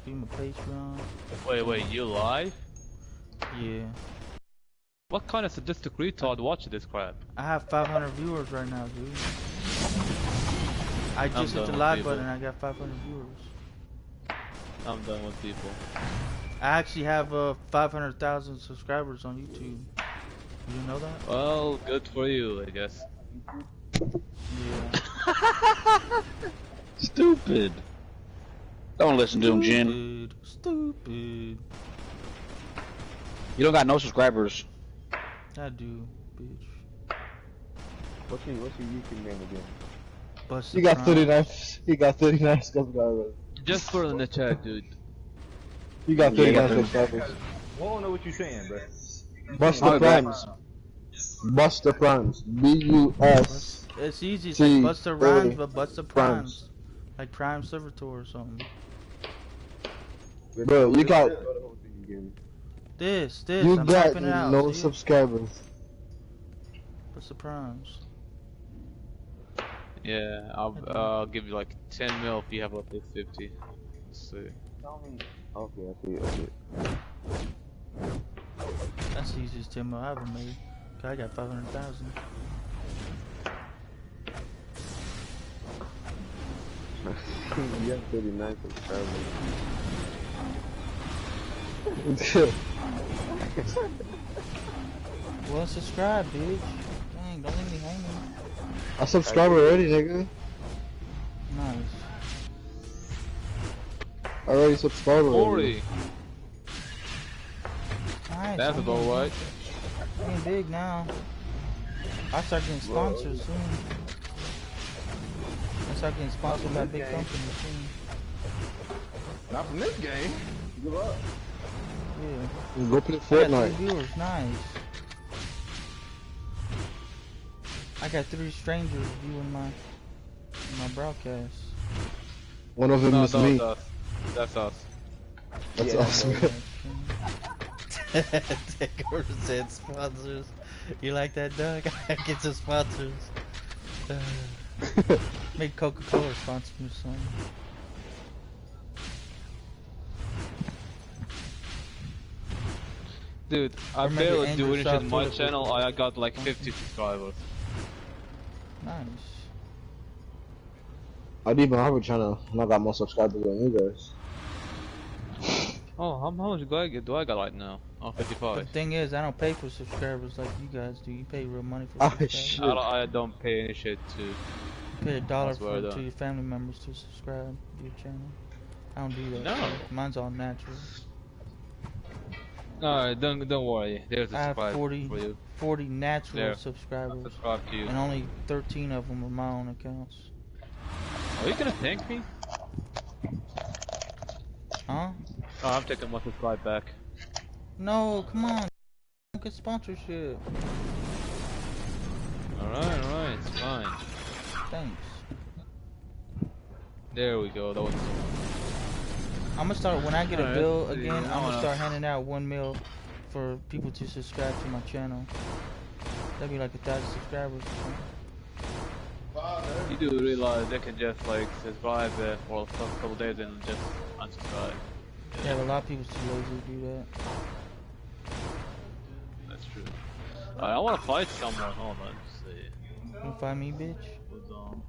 stream a Patreon. Wait, you live? Yeah. What kind of sadistic retard watch this crap? I have 500 viewers right now, dude. I just hit the done live with button people. and I got 500 viewers. I'm done with people. I actually have 500,000 subscribers on YouTube. You know that? Well, good for you, I guess. Yeah. Stupid. Don't listen to him, Jin. Stupid. You don't got no subscribers. I do, bitch. What's your YouTube name again? Bust He the got Prime. 39. He got 39 subscribers. Just put it in the chat, dude. He got Yeah, 39 yeah. subscribers. I don't know what you're saying, bro. Bust the Primes. Bust the Primes. B-U-S. It's easy. It's like Buster Rhymes, but Buster Primes. Primes. Like Prime Servitor or something. Bro, you got This. you I'm got typing it out. no see? subscribers. Buster Primes. Yeah, I'll give you like 10 mil if you have at least 50. Let's see. Okay, I see it. That's the easiest 10 mil I ever made. 'Cause I got 500,000. You have 39 subscribers. Well, subscribe, bitch. Dang, don't leave me hanging. I subscribe already, nigga. Nice. I already subscribed already. 40! Nice. That's I'm about getting- right. Getting big now. I start getting sponsored soon. I start getting sponsored by big companies soon. Not from this game. Give up. Yeah. Go play I got 3 Fortnite. viewers. Nice. I got 3 strangers viewing my broadcast. One of them No, is no, me. that's us. That's Yeah, awesome. Takeover said sponsors. You like that, Doug? Get some sponsors. Make Coca-Cola sponsor me some. Dude, I Or maybe barely do Andrew anything on my South channel, I got like 50 subscribers. Nice. I don't even have a channel, and I got more subscribers than you guys. Oh, how much do I got right now? Oh, But 55. the thing is, I don't pay for subscribers like you guys do. You pay real money for Oh, subscribers. shit. I don't pay any shit to. You pay $1 swear to though. your family members to subscribe to your channel. I don't do that. No. Mine's all natural. Alright, don't worry. There's I a have subscribe 40 for you. 40 natural There. subscribers. Subscribe to you. And only 13 of them are my own accounts. Are you gonna thank me? Huh? Oh, I'm taking my subscribe back. No, come on. Don't get sponsorship. Alright, it's fine. Thanks. There we go, that was. I'm gonna start, when I get a Alright, bill let's see. again, I'm gonna No, start handing out 1 mil for people to subscribe to my channel. That'd be like 1,000 subscribers or something. You do realize they can just like subscribe for a couple days and just unsubscribe. Yeah, but a lot of people too lazy to do that. That's true. I wanna fight someone, hold on, let's see. You can find me, bitch? Who's on?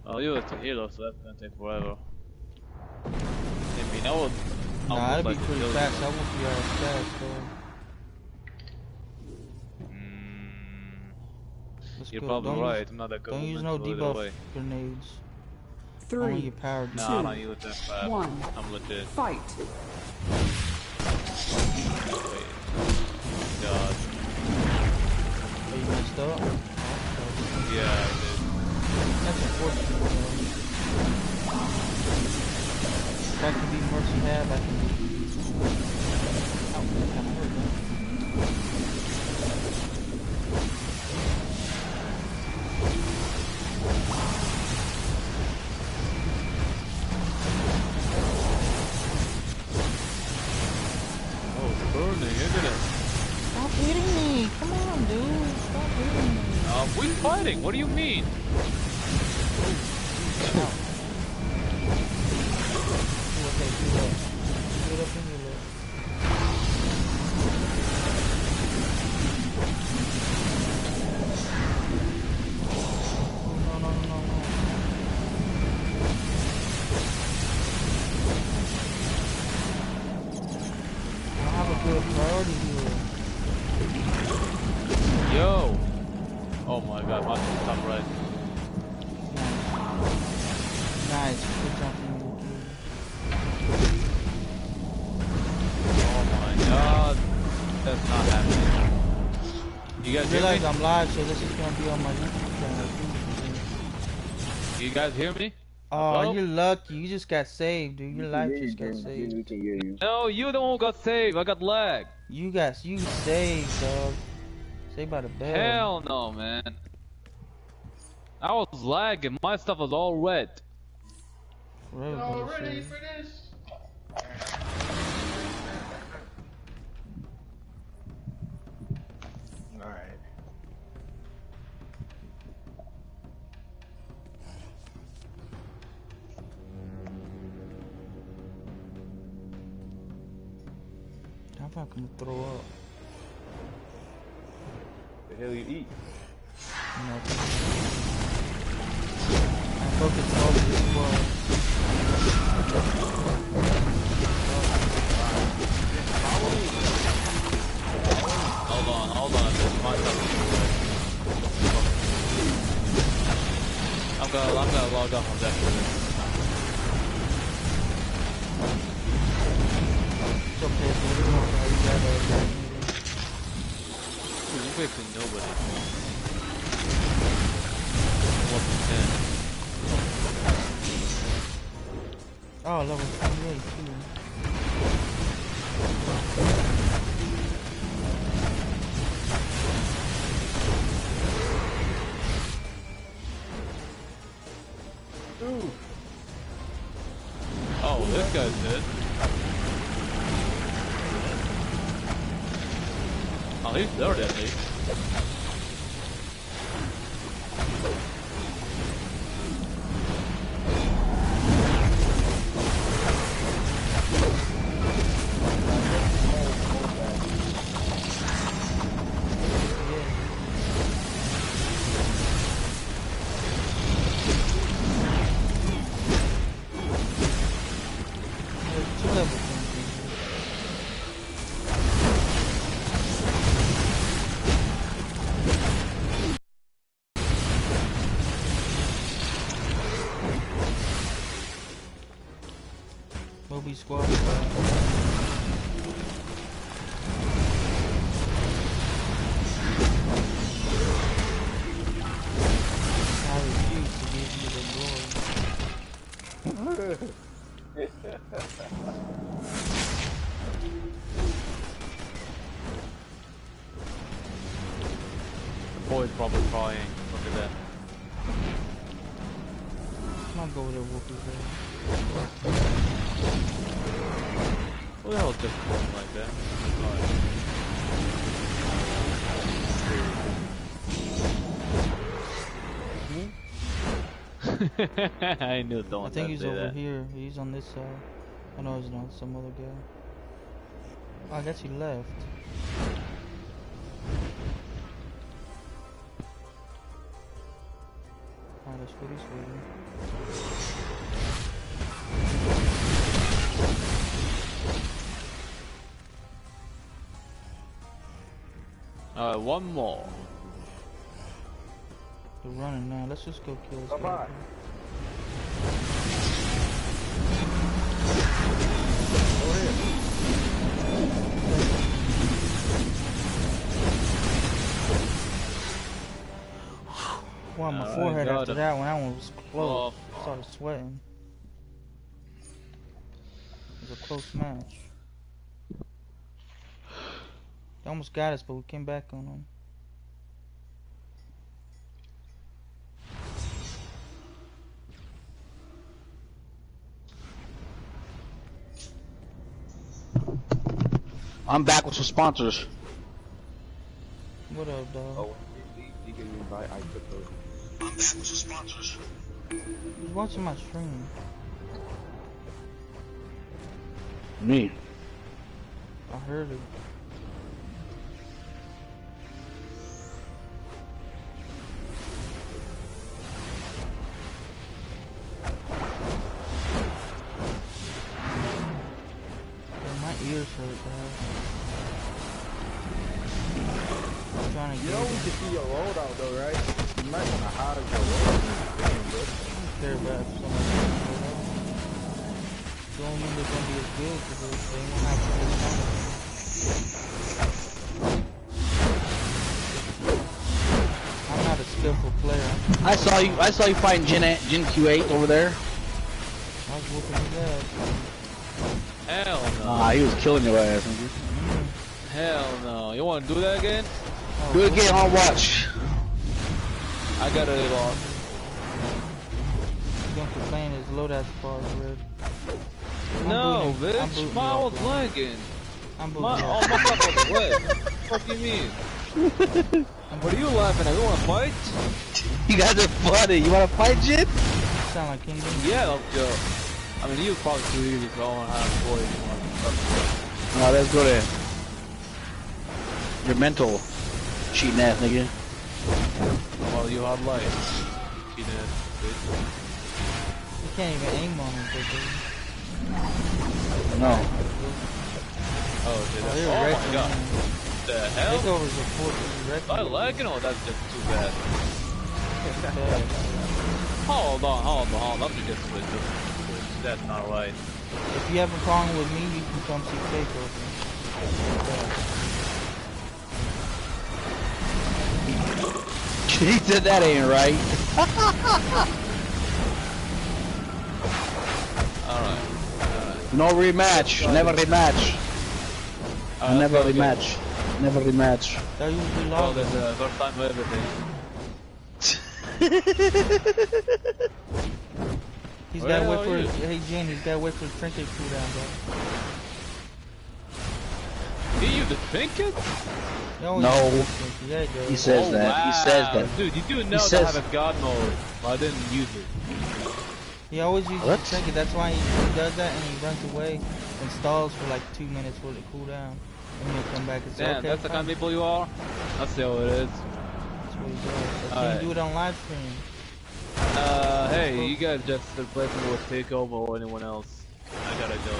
Oh, you have to heal us, so that's gonna take forever. I mean, I would. Nah, almost that'd be like to pretty kill fast. you. I won't be as fast, though. Let's You're go. probably Don't right. use- I'm not that good. Don't use with no it either debuff way. grenades. Only 3, your power Nah, I grenades. don't use that crap. 1. I'm legit. Fight. Wait. God. Oh, you messed up? Yeah, I did. That's unfortunate, though. If I can be Mercy Hab, I can be... Oh, that kinda hurt, though. Oh, it's burning, look at it. Stop hitting me! Come on, dude! Stop hitting me! We're fighting, what do you mean? You guys I hear realize me? I'm live, so this is gonna be on my YouTube channel. You guys hear me? Oh, Hello? you're lucky. You just got saved, dude. Your We can life hear you, just got Jim. Jim, we saved. can hear you. No, you the one who got saved. I got lag. You saved, dog. Saved by the bell. Hell no, man. I was lagging. My stuff was all red. For real, Y'all brother, ready saved. for this? Alright. I'm fucking throw up. The hell you eat? You know, I'm focused on this world. Hold on. This is my stuff. I'm gonna log off on that for this. It's okay, so we don't know you got You're fixing nobody. Oh, level 28 too. Ooh. Oh, this guy's dead. Oh, he's there at least. There's 2 level things. Moby squad. I refuse to give you the glory. The boy's probably crying. Look at that. I'm gonna go with a whoopee there. Who the hell just going like that? Alright. I knew don't I think he's say over that. here. He's on this side. I know he's not some other guy. Oh, I guess he left. Oh, that's what he's waiting. Alright, one more. They're running now. Let's just go kill this Come guy. on. Go ahead. Wow, my I forehead got after him. that one. That one was close. Oh. Started sweating. It was a close match. They almost got us, but we came back on them. I'm back with some sponsors. What up, dog? Oh, he can invite. I took those. I'm back with some sponsors. He's watching my stream. Me. I heard it. Yeah, my ears hurt, dog. I'm trying to You get know we it. can see your loadout though, right? You might want to hide your loadout. Damn, bro. I don't care about somebody. Don't mean they're gonna be as good because they won't have to do skillful player. I saw you fighting Jin Q8 over there. I was whooping his ass. Hell no. Ah, he was killing your ass, nigga. Hell no. You wanna do that again? Oh, Do it again on watch. I got it off. He's gonna complain his loadout bars red. No, I'm bitch. booting My you was off, bro. lagging. I'm booting My you oh off. my fuck was wet. What do you mean? What are you laughing at? You wanna fight? You guys are funny. You wanna fight, Jin? You sound like King King. Yeah, let's go. I mean, you probably too easy, so I don't have to play you. No, let's go there. Your mental cheating ass, nigga. Oh, you have life. Cheating ass, bitch. You can't even aim on him, bitch. No. Oh, shit. Oh, Oh, you're my wrecking, god. man. The hell? Takeover's a 4 wrecking. I lagging or that's just too bad? It's bad. Hold on. Let me just switch this. That's not right. If you have a problem with me, you can come see Takeover. He said that ain't right. Alright. No rematch. Never rematch. Never okay. rematch. Never rematch. That usually Well, lost. that's the first time for everything. He's Where gotta the wait hell for are you? hey Jen, he's gotta wait for the trinket cooldown, bro. Did you just think it? No. No. Yeah, he does. He says that. He says Wow. that. Dude, you do know says- that I have a god mode, but I didn't use it. He always uses What? the trinket. That's why he does that and he runs away and stalls for like 2 minutes for the cooldown. And he'll come back and say, Damn, okay, that's the kind of fine. people you are? That's how it is. That's what he does. That's Alright. you do it on live stream. Hey, you guys just replace me with Takeover or anyone else. I gotta go.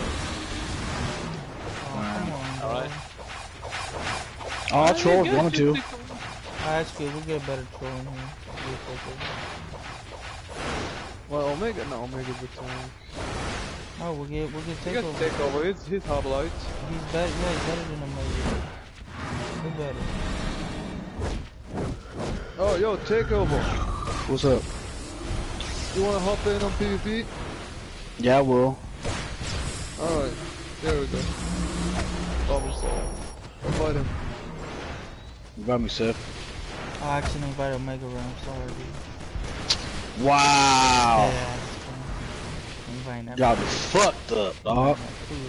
Oh, come on, bro. Alright. I'll troll if you want to. Alright, that's good. We'll get a better troll in here. We'll focus. Well, Omega, no, Omega's the time. Oh, we'll get You got Takeover. Takeover, he's hard light. He's better. Yeah, he's better than Omega. We're better. Oh, yo, Takeover. What's up? You wanna hop in on PvP? Yeah, I will. Alright, there we go. Bubble Soul. Invite him. Invite me, Seth. I actually invited Omega around. Sorry, dude. Wow. Yeah, that's fine. I'm inviting that. Y'all be fucked up, dog. Alright, let's do it.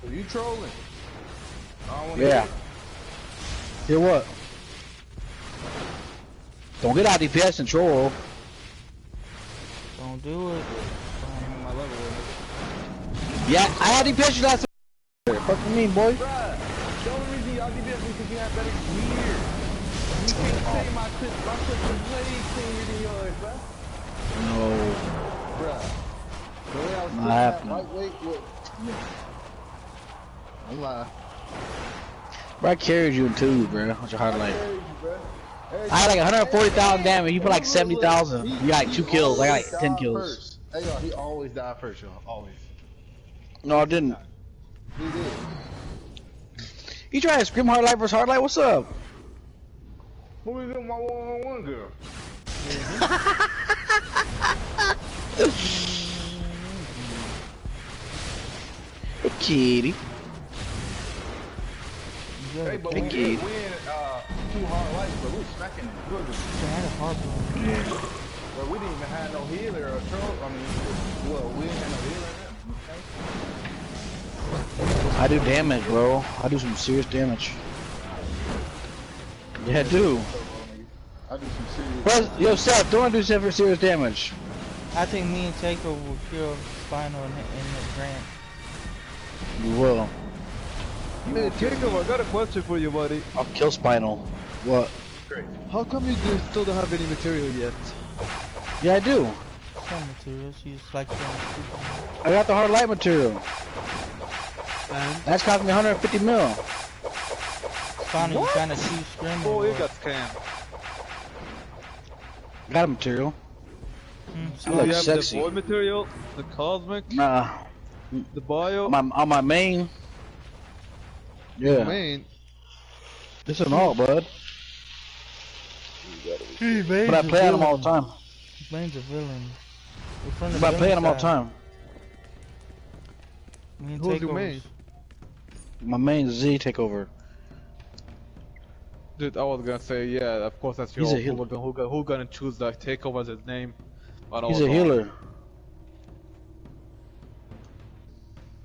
Are you trolling? I don't wanna Yeah. Hear what? Don't get out DPS and troll. Don't do it. on my level with Yeah, I had DPS you last time. Fuck you mean, boy? it. Bruh, the only reason y'all did this is because you have better gear. You can't say my clip is way cleaner than yours, bruh. No. Bruh. The way I was Not sitting at happening. lightweight, look. I'm lying. Bro, I carried you in two, bro. What's your highlight? I carried you, bruh. I had like 140,000 damage. You put like 70,000. You got like 2 kills. I got like 10 kills. First. Hey, y'all, he always died first, y'all. Always. No, I didn't. He did. You trying to scream hard light versus hard light? What's up? Who was in my one-on-one girl? Hey, kitty. Hey, but Hey, we kid. did win 2 hard lights, but we was smacking them good. I had a hard one. Well, we didn't even have no healer or troll. I mean, well, we didn't have no healer. I do damage, bro. I do some serious damage. Yeah, I do. I do some serious. Bro, yo, Seth, don't do something for serious damage. I think me and Takeover will kill Spinal and the Grant. You will. Hey, Takeover, I got a question for you, buddy. I'll kill Spinal. What? How come you still don't have any material yet? Yeah, I do. Some materials, you just like some I got the hard light material. And? That's cost me 150 mil. Spawner, you trying to shoot scrim Oh, or you what? got scammed. Got a material. Hmm, I Do look you have sexy. the void material, the cosmic, Nah. the bio? On my main. Yeah. Main. This is all, bud. Hey, But I Main's a play on them all the villain. time. Main's a villain. We're from the But I play on villain them all the side. time. Me and Who's your Takeovers. main? My main Z takeover. Dude, I was gonna say, yeah, of course that's your He's a who, healer. who gonna choose the takeover as his name. But I He's was a wrong. healer.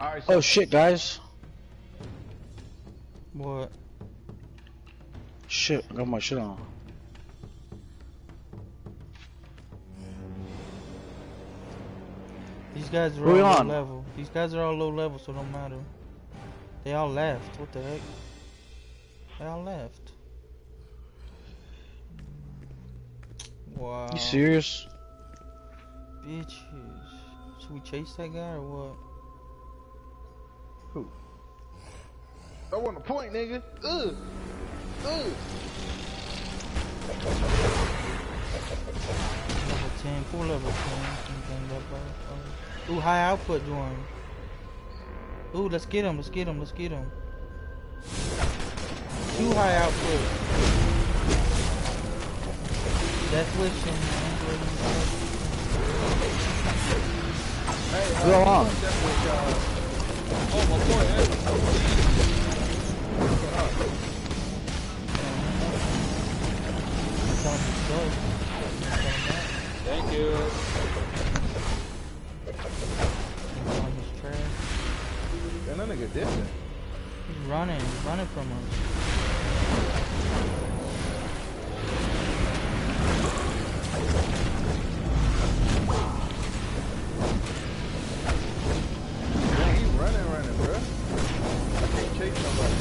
Alright, Oh shit, guys. What? Shit, I got my shit on. These guys are Who we all low on? level. These guys are all low level, so it don't matter. They all left. What the heck? They all left. Wow. You serious? Bitches. Should we chase that guy or what? I want a point, nigga. Ugh. Level 10. Full level 10. Something that bad. Ooh, high output join. Ooh, let's get him. Let's get him. Let's get him. Too high output. That's wishing. Go on. Oh, my boy, thank you. Man, that nigga different. He's running from us. Man, he running, bro. I can't chase somebody.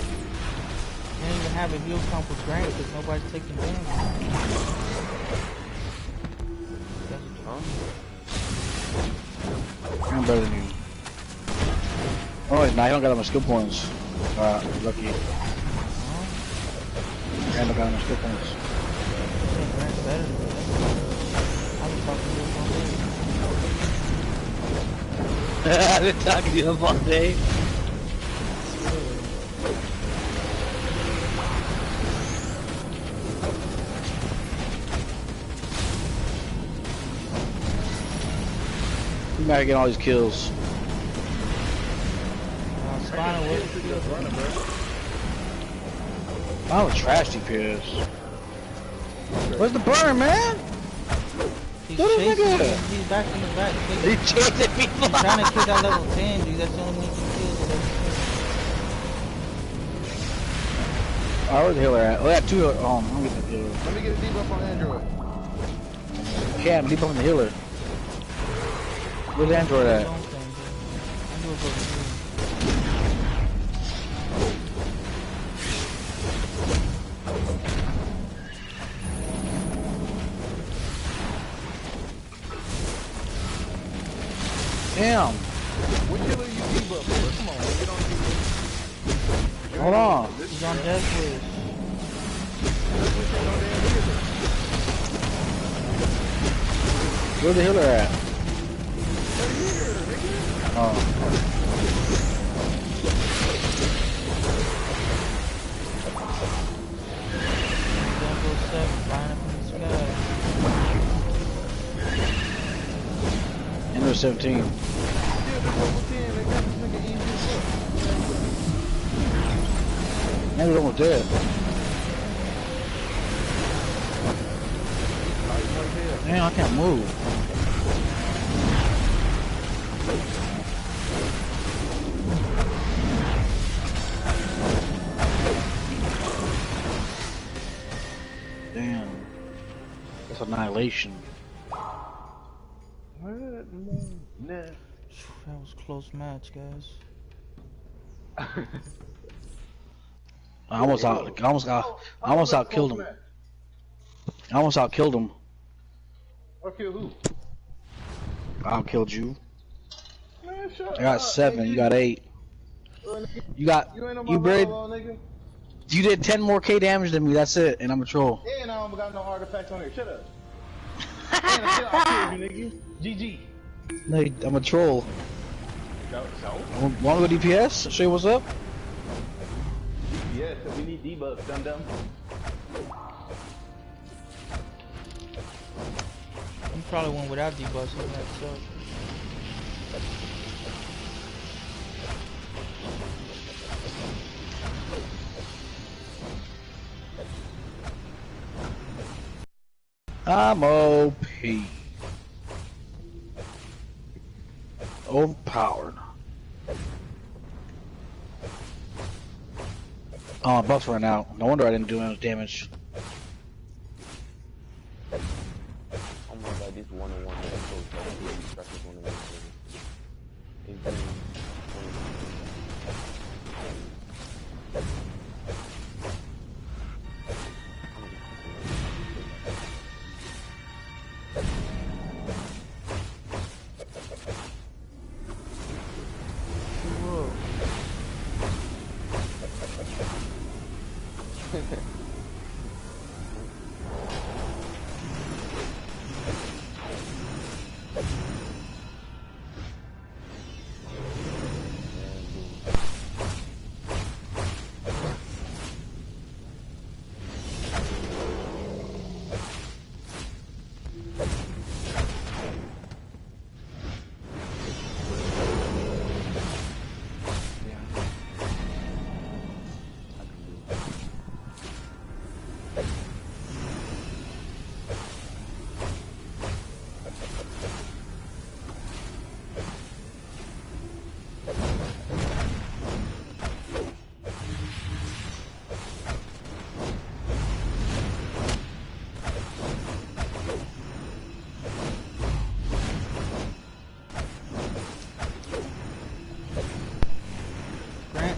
They don't even have a heal comp with Grant because nobody's taking damage. I'm better than you. Oh, nah, I don't got my skill points. Lucky. I don't got my skill points. I think Grant's better than me. I was talking to him all day. I've been talking to you all day. You gotta get all these kills. Spawner, what? Just running, bro. I was trash DPS. Where's the burn, man? He's What is chasing nigga? me. He's back in the back. He chasing me. He's trying to kill that level 10, dude. That's the only one he can kill. Oh, where's the healer at? Oh, yeah, two. I'm gonna get the healer. Let me get a debuff on Android. Cam, deep on the healer. Where's the Android at? Damn. What killer you debuff, bro? Come on, man. Get on debuff. Hold on. He's on death wish. Where's the healer at? Oh. Level 7, flying up in the sky. Ender 17. Yeah, this level 10, they got this nigga easy as fuck. Ender's almost dead. Damn, I can't move. Damn. That's annihilation. That was a close match, guys. I almost out killed him. I almost out killed him. Or kill who? I killed you. Man, shut I got up, 7. You nigga. got 8. Nigga, You got. you ain't on my You buried. level, nigga. You did 10 more K damage than me. That's it. And I'm a troll. And I don't got no artifacts on here. Shut up. And I killed you, nigga. GG. No, I'm a troll. So? Wanna go DPS? Show you what's up? Yeah, so we need debuffs, dum-dum. You probably went without debuffs, so that sucks. I'm OP. Overpowered. Oh, my buffs ran out. No wonder I didn't do any damage. Oh my god, this one-on-one is so tough. Practice one-on-one. It's been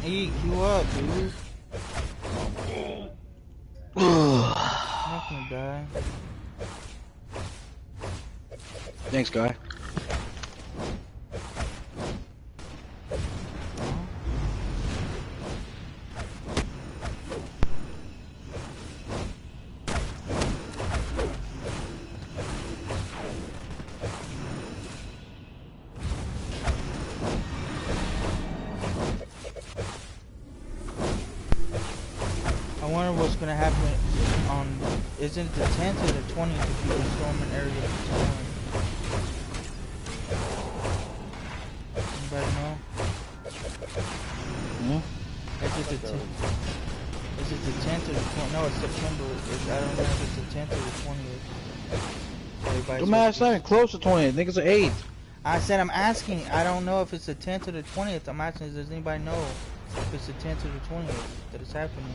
Eat you up, dude. Not gonna die. Thanks, guy. I wonder what's gonna happen on, isn't it the 10th or the 20th if you can storm an area of the town? Anybody know? Is it the 10th? Is it the 10th or the 20th? No, it's September. I don't know if it's the 10th or the 20th. Don't matter, it's not even close to 20. I think it's the 8th. I said I'm asking. I don't know if it's the 10th or the 20th. I'm asking, does anybody know if it's the 10th or the 20th that it's happening?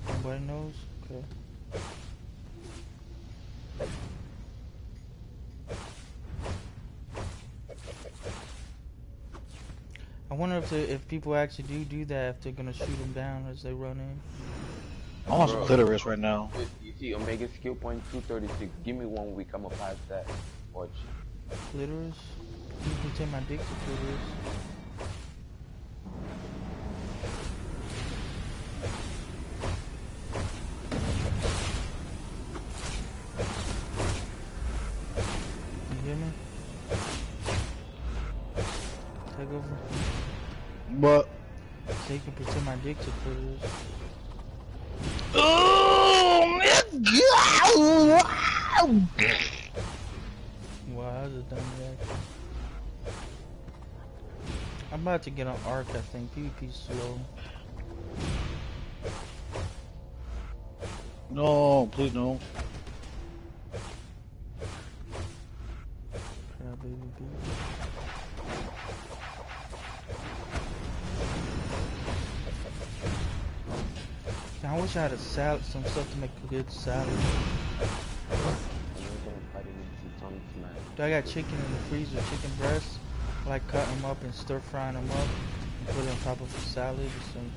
Nobody knows? Okay. I wonder if people actually do that, if they're gonna shoot them down as they run in. I want some clitoris right now. You see, Omega skill point 236. Give me 1 week. I'm a 5 stat. Watch. Clitoris? You can take my dick to clitoris. You hear me? Take over. What? So you can pretend my dick to clitoris. Oh, Wow, that was a dumb reaction. I'm about to get on Arc, I think. PvP's slow. No, please no. Crap, baby, baby. I wish I had a salad, some stuff to make a good salad. Do I got chicken in the freezer, chicken breasts? I like cutting them up and stir frying them up and put it on top of a salad with some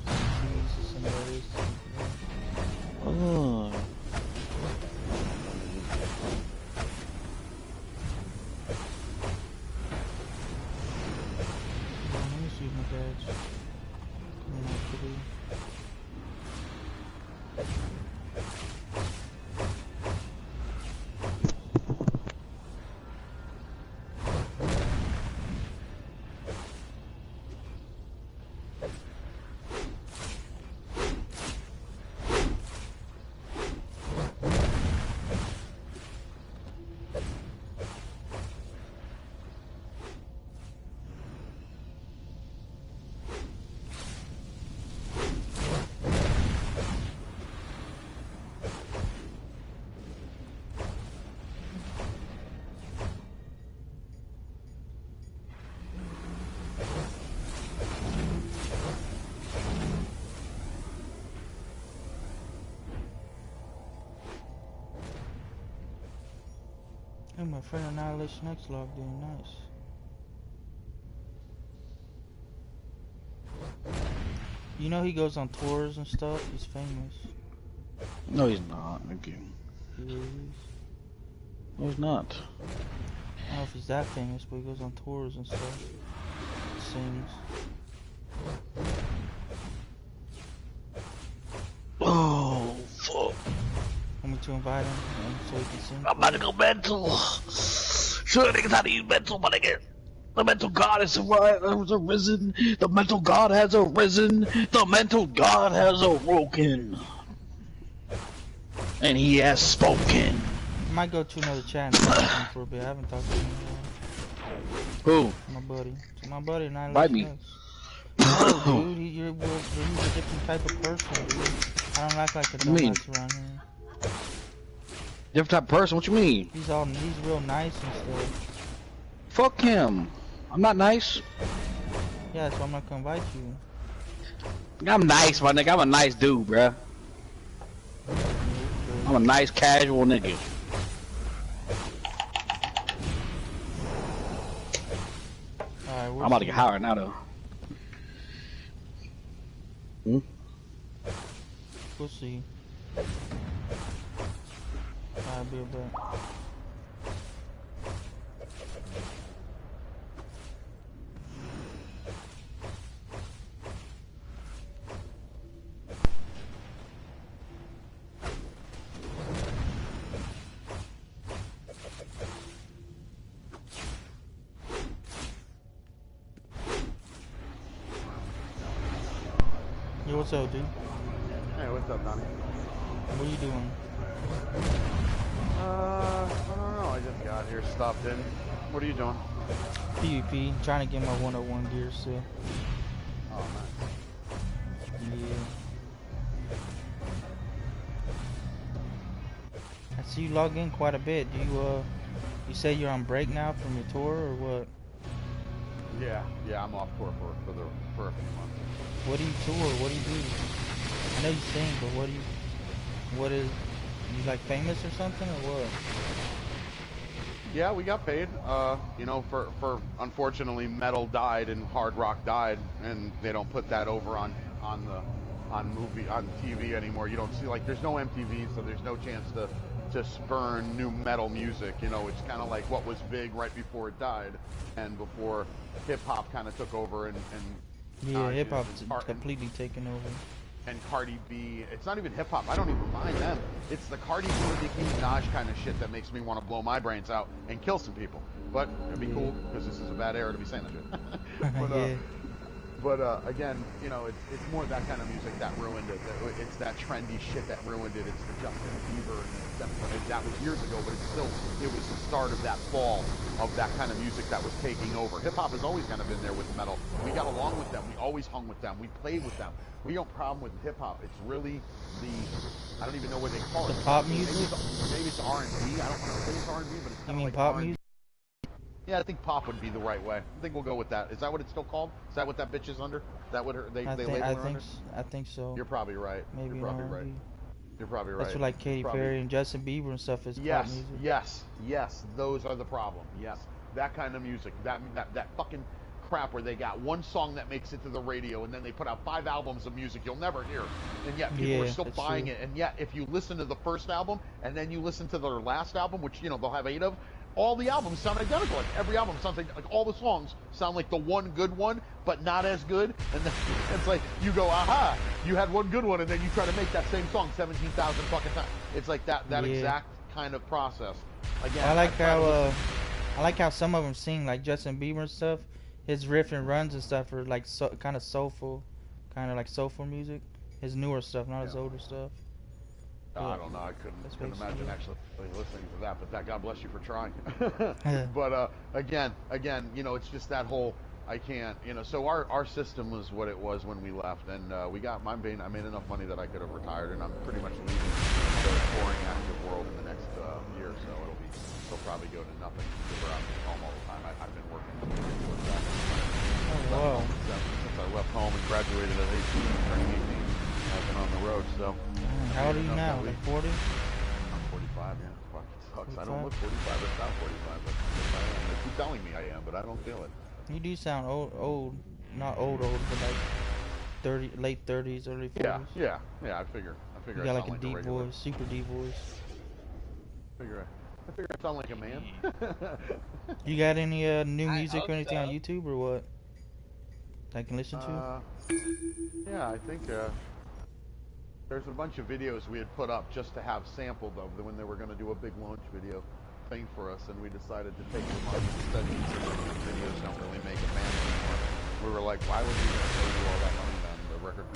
cheese. closest thing there is. Oh. Let me see my badge. Coming out today. Hey, my friend Annihilation X logged in, nice. You know he goes on tours and stuff, he's famous. No, he's not. Okay. He really is. No, he's not. I don't know if he's that famous, but he goes on tours and stuff. Sings. Oh, fuck. Want me to invite him so he can sing? I'm about to go mental. Sure, niggas how to use mental, my nigga. The mental god has arisen. The mental god has arisen. The mental god has awoken. And he has spoken. I might go to another chat and talk to him for a bit. I haven't talked to him in a Who? while. My buddy. To my buddy Annihilation Invite me. X. No, dude, he's a different type of person, dude. I don't act like a What you mean? dumbass around here. Different type of person? What you mean? He's real nice and stuff. Fuck him. I'm not nice. Yeah, so I'm not gonna invite you. I'm nice, my nigga. I'm a nice dude, bruh. I'm a nice, casual nigga. Alright, I'm about to get higher now, though. We'll see. I'll be back. Yo, what's up, dude? Hey, what's up, Donnie? What are you doing? I don't know. I just got here, stopped in. What are you doing? PvP, trying to get my 101 gear still. Oh, nice. Yeah. I see you log in quite a bit. Do you say you're on break now from your tour or what? Yeah, I'm off tour for a few months. What do you tour? What do you do? I know you sing, but what is, you like famous or something or what? Yeah, we got paid. You know, for unfortunately metal died and hard rock died, and they don't put that over on TV anymore. You don't see, like, there's no MTV, so there's no chance to spurn new metal music. You know, it's kind of like what was big right before it died, and before hip hop kind of took over and Yeah, hip hop's completely taken over. And Cardi B, it's not even hip hop. I don't even mind them. It's the Cardi B and Nicki Minaj kind of shit that makes me want to blow my brains out and kill some people. But it'd be cool because this is a bad era to be saying that shit. Yeah. But again, you know, it's more that kind of music that ruined it. It's that trendy shit that ruined it. It's the Justin Bieber and that was years ago, but it was the start of that fall of that kind of music that was taking over. Hip hop has always kind of been there with metal. We got along with them. We always hung with them. We played with them. We don't problem with hip hop. It's really I don't even know what they call it. The pop music? Maybe it's R&B. I don't want to say it's R&B, but it's kind of like pop R&B. music? Yeah, I think pop would be the right way. I think we'll go with that. Is that what it's still called? Is that what that bitch is under? Is that what they label her under? I think so. You're probably right. Maybe You're probably right. You're probably right. That's what like Katy Perry and Justin Bieber and stuff is pop music. Yes. Those are the problem. Yes, that kind of music. That fucking crap where they got one song that makes it to the radio, and then they put out 5 albums of music you'll never hear, and yet people are still buying it. And yet, if you listen to the first album and then you listen to their last album, which they'll have 8 of, all the albums sound identical. Like every album sounds like all the songs sound like the one good one, but not as good. And then it's like you go, aha, you had one good one, and then you try to make that same song 17,000 fucking times. It's like that exact kind of process. Again, I like how some of them sing, like Justin Bieber and stuff. His riff and runs and stuff are like kind of soulful music. His newer stuff, not his older stuff. I don't know. I couldn't imagine actually listening to that. But God bless you for trying. But again, it's just that whole I can't. So our system was what it was when we left, and I made enough money that I could have retired, and I'm pretty much leaving the touring active world in the next year. So it'll probably go to nothing because I'm home all the time. I've been working. Wow. Since I left home and graduated at 18, turning 18, I've been on the road. So. How old are you now? Like 40? I'm 45, yeah. Fuck, it sucks. 45? I don't look 45 or sound 45, but I am. They keep telling me I am, but I don't feel it. You do sound old. Not old, but like late 30s, early 40s. Yeah, I figure You got like a deep voice, super deep voice. I figure I sound like a man. You got any new music or anything on YouTube or what? I can listen to? Yeah, I think there's a bunch of videos we had put up just to have sampled of when they were going to do a big launch video thing for us, and we decided to take the money instead of these videos don't really make a man anymore. We were like, why would we do all that money then? The record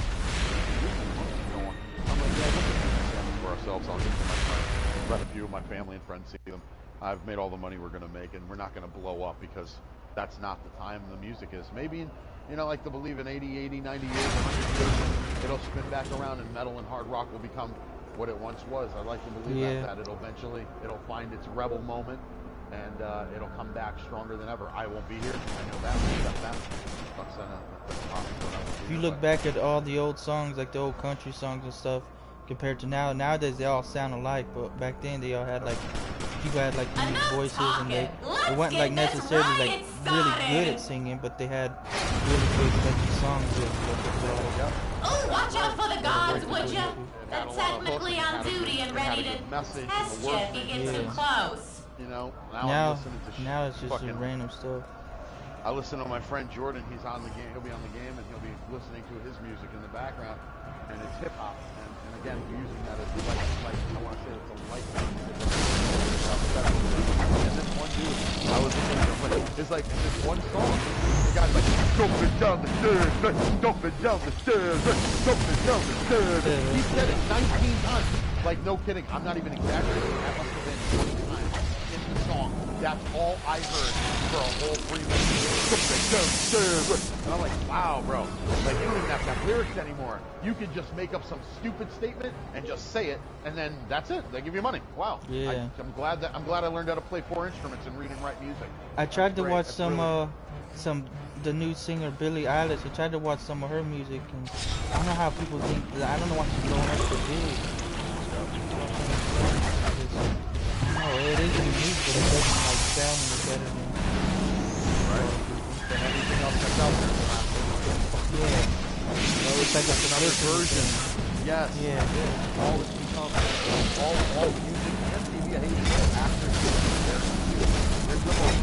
going. I'm like, yeah, we'll just sample for ourselves. I'll give them to my friends. Let a few of my family and friends see them. I've made all the money we're going to make, and we're not going to blow up because that's not the time the music is. Maybe I like to believe in 80, 90 years, 100 years, it'll spin back around and metal and hard rock will become what it once was. I like to believe that it'll find its rebel moment, and it'll come back stronger than ever. I won't be here. I know that. If you look back at all the old songs, like the old country songs and stuff, compared to nowadays they all sound alike, but back then they all had people had like unique voices, and they weren't like necessarily like really good at singing, but they had really good catchy songs. Oh, watch out for the gods, would ya? They're technically on duty and ready to test you if you get too close. Now it's just random stuff. I listen to my friend Jordan. He's on the game. He'll be on the game, and he'll be listening to his music in the background, and it's hip hop. And again, using that as I want to say it's a lifeline. And this one dude, I was listening to him, it's like this one song. The guy's like, jumping down the stairs, jumping down the stairs, jumping down the stairs. He said it 19 times. Like, no kidding. I'm not even exaggerating. That must have been 20 times in the song. That's all I heard for a whole 3 minutes. And I'm like, wow, bro. Like, you don't even have to have lyrics anymore. You can just make up some stupid statement and just say it, and then that's it. They give you money. Wow. Yeah. I'm glad I learned how to play 4 instruments and read and write music. I tried to watch the new singer Billie Eilish. I tried to watch some of her music, and I don't know how people think. I don't know why she's blowing up so big. It is unique, but it doesn't sound any better than everything else that's out there. Well, it's like another version. Yes. Yeah. All this becomes all music and TV. I hate to say it, actors. There's the most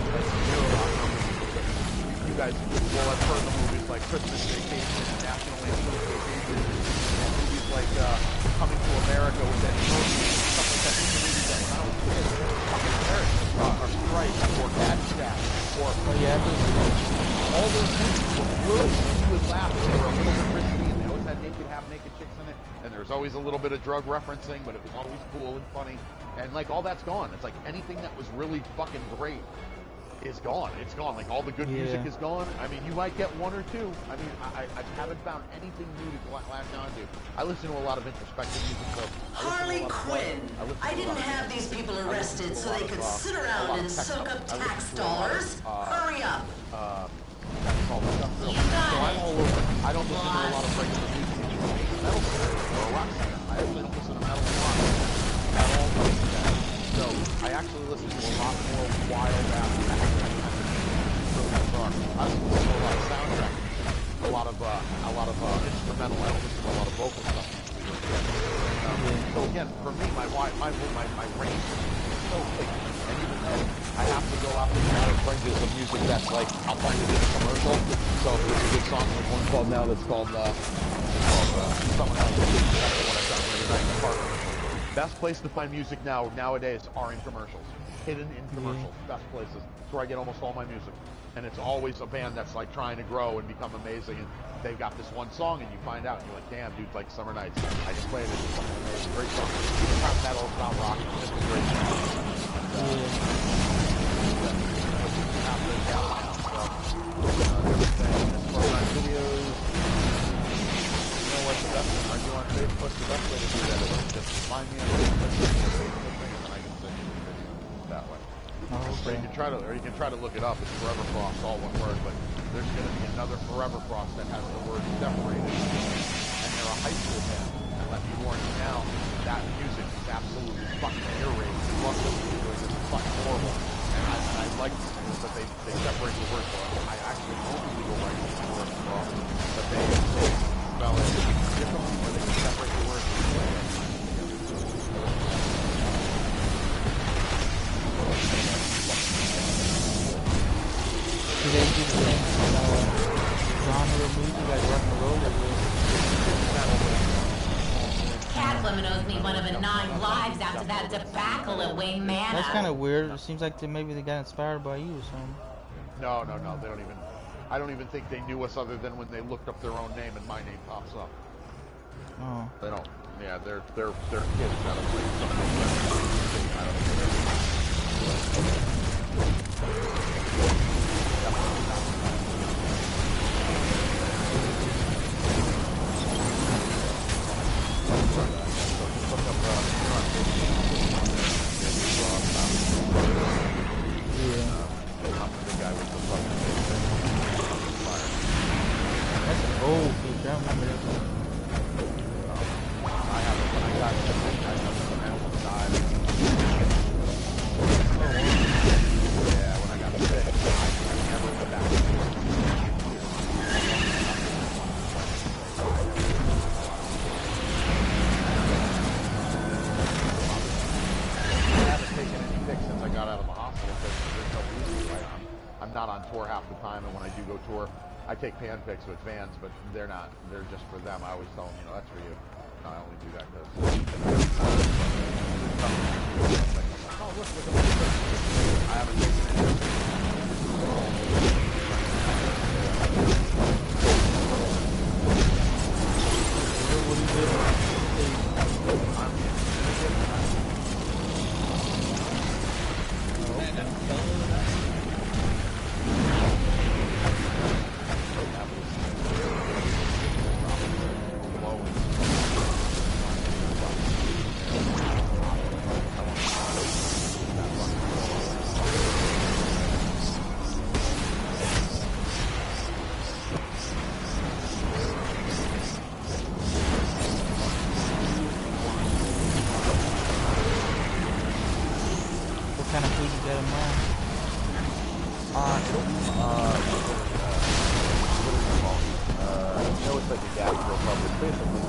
you guys will have heard the movies like Christmas Vacation, National Lampoon's Vacation, and movies like Coming to America with Eddie Murphy, stuff like that. These movies that when I was a kid, fucking Paris, or Strike, or Caddyshack, or all those movies were good. You would laugh. They were a little bit risky, and they always had naked chicks in it, and there was always a little bit of drug referencing, but it was always cool and funny. And like all that's gone. It's like anything that was really fucking great is gone. It's gone. Like all the good music is gone. I mean, you might get one or two. I mean, I haven't found anything new to latch on to. I listen to a lot of introspective music. So Harley Quinn. I didn't have these people arrested so they could sit around and soak up tax dollars. Hurry up. That's all the stuff. So I'm all over. I don't listen to a lot of regular music. Metal or rock singer. I actually don't listen to metal and rock at all. So I actually listen to a lot more wild ass. I listen to a lot of soundtrack music, a lot of instrumental. I don't listen to a lot of vocal stuff usually. So again, for me, my range is so big, and even then, I have to go out and find some music that's like I'll find it in a commercial. So there's a good song. There's one called now that's called Someone Else. That's the one I found the other night in the park. Best place to find music nowadays are in commercials. Hidden in commercials. Best places. That's where I get almost all my music. And it's always a band that's like trying to grow and become amazing, and they've got this one song, and you find out, and you're like, damn, dude, like Summer Nights. I just played it. It's fucking amazing. Great song. It's not metal, it's not rock. It's just a great song. Videos. You know what's the best? Are you on Facebook? The best way to do that is just find me on Facebook, and I can send you the video that way. So you can try to look it up. It's Forever Frost, all one word, but there's going to be another Forever Frost that has the word separated, and they're a high school band. And let me warn you now, that music is absolutely fucking ear-rape. You love listening to it, it's fucking horrible. And I like that they separate the words. I actually only legal rights to Forever Frost, but they spell it differently, where they can separate the words. Do they do the same genre of music like rock and roll or Catwoman owes me one of the 9 lives after that debacle at Wayne Manor. That's kind of weird. It seems like maybe they got inspired by you or something. No. They don't even. I don't even think they knew us other than when they looked up their own name and my name pops up. Oh. They don't. Yeah, they're kids that are playing something. I don't think That's an old picture. I remember that one. I have it when I got yeah, when I got sick, I never went back to I haven't taken any pics since I got out of the hospital because there's no reason, right? I'm not on tour half the time, and when I do go tour, I take pan pics with fans, but they're not. They're just for them. I always tell them, that's for you. No, I only do that because. Oh, look at this. I haven't taken any. What do you do? Kind of food you got in mind? It's like a gastro public, basically.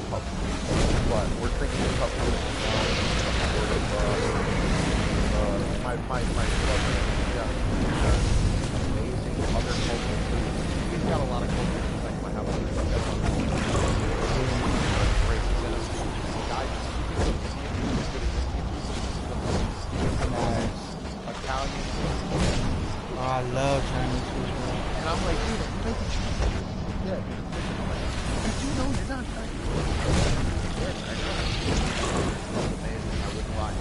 But we're drinking a couple of my brother, amazing other cultural food. He's got a lot of culture things like my house. Italian. Oh, I love Chinese food, bro. And I'm like, dude, you make it Chinese. Yeah, dude. But you know you're not Chinese. Yeah, I know. It's amazing. I wouldn't lie.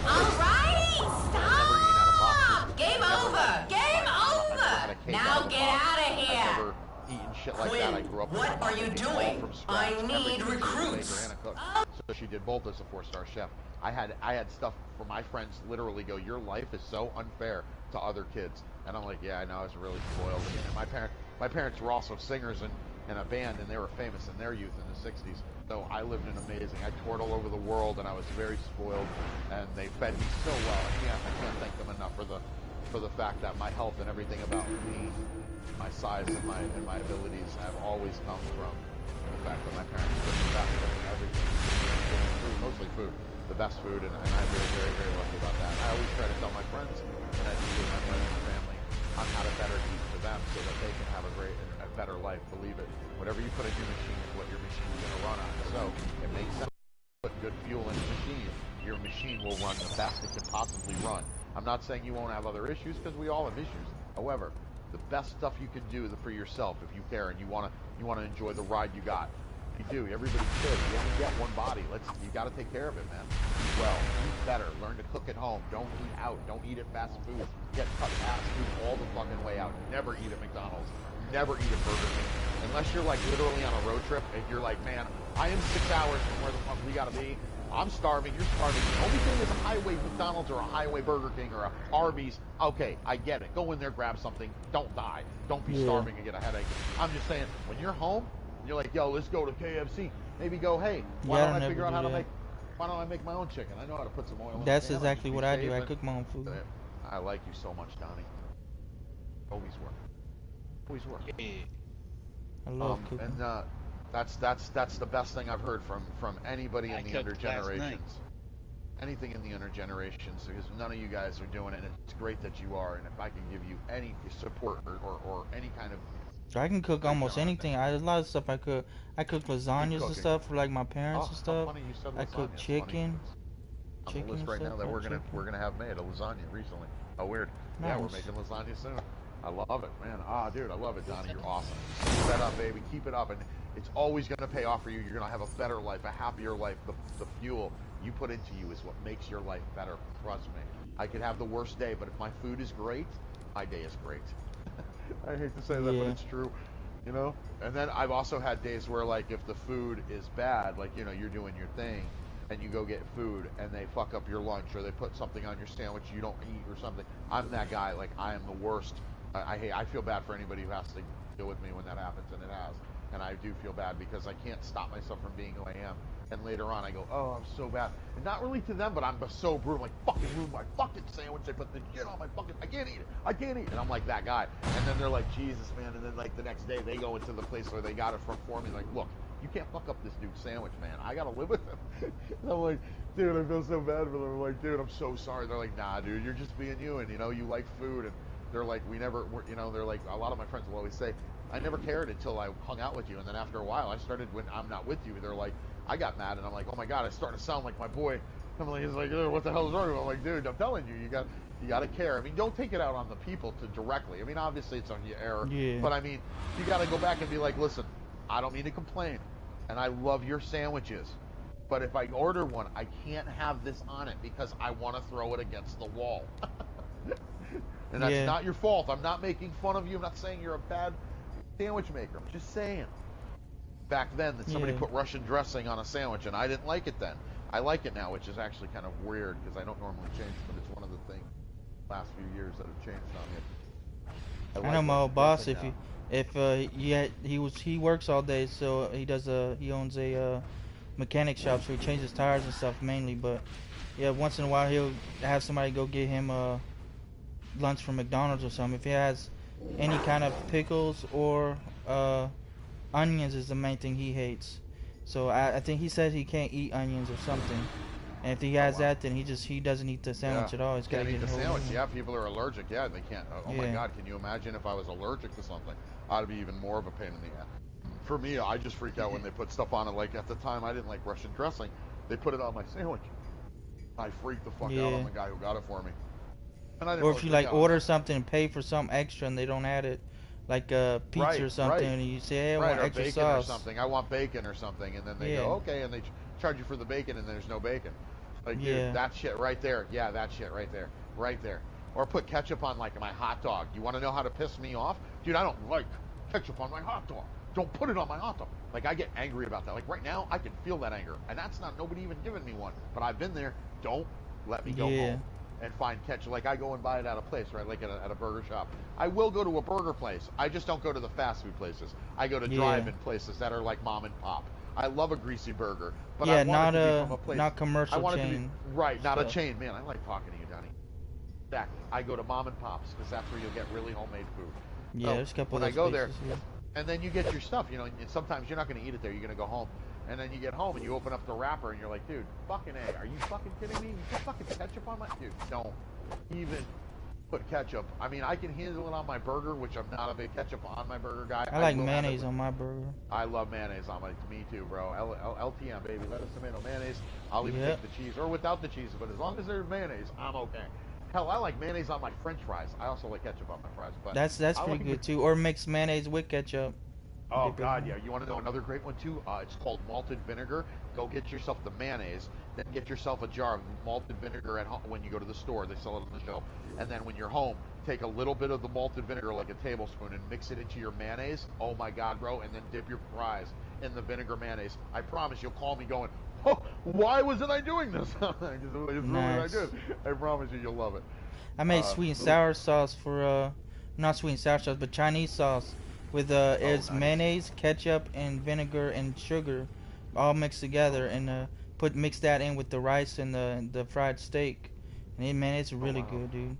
Alrighty, stop! Game over! Game over! Now get out of here! Eating shit like that. I grew up. What are you doing? I need recruits. So she did both as a 4-star chef. I had stuff for my friends literally go, your life is so unfair to other kids, and I'm like, yeah, I know, I was really spoiled. And my parents were also singers, and in a band, and they were famous in their youth in the 60s. So I lived an amazing. I toured all over the world, and I was very spoiled, and they fed me so well. I can't thank them enough for the fact that my health and everything about me, my size and my abilities have always come from the fact that my parents put the best in everything. Food, mostly food, the best food, and I feel very, very lucky about that. I always try to tell my friends and educate my friends and family on how to better eat for them so that they can have a better life. Believe it. Whatever you put in your machine is what your machine is going to run on. So it makes sense to put good fuel in the machine. Your machine will run the best it can possibly run. I'm not saying you won't have other issues, because we all have issues. However, the best stuff you can do for yourself, if you care and you want to enjoy the ride you got. You do. Everybody should. You only get one body. You got to take care of it, man. Eat well. Eat better. Learn to cook at home. Don't eat out. Don't eat at fast food. Get fast food all the fucking way out. Never eat at McDonald's. Never eat at Burger King. Unless you're like literally on a road trip and you're like, man, I am 6 hours from where the fuck we gotta be. I'm starving. You're starving. The only thing is a highway McDonald's or a highway Burger King or a Arby's. Okay, I get it. Go in there, grab something. Don't die. Don't be starving and get a headache. I'm just saying, when you're home, you're like, yo, let's go to KFC. Maybe go, hey, why don't I figure out how to make, why don't I make my own chicken? I know how to put some oil in. That's exactly what I do. I cook my own food. I like you so much, Donnie. Always work. Always work. I love cooking. And that's the best thing I've heard from anybody in the younger generations. Anything in the younger generations, because none of you guys are doing it, and it's great that you are. And if I can give you any support or any kind of, I can cook almost anything. A lot of stuff I cook. I cook lasagnas and stuff for like my parents and stuff. Funny you said lasagna. I cook chicken. On the list right now that we're gonna have made a lasagna recently. Oh, weird. Nice. Yeah, we're making lasagna soon. I love it, man. Dude, I love it, Donnie. You're awesome. Keep that up, baby. Keep it up, and it's always gonna pay off for you. You're gonna have a better life, a happier life. The fuel you put into you is what makes your life better. Trust me. I could have the worst day, but if my food is great, my day is great. I hate to say that, but it's true. You know? And then I've also had days where, like, if the food is bad, like, you know, you're doing your thing, and you go get food, and they fuck up your lunch, or they put something on your sandwich you don't eat or something. I'm that guy. Like, I am the worst. I feel bad for anybody who has to deal with me when that happens, and it has. And I do feel bad because I can't stop myself from being who I am. And later on I go, oh, I'm so bad. And not really to them, but I'm so brutal. Like, fucking ruined my fucking sandwich. They put the shit on my fucking, I can't eat it. I can't eat it. And I'm like that guy. And then they're like, Jesus, man. And then, like, the next day they go into the place where they got it from for me. Like, look, you can't fuck up this dude's sandwich, man. I gotta live with him. And I'm like, dude, I feel so bad for them. I'm like, dude, I'm so sorry. They're like, nah, dude, you're just being you. And, you know, you like food. And they're like, you know, they're like, a lot of my friends will always say, I never cared until I hung out with you. And then after a while, I started, when I'm not with you, they're like, I got mad, and I'm like, oh my God, I started to sound like my boy. I'm like, he's like, what the hell is wrong with him? I'm like, dude, I'm telling you, you got to care. I mean, don't take it out on the people directly. I mean, obviously it's on your error, but I mean, you got to go back and be like, listen, I don't mean to complain, and I love your sandwiches, but if I order one, I can't have this on it because I want to throw it against the wall. And that's not your fault. I'm not making fun of you. I'm not saying you're a bad sandwich maker. I'm just saying. Back then, that somebody put Russian dressing on a sandwich, and I didn't like it then. I like it now, which is actually kind of weird because I don't normally change, but it's one of the things last few years that have changed on me. I know my old boss. He works all day, so he owns a mechanic shop, so he changes tires and stuff mainly. But yeah, once in a while he'll have somebody go get him lunch from McDonald's or something. If he has any kind of pickles or onions is the main thing he hates. So I think he said he can't eat onions or something. And if he has that, then he doesn't eat the sandwich at all. He's got to eat the sandwich. Yeah, people are allergic. Yeah, they can't. Oh my God, can you imagine if I was allergic to something? I'd be even more of a pain in the ass. For me, I just freak out when they put stuff on it. Like at the time, I didn't like Russian dressing. They put it on my sandwich. I freaked the fuck out on the guy who got it for me. And I didn't or if you like order something and pay for something extra and they don't add it. Like pizza or something, and you say, hey, I want extra bacon sauce. Or something. I want bacon or something, and then they go, okay, and they charge you for the bacon, and there's no bacon. Like, dude, that shit right there. Yeah, that shit right there. Right there. Or put ketchup on, like, my hot dog. You want to know how to piss me off? Dude, I don't like ketchup on my hot dog. Don't put it on my hot dog. Like, I get angry about that. Like, right now, I can feel that anger. And that's not nobody even giving me one. But I've been there. Don't let me go home and find ketchup. Like I go and buy it at a place, right? Like at a burger shop. I will go to a burger place. I just don't go to the fast food places. I go to drive-in places that are like mom and pop. I love a greasy burger, but I want it to be from a place. Not commercial I want chain. it to be right, not a chain. Man, I like talking to you, Donnie. Exactly. I go to mom and pops because that's where you'll get really homemade food. Yeah, so there's a couple when of I go there, here. and then you get your stuff, you know, and sometimes you're not going to eat it there. You're going to go home. And then you get home and you open up the wrapper and you're like, dude, fucking A, are you fucking kidding me? You put fucking ketchup on my... Dude, don't even put ketchup. I mean, I can handle it on my burger, which I'm not a big ketchup on my burger guy. I like mayonnaise on my burger. I love mayonnaise on my... Me too, bro. LTM, baby. Lettuce, tomato, mayonnaise. I'll even take the cheese, or without the cheese, but as long as there's mayonnaise, I'm okay. Hell, I like mayonnaise on my french fries. I also like ketchup on my fries. But that's pretty good, too. Or mix mayonnaise with ketchup. Oh, God, yeah. You want to know another great one, too? It's called malted vinegar. Go get yourself the mayonnaise, then get yourself a jar of malted vinegar at home. When you go to the store, they sell it on the shelf. And then when you're home, take a little bit of the malted vinegar, like a tablespoon, and mix it into your mayonnaise. Oh, my God, bro. And then dip your fries in the vinegar mayonnaise. I promise you'll call me going, oh, why wasn't I doing this? It's nice. Really good. I promise you, you'll love it. I made sweet and sour sauce for, not sweet and sour sauce, but Chinese sauce. With it's nice. Mayonnaise, ketchup, and vinegar and sugar, all mixed together, and mix that in with the rice and the fried steak, and man, it's really good, dude.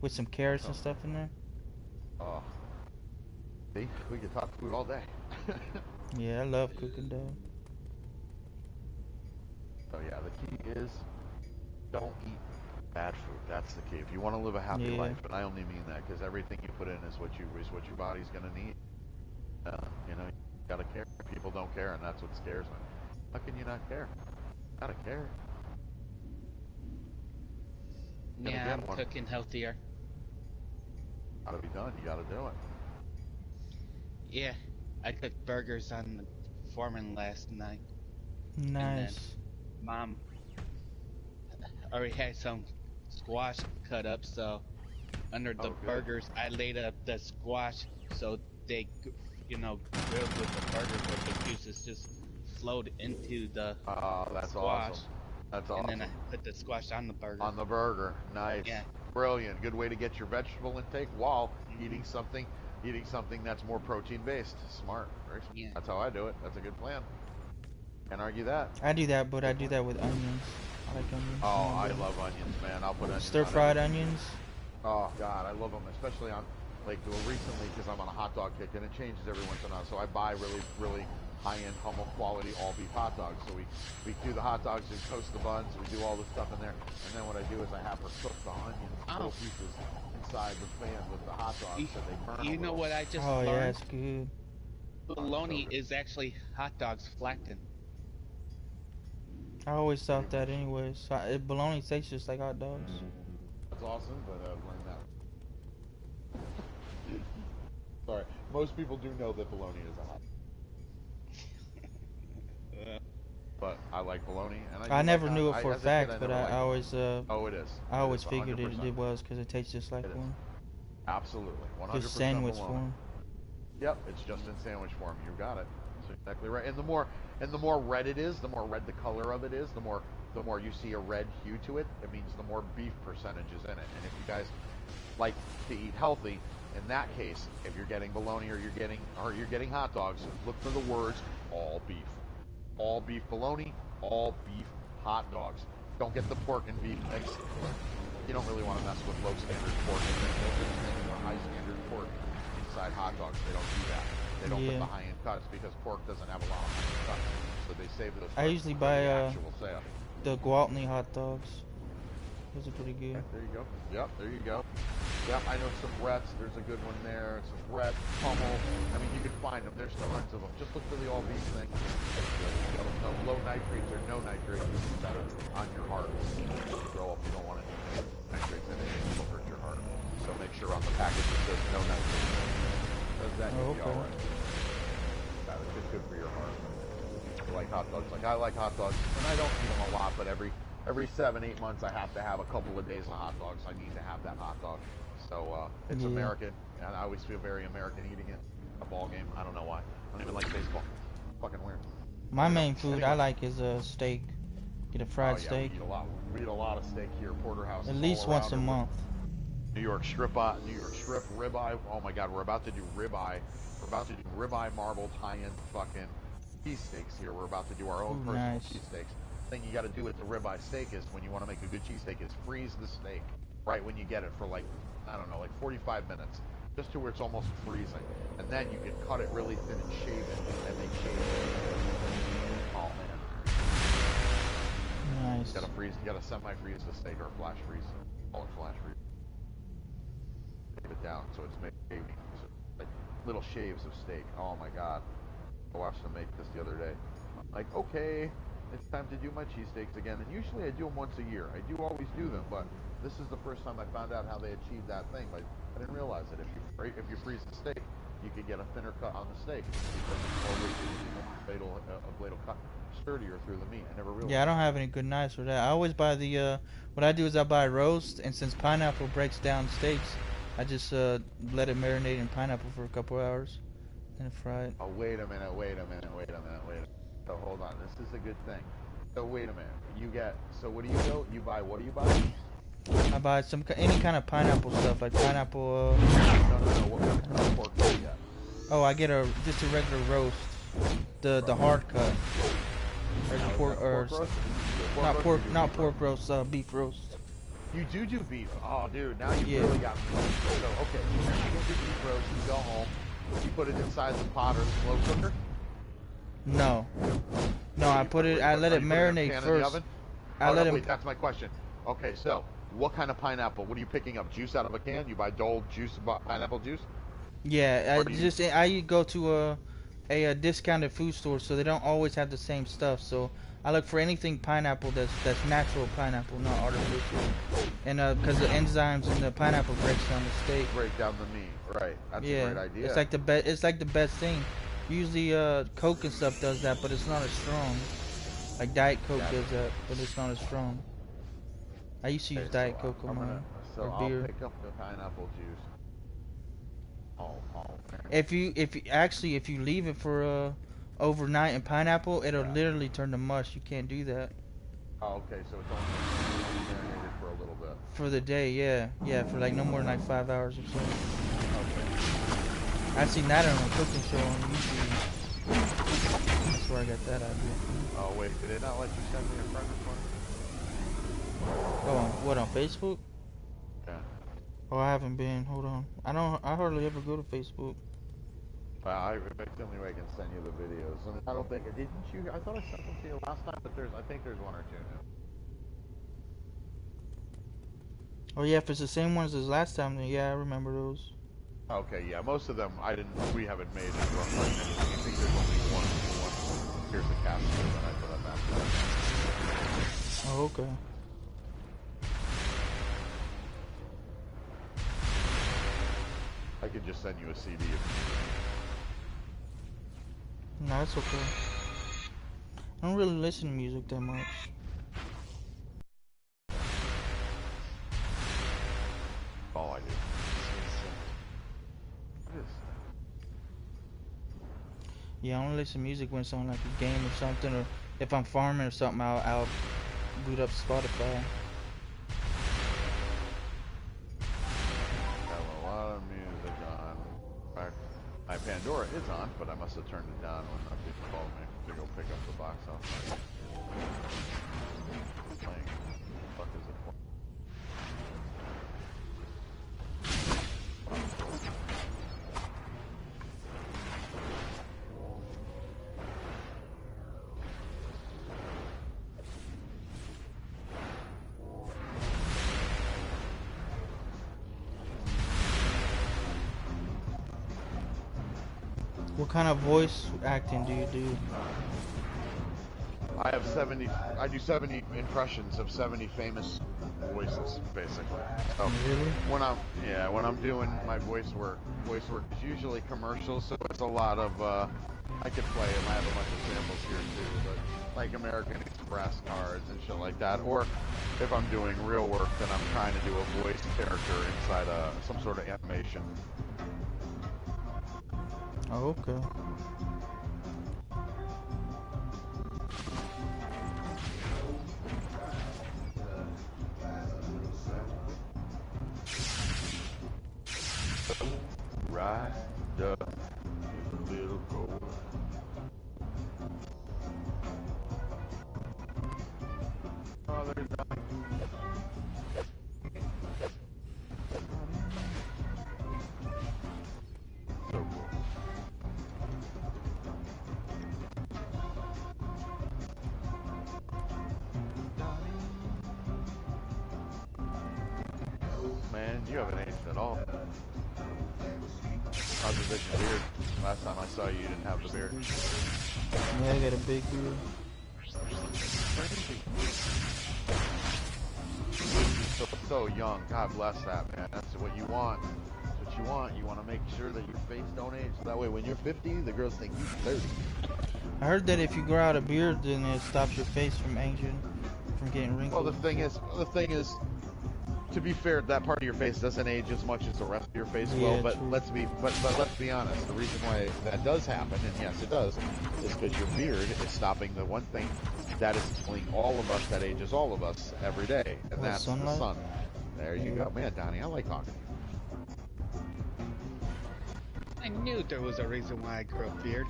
With some carrots and stuff in there. Oh, see, we can talk food all day. Yeah, I love cooking dough. So yeah, the key is don't eat bad food. That's the key. If you want to live a happy life, and I only mean that because everything you put in is what your body's gonna need. You know, you gotta care. People don't care, and that's what scares me. How can you not care? You gotta care. Yeah, I'm cooking healthier. Gotta be done. You gotta do it. Yeah, I cooked burgers on the foreman last night. Nice. And then Mom already had some squash cut up, so under the burgers, I laid up the squash so they, you know, grilled with the burger, but the juices just flowed into the that's squash. Awesome. That's awesome. And then I put the squash on the burger. On the burger, nice. Yeah. Brilliant. Good way to get your vegetable intake while eating something that's more protein based. Smart. Very smart. Yeah. That's how I do it. That's a good plan. Can't argue that. I do that, but I do that with onions. I like onions. Oh, I love onions, man. I'll put onions. Stir-fried onions. Oh God, I love them, especially on like recently because I'm on a hot dog kick and it changes every once in a while. So I buy really high-end, humble quality all beef hot dogs. So we do the hot dogs, we toast the buns, we do all the stuff in there, and then what I do is I have her cook the onions little pieces inside the pan with the hot dogs so they burn. You know what I just learned? Oh yeah, it's good. Bologna is actually hot dogs flattened. I always thought that anyways. Bologna tastes just like hot dogs. That's awesome, but I've learned that. Sorry, most people do know that bologna is a hot dog. But I like bologna, and I never knew it for a fact, but I always oh, it is. I always figured it was because it tastes just like one. Absolutely, 100% just sandwich bologna. form. Yep, it's just in sandwich form. You got it. That's exactly right. And the more red it is, the more red the color of it is, the more you see a red hue to it. It means the more beef percentage is in it. And if you guys like to eat healthy, in that case, if you're getting bologna or you're getting hot dogs, look for the words all beef. All beef bologna, all beef hot dogs. Don't get the pork and beef mix. You don't really want to mess with low standard pork or high standard pork inside hot dogs. They don't do that. They don't put the high end cuts because pork doesn't have a lot of high end cuts. So they save those. I usually buy the Gwaltney hot dogs. Those are pretty good. There you go. Yep, there you go. Yep, I know some Brett's. There's a good one there. Some Brett, Pummel. I mean, you can find them. There's tons of them. Just look for the all beef thing. No low nitrates or no nitrates is better on your heart. When you grow up, you don't want any nitrates in it. It will hurt your heart. So make sure on the package it says no nitrates. Does that you'll be all right. It's good for your heart. You like hot dogs? Like I like hot dogs, and I don't eat them a lot, but every 7-8 months I have to have a couple of days of hot dogs. I need to have that hot dog. So it's American, and I always feel very American eating it. A ball game. I don't know why. I don't even like baseball. Fucking weird. My main food I like is steak. Get a fried oh, yeah, steak. We eat a lot of steak here. Porterhouse. At least once a month. New York strip, ribeye. Oh my God, we're about to do ribeye. We're about to do ribeye marbled high-end fucking cheesesteaks here. We're about to do our own personal cheesesteaks. Thing you got to do with the ribeye steak is when you want to make a good cheesesteak is freeze the steak right when you get it for like, I don't know, like 45 minutes, just to where it's almost freezing, and then you can cut it really thin and shave it, and make shave it. Oh man. Nice. You gotta semi-freeze the steak or flash freeze. Call it flash freeze. Shave it down so it's made like little shaves of steak. Oh my God. I watched them make this the other day. I'm like, okay, it's time to do my cheesesteaks again. And usually I do them once a year. I do always do them, but this is the first time I found out how they achieved that thing. Like, I didn't realize it. If you freeze the steak, you could get a thinner cut on the steak because a blade will cut sturdier through the meat. I never realized. Yeah, I don't have any good knives for that. I always buy the what I do is I buy roast, and since pineapple breaks down steaks, I just let it marinate in pineapple for a couple hours and fry it. Oh, wait a minute. So hold on, this is a good thing. So wait a minute. So what do you go? What do you buy? I buy any kind of pineapple stuff, like pineapple. No. What kind of pork do you get? Oh, I get just a regular roast, the hard cut. Not pork roast, beef roast. You do beef. Oh, dude, now you really got me. So okay, you get your beef roast. You go home. You put it inside the pot or the slow cooker. No, I put it. I let it marinate first. Wait, that's my question. Okay, so what kind of pineapple? What are you picking up? Juice out of a can? You buy Dole juice, pineapple juice? Yeah, I go to a discounted food store, so they don't always have the same stuff. So I look for anything pineapple that's natural pineapple, not artificial. And because the enzymes in the pineapple breaks down the steak. Break down the meat, right? That's a great idea. It's like the best. It's like the best thing. Usually, Coke and stuff does that, but it's not as strong. Like Diet Coke does that, but it's not as strong. I used to use Diet Coke on mine, or beer. I'll pick up the pineapple juice. Oh, man. If you leave it for overnight in pineapple, it'll literally turn to mush. You can't do that. Oh, okay, so it's only marinated for a little bit. For the day, yeah, for like no more than like 5 hours or so. Okay. I've seen that on a cooking show on YouTube. That's where I got that idea. Oh wait, did it not let you send me a friend request? Oh, what, on Facebook? Yeah. Oh, I haven't been. Hold on. I hardly ever go to Facebook. Well, it's the only way I can send you the videos. And I don't think I thought I sent them to you last time, but I think there's one or two now. Oh yeah, if it's the same ones as last time, then yeah, I remember those. Okay, yeah, most of them we haven't made anything. I think there's only one. Here's the caption that I put up after. Oh, okay. I could just send you a CD. No, it's okay. I don't really listen to music that much. All I do. Yeah, I only listen to music when it's on like a game or something, or if I'm farming or something, I'll boot up Spotify. Have a lot of music on. In fact, my Pandora is on, but I must have turned it down when I people called me to go pick up the box outside. Playing. What the fuck is it for? What kind of voice acting do you do? I do 70 impressions of 70 famous voices, basically. So Really? when I'm doing my voice work is usually commercials, so it's a lot of, I could play them, I have a bunch of samples here too, but like American Express cards and shit like that, or if I'm doing real work, then I'm trying to do a voice character inside some sort of animation. Oh, okay. rise to dust with a little gold. Oh, there's Donnie. So cool. Man, you haven't aged at all. How's the vision beard? Last time I saw you, you didn't have the beard. Yeah, I got a big beard. So young. God bless that, man. That's what you want. That's what you want. You want to make sure that your face don't age. So that way, when you're 50, the girls think you're 30. I heard that if you grow out a beard, then it stops your face from aging, from getting wrinkled. Well, the thing is, to be fair, that part of your face doesn't age as much as the rest of your face will. But true. let's be honest. The reason why that does happen, and yes, it does, is because your beard is stopping the one thing that is killing all of us, that ages all of us every day, and that's sunlight? the sun. There you go, man, Donnie. I like talking. I knew there was a reason why I grew a beard.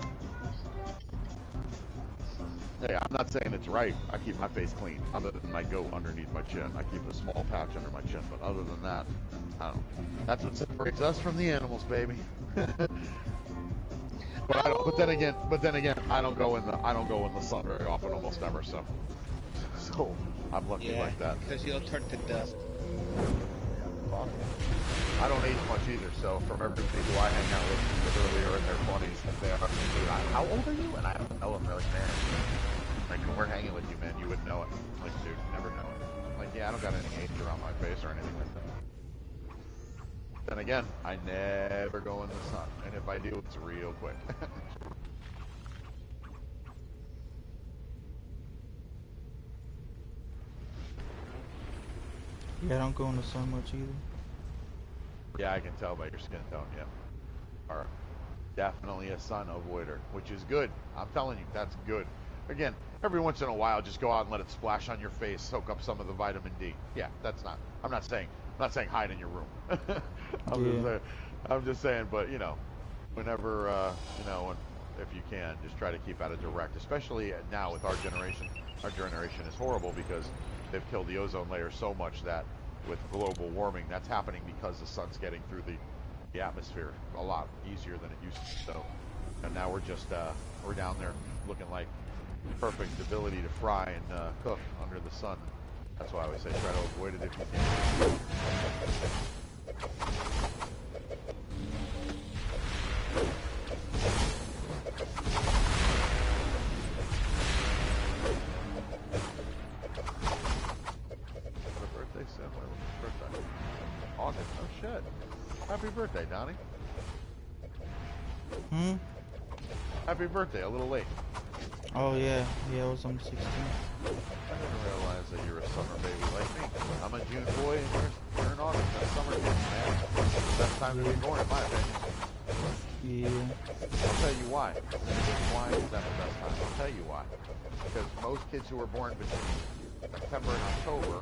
Hey, I'm not saying it's right. I keep my face clean, other than my goat underneath my chin. I keep a small patch under my chin, but other than that, I don't. That's what separates us from the animals, baby. But I don't. But then again, I don't go in the sun very often, almost never. So I'm lucky like that. Because you'll turn to dust. I don't age much either, so from everybody who I hang out with earlier in their 20s, they are, how old are you? And I don't know them. They're like, man, like when we're hanging with you, man, you would know it. Like, dude, never know it. Like, yeah, I don't got any age around my face or anything like that. Then again, I never go in the sun, and if I do, it's real quick. Yeah, I don't go in the sun much either. Yeah, I can tell by your skin tone, yeah. Are definitely a sun avoider, which is good. I'm telling you, that's good. Again, every once in a while, just go out and let it splash on your face, soak up some of the vitamin D. Yeah, I'm not saying hide in your room. I'm just saying, but you know, whenever, if you can, just try to keep out of direct, especially now with our generation. Our generation is horrible because they've killed the ozone layer so much that with global warming, that's happening because the sun's getting through the atmosphere a lot easier than it used to. So, and now we're down there looking like perfect ability to fry and cook under the sun. That's why I always say try to avoid it if you can. August, oh shit. Happy birthday, Donnie. Happy birthday, a little late. Oh yeah, it was on 16. I didn't realize that you're a summer baby like me. I'm a June boy and you're in August. That's summer kids, man. Best time to be born, in my opinion. Yeah. I'll tell you why. Why is that the best time? I'll tell you why. Because most kids who are born between September and October,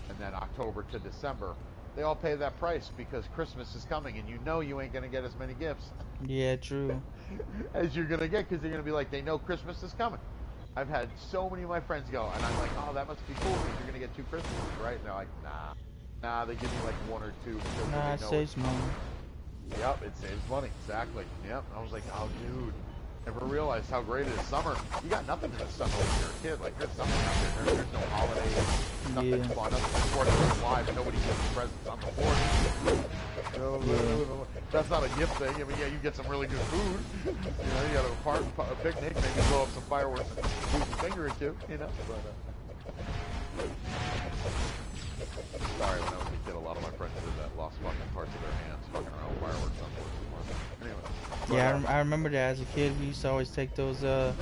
and then October to December, they all pay that price because Christmas is coming and you know you ain't going to get as many gifts. Yeah, true. As you're going to get because they're going to be like, they know Christmas is coming. I've had so many of my friends go, and I'm like, oh, that must be cool because you're going to get 2 Christmases, right? And they're like, nah, they give me like 1 or 2. Nah, it saves money. Yep, it saves money, exactly. Yep, I was like, oh, dude, never realized how great it is. Summer, you got nothing in the summer when you're a kid. Like, there's nothing out there. There's no holidays, nothing fun, nothing 4th of July, but nobody gives presents on the 4th. That's not a gift thing. I mean, yeah, you get some really good food. You know, you got a picnic, maybe blow up some fireworks and lose a finger or 2, you know. But, sorry, when I was a kid, a lot of my friends did that. Lost fucking parts of their hands fucking around with fireworks on 4th of July. Anyway. But, yeah, I remember that as a kid. We used to always take those. It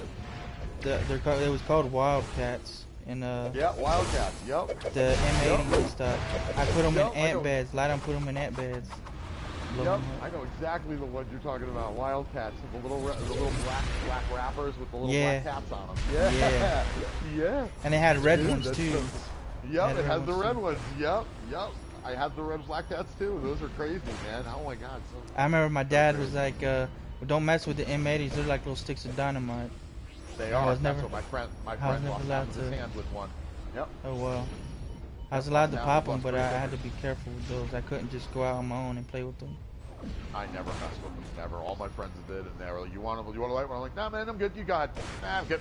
was called Wildcats. And yeah, Wildcats. Yep. The M80 and stuff. I put them in ant beds. A lot of them put them in ant beds. Yep, I know exactly the ones you're talking about. Wildcats with the little black wrappers with the little black caps on them. Yeah. And they had red ones too. Yep, it has the red ones. Yep. I had the red black tats too. Those are crazy, man. Oh my god. So, I remember my dad was like, well, "Don't mess with the M80s. They're like little sticks of dynamite." they I are. was That's never, what my friend I was never lost half allowed of his to. hand with one. Yep. Oh well. I was Yep, allowed to down pop to them, plus but I 3 had to fingers. be careful with those. I couldn't just go out on my own and play with them. I never messed with them. Never. All my friends did, and they were like, "You want a light one?" I'm like, "Nah, man, I'm good. You got it. Nah, I'm good."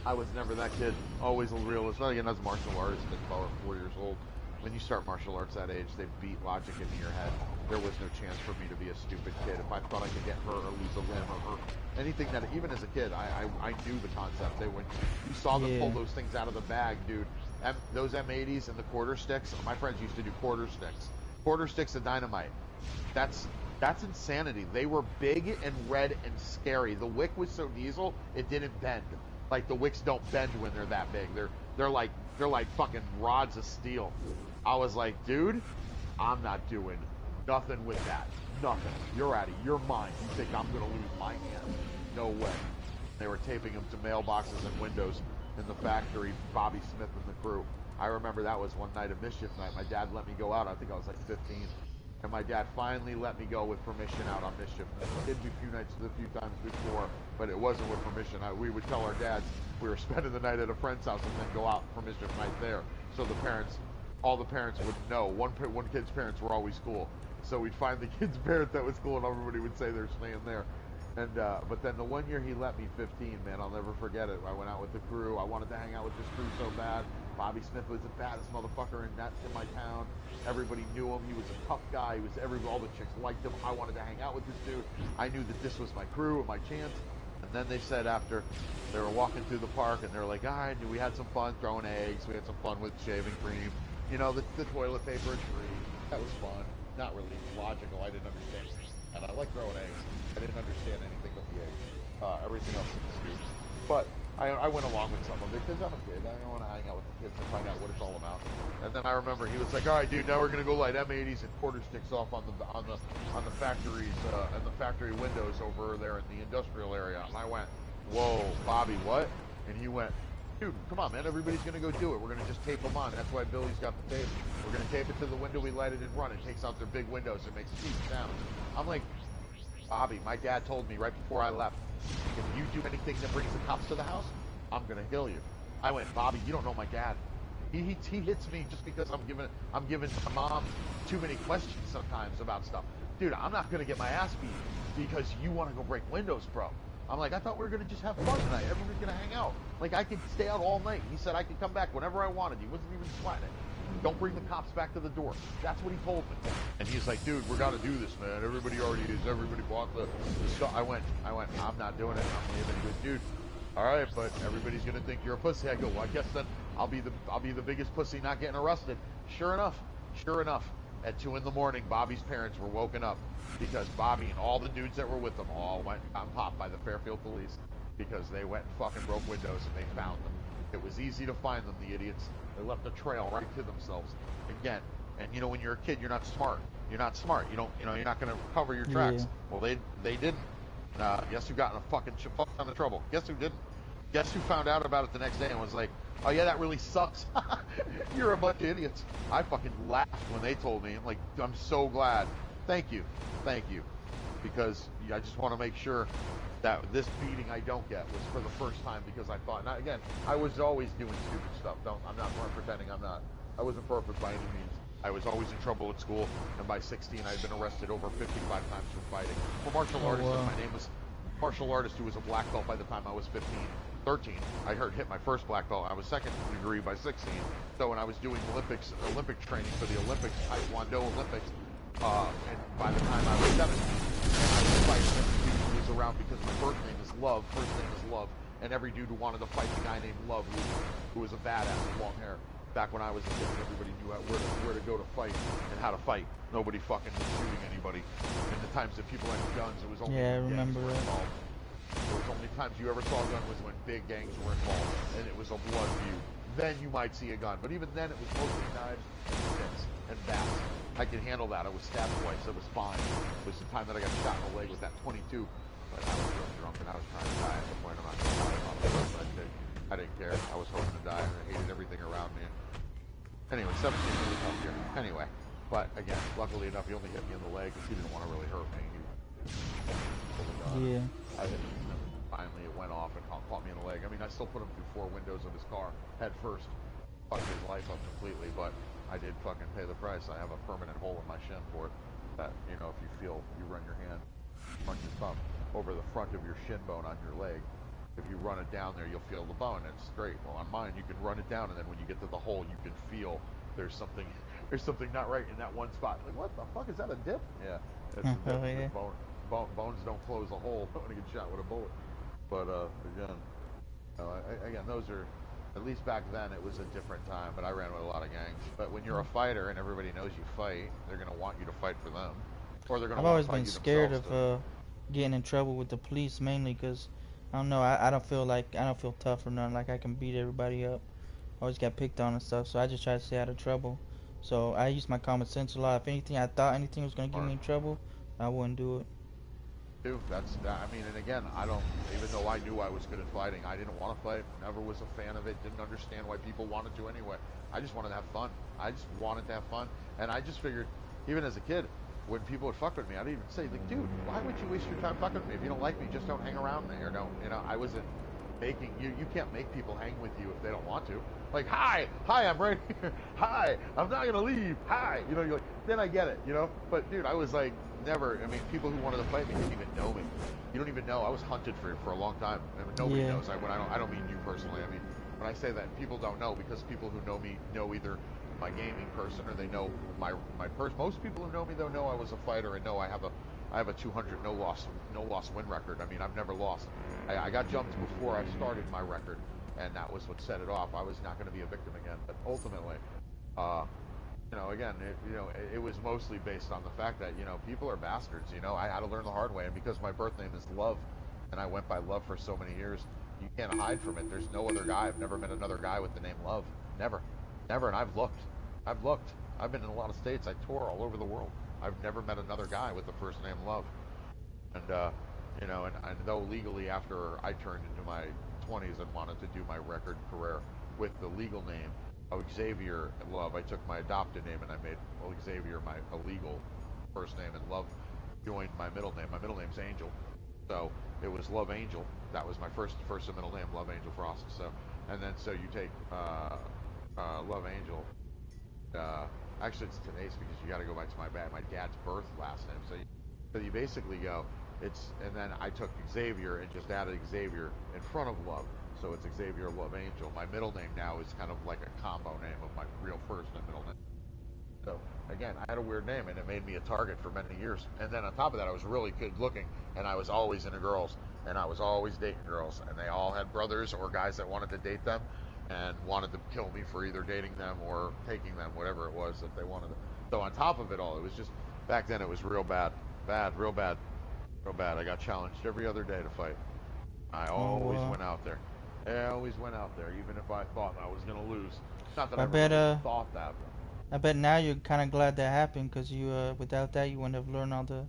I was never that kid. Always a realist. Not again as a martial artist at 4 years old. When you start martial arts that age, they beat logic into your head. There was no chance for me to be a stupid kid. If I thought I could get hurt or lose a limb or hurt anything that, even as a kid, I knew the concept. When you saw them pull those things out of the bag, dude, those M80s and the quarter sticks, my friends used to do quarter sticks of dynamite. That's insanity. They were big and red and scary. The wick was so diesel, it didn't bend. Like the wicks don't bend when they're that big. They're like fucking rods of steel. I was like, dude, I'm not doing nothing with that. Nothing. You're out of your mind. You think I'm gonna lose my hand? No way. They were taping them to mailboxes and windows in the factory. Bobby Smith and the crew. I remember that was one night of mischief night. My dad let me go out. I think I was like 15. And my dad finally let me go with permission out on mischief. He did me a few times before, but it wasn't with permission. We would tell our dads we were spending the night at a friend's house and then go out for mischief night there. So all the parents would know. One kid's parents were always cool. So we'd find the kid's parent that was cool, and everybody would say they're staying there. And but then the one year he let me 15, man, I'll never forget it. I went out with the crew. I wanted to hang out with this crew so bad. Bobby Smith was the baddest motherfucker in my town. Everybody knew him. He was a tough guy. All the chicks liked him. I wanted to hang out with this dude. I knew that this was my crew and my chance. And then they said after they were walking through the park, and they were like, all right, we had some fun throwing eggs. We had some fun with shaving cream. You know, the toilet paper is free. That was fun. Not really logical. I didn't understand. And I like throwing eggs. I didn't understand anything but the eggs. Everything else was stupid. But I went along with some of it because I'm a kid. I want to hang out with the kids and find out what it's all about. And then I remember he was like, "All right, dude, now we're gonna go light M80s and quarter sticks off on the factories and the factory windows over there in the industrial area." And I went, "Whoa, Bobby, what?" And he went, "Dude, come on, man. Everybody's gonna go do it. We're gonna just tape them on. That's why Billy's got the tape. We're gonna tape it to the window we light it and run. It takes out their big windows. It makes cheap sounds." I'm like, "Bobby, my dad told me right before I left, if you do anything that brings the cops to the house, I'm gonna kill you." I went, "Bobby, you don't know my dad. He hits me just because I'm giving my mom too many questions sometimes about stuff. Dude, I'm not gonna get my ass beat because you want to go break windows, bro." I'm like, "I thought we were gonna just have fun tonight. Everybody's gonna hang out. Like I could stay out all night." He said I could come back whenever I wanted. He wasn't even sweating it. "Don't bring the cops back to the door." That's what he told me. And he's like, "Dude, we're gonna do this, man. Everybody already is. Everybody bought the stuff." I went, "I'm not doing it. I'm leaving." He goes, "Dude, all right, but everybody's gonna think you're a pussy." I go, "Well, I guess then I'll be the biggest pussy not getting arrested." Sure enough, at 2 a.m, Bobby's parents were woken up because Bobby and all the dudes that were with them all went and got popped by the Fairfield police because they went and fucking broke windows and they found them. It was easy to find them, the idiots. They left a trail right to themselves. Again, and you know, when you're a kid, you're not smart. You're not smart. You don't, you're not going to cover your tracks. Yeah. Well, they didn't. Guess who got in a fucking fuck ton of trouble? Guess who didn't? Guess who found out about it the next day and was like, "Oh yeah, that really sucks." You're a bunch of idiots. I fucking laughed when they told me. I'm like, I'm so glad. Thank you. Because I just want to make sure that this beating I don't get was for the first time, because I thought, now again, I was always doing stupid stuff. I'm not pretending I'm not. I wasn't perfect by any means. I was always in trouble at school, and by 16 I'd been arrested over 55 times for fighting. For martial artist, my name was martial artist who was a black belt by the time I was 13. I hit my first black belt. I was second degree by 16. So when I was doing Olympic training for the Olympics, Taekwondo Olympics, and by the time I was 17, I was fighting every dude who was around because my first name is Love, and every dude who wanted to fight the guy named Love, who was a badass with long hair. Back when I was a kid, everybody knew where to go to fight and how to fight. Nobody fucking was shooting anybody. And the times that people had guns, it was only I gangs remember were that. involved. It was only times you ever saw a gun was when big gangs were involved, and it was a blood feud. Then you might see a gun, but even then it was mostly knives and sticks and bats. I could handle that. I was stabbed twice. It was fine. It was the time that I got shot in the leg with that 22. But I was real drunk and I was trying to die at the point. I'm not going to die. I didn't care. I was hoping to die, and I hated everything around me. Anyway, 17 was a tough year. Anyway, But again, luckily enough, he only hit me in the leg because he didn't want to really hurt me. Yeah. I hit him, and finally it went off and caught me in the leg. I mean, I still put him through 4 windows of his car head first, fucked his life up completely. But I did fucking pay the price. I have a permanent hole in my shin for it. That, you know, if you feel, you run your hand, run your thumb over the front of your shin bone on your leg. If you run it down there, you'll feel the bone. It's straight. Well, on mine, you can run it down, and then when you get to the hole, you can feel there's something not right in that one spot. Like, what the fuck, is that a dip? Yeah, it's a dip. Yeah. Bones don't close a hole when you get shot with a bullet. But again, again, those are, at least back then it was a different time. But I ran with a lot of gangs. But when you're a fighter and everybody knows you fight, they're gonna want you to fight for them, or they're gonna. I've always been scared of getting in trouble with the police, mainly because I don't know. I don't feel tough or nothing. Like I can beat everybody up. I always got picked on and stuff, so I just try to stay out of trouble. So I use my common sense a lot. If anything, I thought anything was gonna get me in trouble, I wouldn't do it. Dude, I mean, and again, I don't, even though I knew I was good at fighting, I didn't want to fight, never was a fan of it, didn't understand why people wanted to anyway. I just wanted to have fun. I just wanted to have fun, and I just figured, even as a kid, when people would fuck with me, I'd even say, like, dude, why would you waste your time fucking with me? If you don't like me, just don't hang around me, or don't, you know, I wasn't making, you can't make people hang with you if they don't want to. Like, hi, I'm right here, hi, I'm not gonna leave, hi, you know, you're like, then I get it, you know, but dude, I was like, never, I mean, people who wanted to fight me didn't even know me. You don't even know, I was hunted for a long time. I mean, nobody knows. I don't mean you personally, I mean, when I say that, people don't know, because people who know me know either my gaming person or they know my person. Most people who know me, though, know I was a fighter and know I have a 200 no loss win record. I mean, I've never lost. I got jumped before I started my record, and that was what set it off. I was not going to be a victim again, but ultimately, you know, again, it was mostly based on the fact that, you know, people are bastards. You know, I had to learn the hard way, and because my birth name is Love, and I went by Love for so many years, you can't hide from it. There's no other guy. I've never met another guy with the name Love. Never, and I've looked. I've been in a lot of states. I tour all over the world. I've never met another guy with the first name Love. And you know, and though legally after I turned into my 20s and wanted to do my record career with the legal name of Xavier Love, I took my adopted name and I made Xavier my illegal first name, and Love joined my middle name. My middle name's Angel, so it was Love Angel. That was my first and middle name, Love Angel Frost. So, and then so you take Love Angel. Actually, it's Tenace because you got to go back to my dad's birth last name. So you basically go. And then I took Xavier and just added Xavier in front of Love. So it's Xavier Love Angel. My middle name now is kind of like a combo name of my real first and middle name. So again, I had a weird name, and it made me a target for many years. And then on top of that, I was really good looking, and I was always into girls, and I was always dating girls, and they all had brothers or guys that wanted to date them, and wanted to kill me for either dating them or taking them, whatever it was that they wanted to. So on top of it all, it was just, back then it was real bad. I got challenged every other day to fight. I always went out there. Even if I thought I was going to lose. Not that I really thought that. I bet now you're kind of glad that happened, because you, without that, you wouldn't have learned all the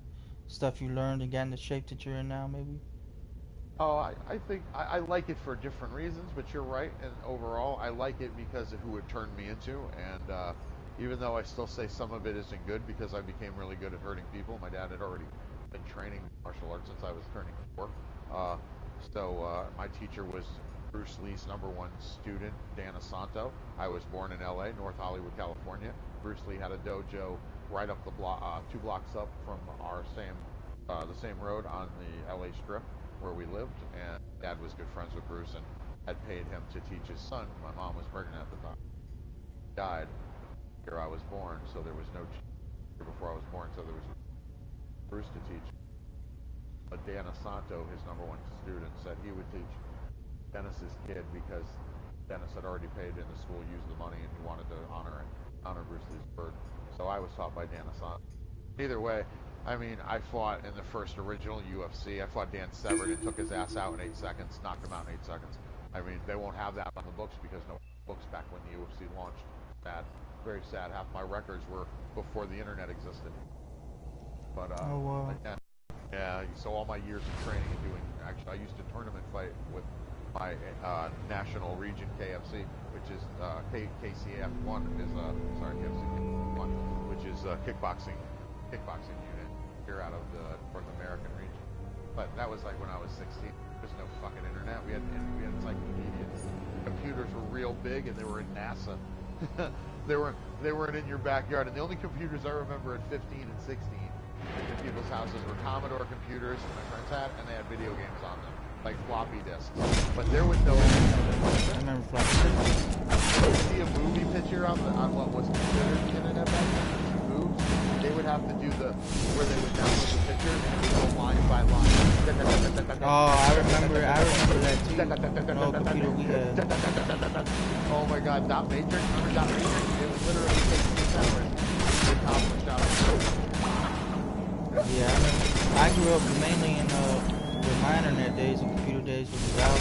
stuff you learned and gotten the shape that you're in now, maybe. Oh, I think I like it for different reasons, but you're right. And overall, I like it because of who it turned me into. And even though I still say some of it isn't good, because I became really good at hurting people. My dad had already been training martial arts since I was turning 4. So my teacher was Bruce Lee's #1 student, Dan Asanto. I was born in LA, North Hollywood, California. Bruce Lee had a dojo right up the block, 2 blocks up from our the same road on the LA Strip where we lived. And Dad was good friends with Bruce and had paid him to teach his son. My mom was pregnant at the time. Died here I was born, so there was no teacher before I was born, so there was Bruce to teach. But Dan Asanto, his #1 student, said he would teach Dennis's kid because Dennis had already paid in the school, used the money, and he wanted to honor Bruce Lee's birth. So I was taught by Dan Asanto. Either way, I mean, I fought in the first original UFC. I fought Dan Severn and took his ass out in 8 seconds, knocked him out in 8 seconds. I mean, they won't have that on the books because no books back when the UFC launched. Sad, very sad. Half my records were before the internet existed. But yeah, so all my years of training and doing, actually, I used to tournament fight with my national region KFC, which is KCF1 is KFC1, which is a kickboxing unit here out of the North American region. But that was like when I was 16. There's no fucking internet. We had encyclopedias. Computers were real big, and they were in NASA. they weren't in your backyard. And the only computers I remember at 15 and 16 in people's houses were Commodore computers my friends had, and they had video games on them, like floppy disks. But there was no internet. I remember floppy disks. You see a movie picture on what was considered the internet back then, moves, they would have to do where they would download the picture and go line by line. Oh, I remember that too. No computer we had. Oh my god, Dot Matrix, remember Dot Matrix? It would literally take 6 hours to accomplish Dot Matrix. Yeah, I remember. I grew up mainly in with my internet days and computer days with the dial-up.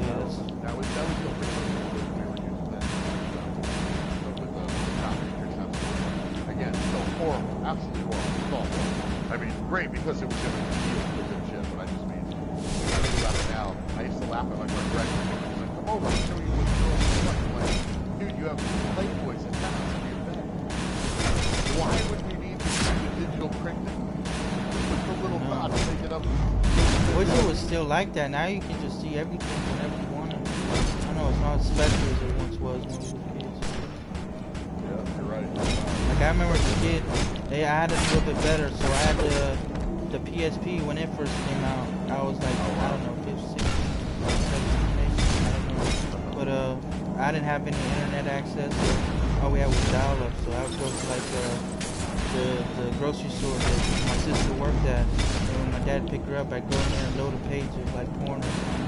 Yes. That was the only thing we were using then. So with the Dot Matrix, again, so horrible, absolutely horrible. It's all horrible. I mean, great because it was in the computer and shit, but I just mean, I think about it now. I used to laugh at like my friends. He was like, come over, I'll show you what's going on. Dude, you have Playboys and that on your bed. Why would we need digital printing? With the little dots taken up. I wish it was still like that. Now you can just see everything whenever you want it. I know it's not as special as it once was when we were kids. Yeah, you're right. Like I remember as a kid, I had it a little bit better. So I had the PSP when it first came out. I was like, I don't know, 15, 16, 17, 18, I don't know. But I didn't have any internet access. So all we had was dial-up. So I would go to like the grocery store that my sister worked at. And when my dad picked her up, I'd go in there and load a page of like porn or something.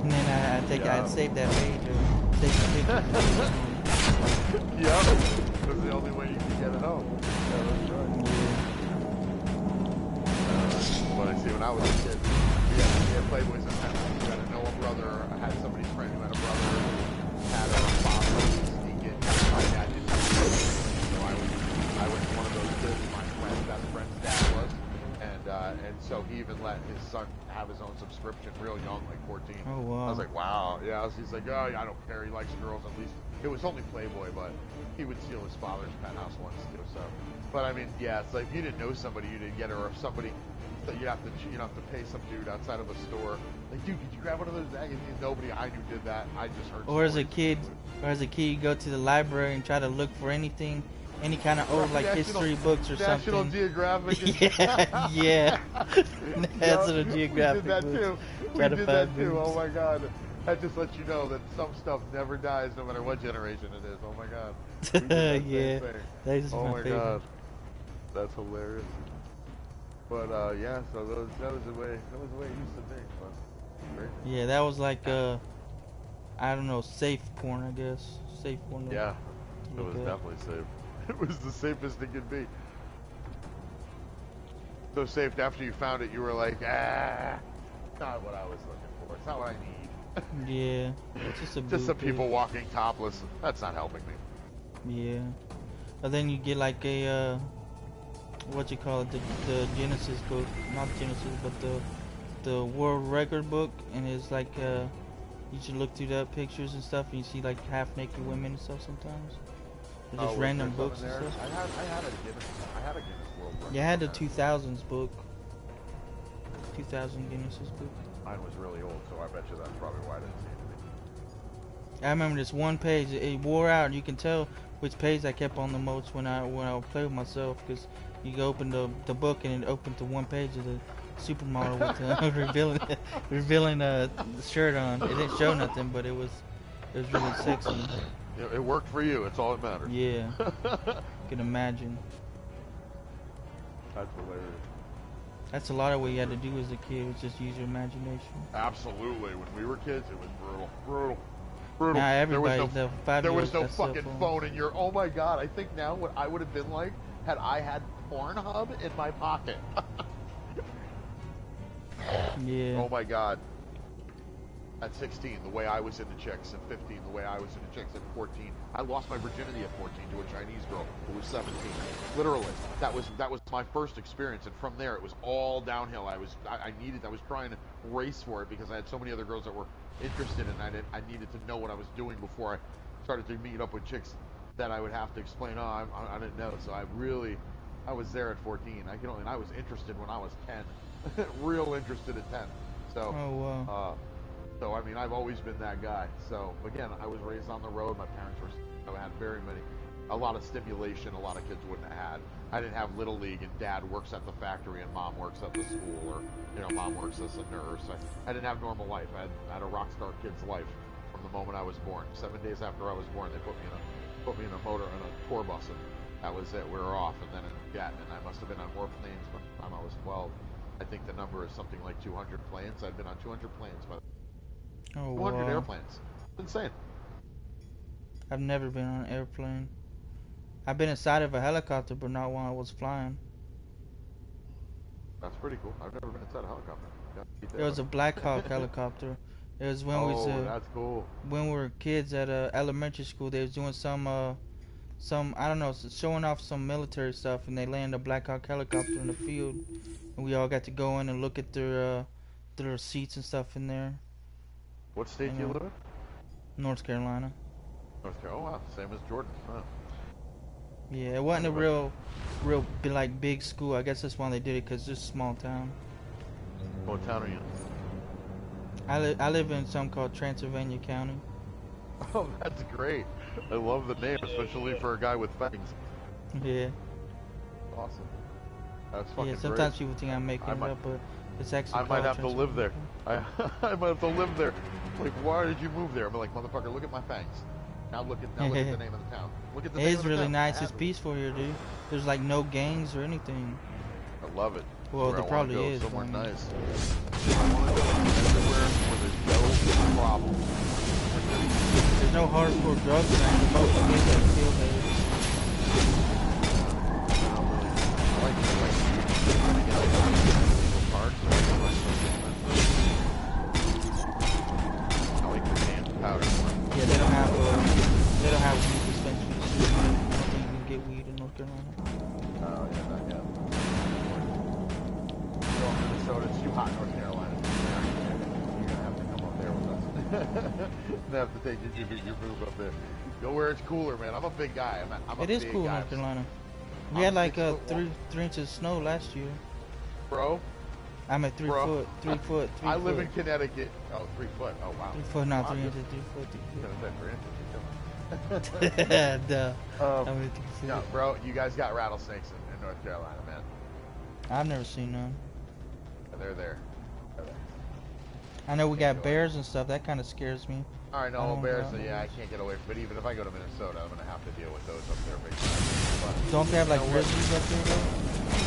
And then I'd save that page or take a picture. Yeah, that's the only way you can get it home. Yeah, that's right. What I see when I was a kid, we had Playboys in my house. You had to know a brother. I had somebody's friend who had a brother who had a father who would sneak in. My dad didn't do anything. So I was one of those kids. My best friend's dad was. And so he even let his son have his own subscription real young, like 14. Oh, wow. I was like, wow. Yeah, he's like, oh, I don't care. He likes girls at least. It was only Playboy, but he would steal his father's penthouse once too. So, but I mean, yeah, it's like if you didn't know somebody, you didn't get her, or if somebody that you have to pay some dude outside of a store. Like, dude, could you grab one of those bags? Nobody I knew did that. I just heard. Or as a kid, you go to the library and try to look for anything. Any kind of old, like, history books or National something. Geographic. yeah. National Geographic. We did that too. We did that too. Oh my god. That just lets you know that some stuff never dies, no matter what generation it is. Oh my god. We did that yeah. That is oh my my favorite. god. That's hilarious. But yeah, so that was the way it used to be. But great. Yeah, that was like I don't know, safe porn, I guess. Safe porn. Yeah. It was definitely safe. It was the safest it could be. So safe that after you found it, you were like, not what I was looking for. It's not what I need. Yeah, it's just just some people walking topless. That's not helping me. Yeah, and then you get like a what you call it, the Genesis book, not Genesis, but the world record book, and it's like you should look through the pictures and stuff, and you see like half naked women and stuff sometimes. Or just random books and stuff. I had a Guinness World Record. Yeah, I had the 2000s book. 2000 Guinness's book. Mine was really old, so I bet you that's probably why I didn't see anything. I remember this one page. It wore out. You can tell which page I kept on the most when I would play with myself, because you go open the book and it opened to one page of the supermodel with revealing the shirt on. It didn't show nothing, but it was really sexy. It worked for you. It's all that matters. Yeah. Can imagine. That's hilarious. That's a lot of what you had to do as a kid, was just use your imagination. Absolutely. When we were kids, it was brutal. Now everybody, there was no fucking phone in your. Oh my god! I think now what I would have been like had I had Pornhub in my pocket. Yeah. Oh my god. At 16, the way I was into chicks. At 15, the way I was into chicks. At 14, I lost my virginity at 14 to a Chinese girl who was 17. Literally, that was my first experience, and from there it was all downhill. I was trying race for it because I had so many other girls that were interested, and I needed to know what I was doing before I started to meet up with chicks that I would have to explain. Oh, I didn't know. So I was there at 14. I was interested when I was 10, real interested at 10. So, Oh wow. So I mean, I've always been that guy. So again, I was raised on the road. My parents had a lot of stimulation. A lot of kids wouldn't have had. I didn't have little league, and dad works at the factory, and mom works at the school, or mom works as a nurse. I didn't have normal life. I had a rock star kid's life from the moment I was born. 7 days after I was born, they put me in a motor in a tour bus, and that was it. We were off, and then in jet, and I must have been on more planes by the time I was 12. I think the number is something like 200 planes. I've been on 200 planes by 200 wow. airplanes. It's insane. I've never been on an airplane. I've been inside of a helicopter, but not while I was flying. That's pretty cool. I've never been inside a helicopter. It was a Black Hawk helicopter. It was when that's cool. When we were kids at elementary school. They was doing some I don't know, showing off some military stuff, and they landed a Black Hawk helicopter in the field, and we all got to go in and look at their seats and stuff in there. What state do you live in? North Carolina. North Carolina. Oh wow, same as Jordan. Huh. Yeah, it wasn't a real like big school. I guess that's why they did it, because it's a small town. What town are you in? I live in something called Transylvania County. Oh, that's great. I love the name, especially for a guy with fangs. Yeah. Awesome. That's fucking Yeah, sometimes great. people think I'm making it up, but it's actually I might have to live there. I might have to live there. Like, why did you move there? I'm like, motherfucker, look at my fangs. Now look at the name of the town. Look at the name of the town. It's really nice. It's peaceful here, dude. There's like no gangs or anything. I love it. Well, there probably is. Somewhere nice. I want to go everywhere where there's no problem. There's no hardcore drugs around. The most kids that kill there. I like parks. I like the canned powder. Yeah, they don't have weed dispensaries. I don't think you can get weed in North Carolina. Oh yeah, not yet. Minnesota, it's too hot in North Carolina. You're gonna have to come up there with us. They have to take your move up there. Go where it's cooler, man. I'm a big guy. It is cool in North Carolina. We had like 3 inches of snow last year. Bro. I'm at 3 foot. 3 foot. 3 I foot. live in Connecticut. Oh, 3 foot. Oh wow. 3 foot, not 3 inches. 3 foot. 3 foot. Duh. No, bro, you guys got rattlesnakes in North Carolina, man. I've never seen none. They're there. I know we got bears and stuff. That kind of scares me. All right, no bears. Yeah, I can't get away. But even if I go to Minnesota, I'm gonna have to deal with those up there big time. But, don't they have like grizzlies up there though?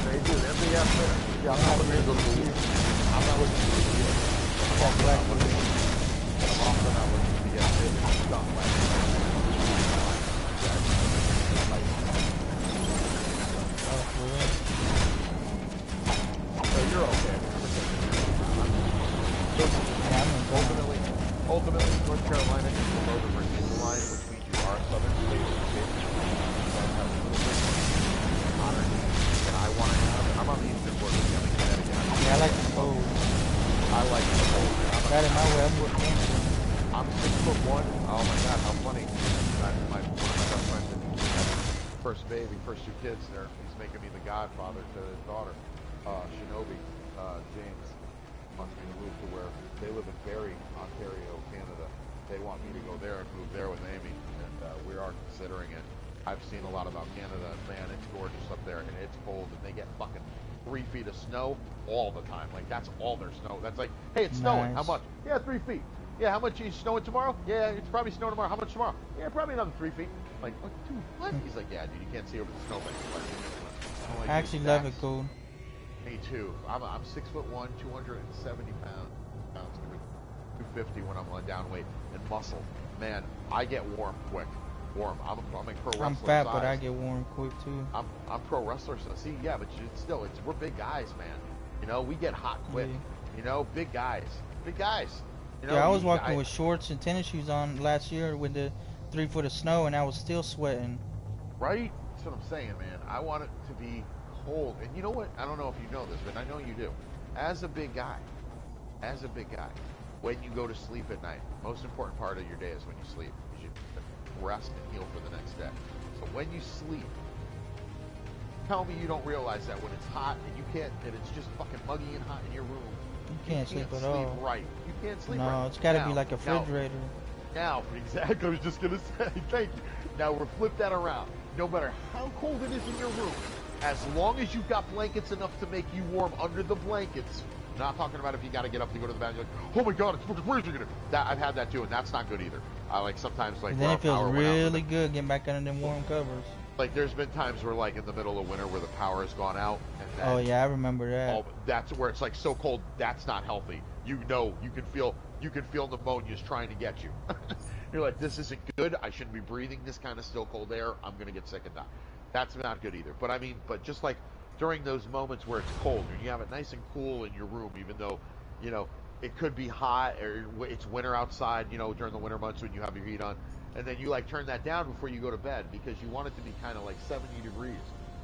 They do. They're big up there. Yeah, I'm not looking to the I'm not looking to the I'm also not looking to get big and stuff like that. Oh, for real? So you're okay. Ultimately, North Carolina is below the renewal line, which means you are southern states. Hotter than I want to have. I'm on the eastern border. I'm in Connecticut. Yeah, I like the cold. I like the cold. Got in my way. I'm 6'1". Oh my god, how funny! One of my best friends had first baby, first 2 kids there. He's making me the godfather to his daughter, Shinobi, James. Wants me to move to where they live in Barrie, Ontario, Canada. They want me to go there and move there with Amy, and we are considering it. I've seen a lot about Canada, and man, it's gorgeous up there, and it's cold, and they get fucking 3 feet of snow all the time. Like, that's all their snow. That's like, hey, it's snowing. How much? Yeah, 3 feet. Yeah, how much is snowing tomorrow? Yeah, it's probably snowing tomorrow. How much tomorrow? Yeah, probably another 3 feet. Like, what, dude, what? He's like, yeah, dude, you can't see over the snowbank. Like, I actually love it cold. Me too. I'm 6'1", 270 pounds, 250 when I'm on down weight, and muscle. Man, I get warm quick. Warm. I'm a pro wrestler. I'm fat, size. but I get warm quick too. I'm pro wrestler. So see, yeah, but we're big guys, man. You know, we get hot quick. Yeah. You know, big guys. Big guys. You know, yeah, I was walking with shorts and tennis shoes on last year with the 3 foot of snow, and I was still sweating. Right? That's what I'm saying, man. I want it to be cold. And you know what? I don't know if you know this, but I know you do. As a big guy, as a big guy, when you go to sleep at night, most important part of your day is when you sleep. You should rest and heal for the next day. So when you sleep, tell me you don't realize that when it's hot and you can't, and it's just fucking muggy and hot in your room, You can't sleep at all. right. You can't sleep no, right. No, it's got to be like a refrigerator. Now, exactly, I was just going to say, thank you. Now, we'll flip that around. No matter how cold it is in your room, as long as you've got blankets enough to make you warm under the blankets, not talking about if you got to get up to go to the bathroom, you're like, oh my god, it's fucking freezing in here. That, I've had that too, and that's not good either. I like sometimes like. And then it feels really good getting back under them warm covers. Like there's been times where like in the middle of winter where the power has gone out. And then, oh yeah, I remember that. That's where it's like so cold. That's not healthy. You know, you can feel pneumonia's trying to get you. You're like, this isn't good. I shouldn't be breathing this kind of still cold air. I'm gonna get sick and die. That's not good either. But I mean, but just like during those moments where it's cold and you have it nice and cool in your room, even though, you know, it could be hot or it's winter outside, you know, during the winter months when you have your heat on, and then you like turn that down before you go to bed because you want it to be kind of like 70 degrees.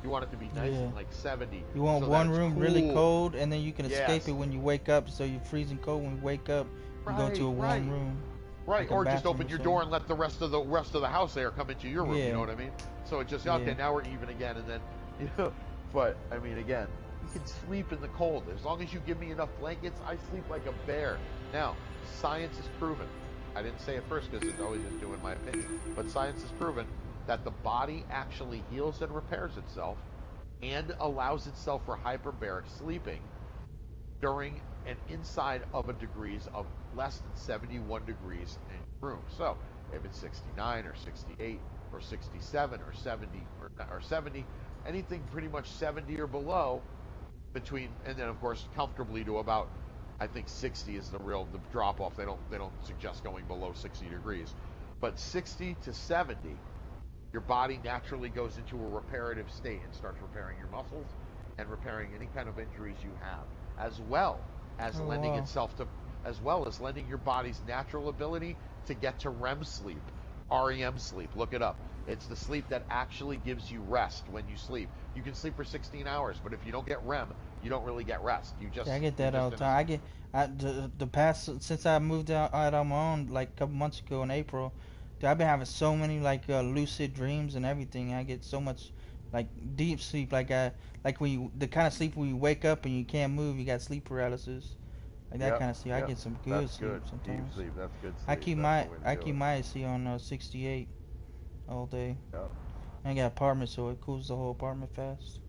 You want it to be nice and like 70. You want one room cool. really cold, and then you can escape it when you wake up. So you're freezing cold when you wake up. You go to a warm room. Right, or just open your door and let the rest of the house air come into your room. You know what I mean? So it just okay. Now we're even again, and then you know. But I mean, again, you can sleep in the cold as long as you give me enough blankets. I sleep like a bear. Now, science has proven. I didn't say it first because it's always just doing my opinion, but science has proven that the body actually heals and repairs itself and allows itself for hyperbaric sleeping during and inside of a degrees of less than 71 degrees in your room. So if it's 69 or 68 or 67 or 70 or 70, anything pretty much 70 or below between, and then of course comfortably to about, I think 60 is the drop off. They don't suggest going below 60 degrees, but 60 to 70, your body naturally goes into a reparative state and starts repairing your muscles and repairing any kind of injuries you have, as well as lending your body's natural ability to get to REM sleep, REM sleep. Look it up. It's the sleep that actually gives you rest when you sleep. You can sleep for 16 hours, but if you don't get REM, you don't really get rest. You just I get that all the time. The past since I moved out on my own like a couple months ago in April, I've been having so many like lucid dreams and everything. I get so much like deep sleep, the kind of sleep when you wake up and you can't move, you got sleep paralysis, like that kind of sleep. I get some good sleep sometimes. Deep sleep, that's good sleep. I keep my AC on 68 all day. Yep. I got an apartment, so it cools the whole apartment fast.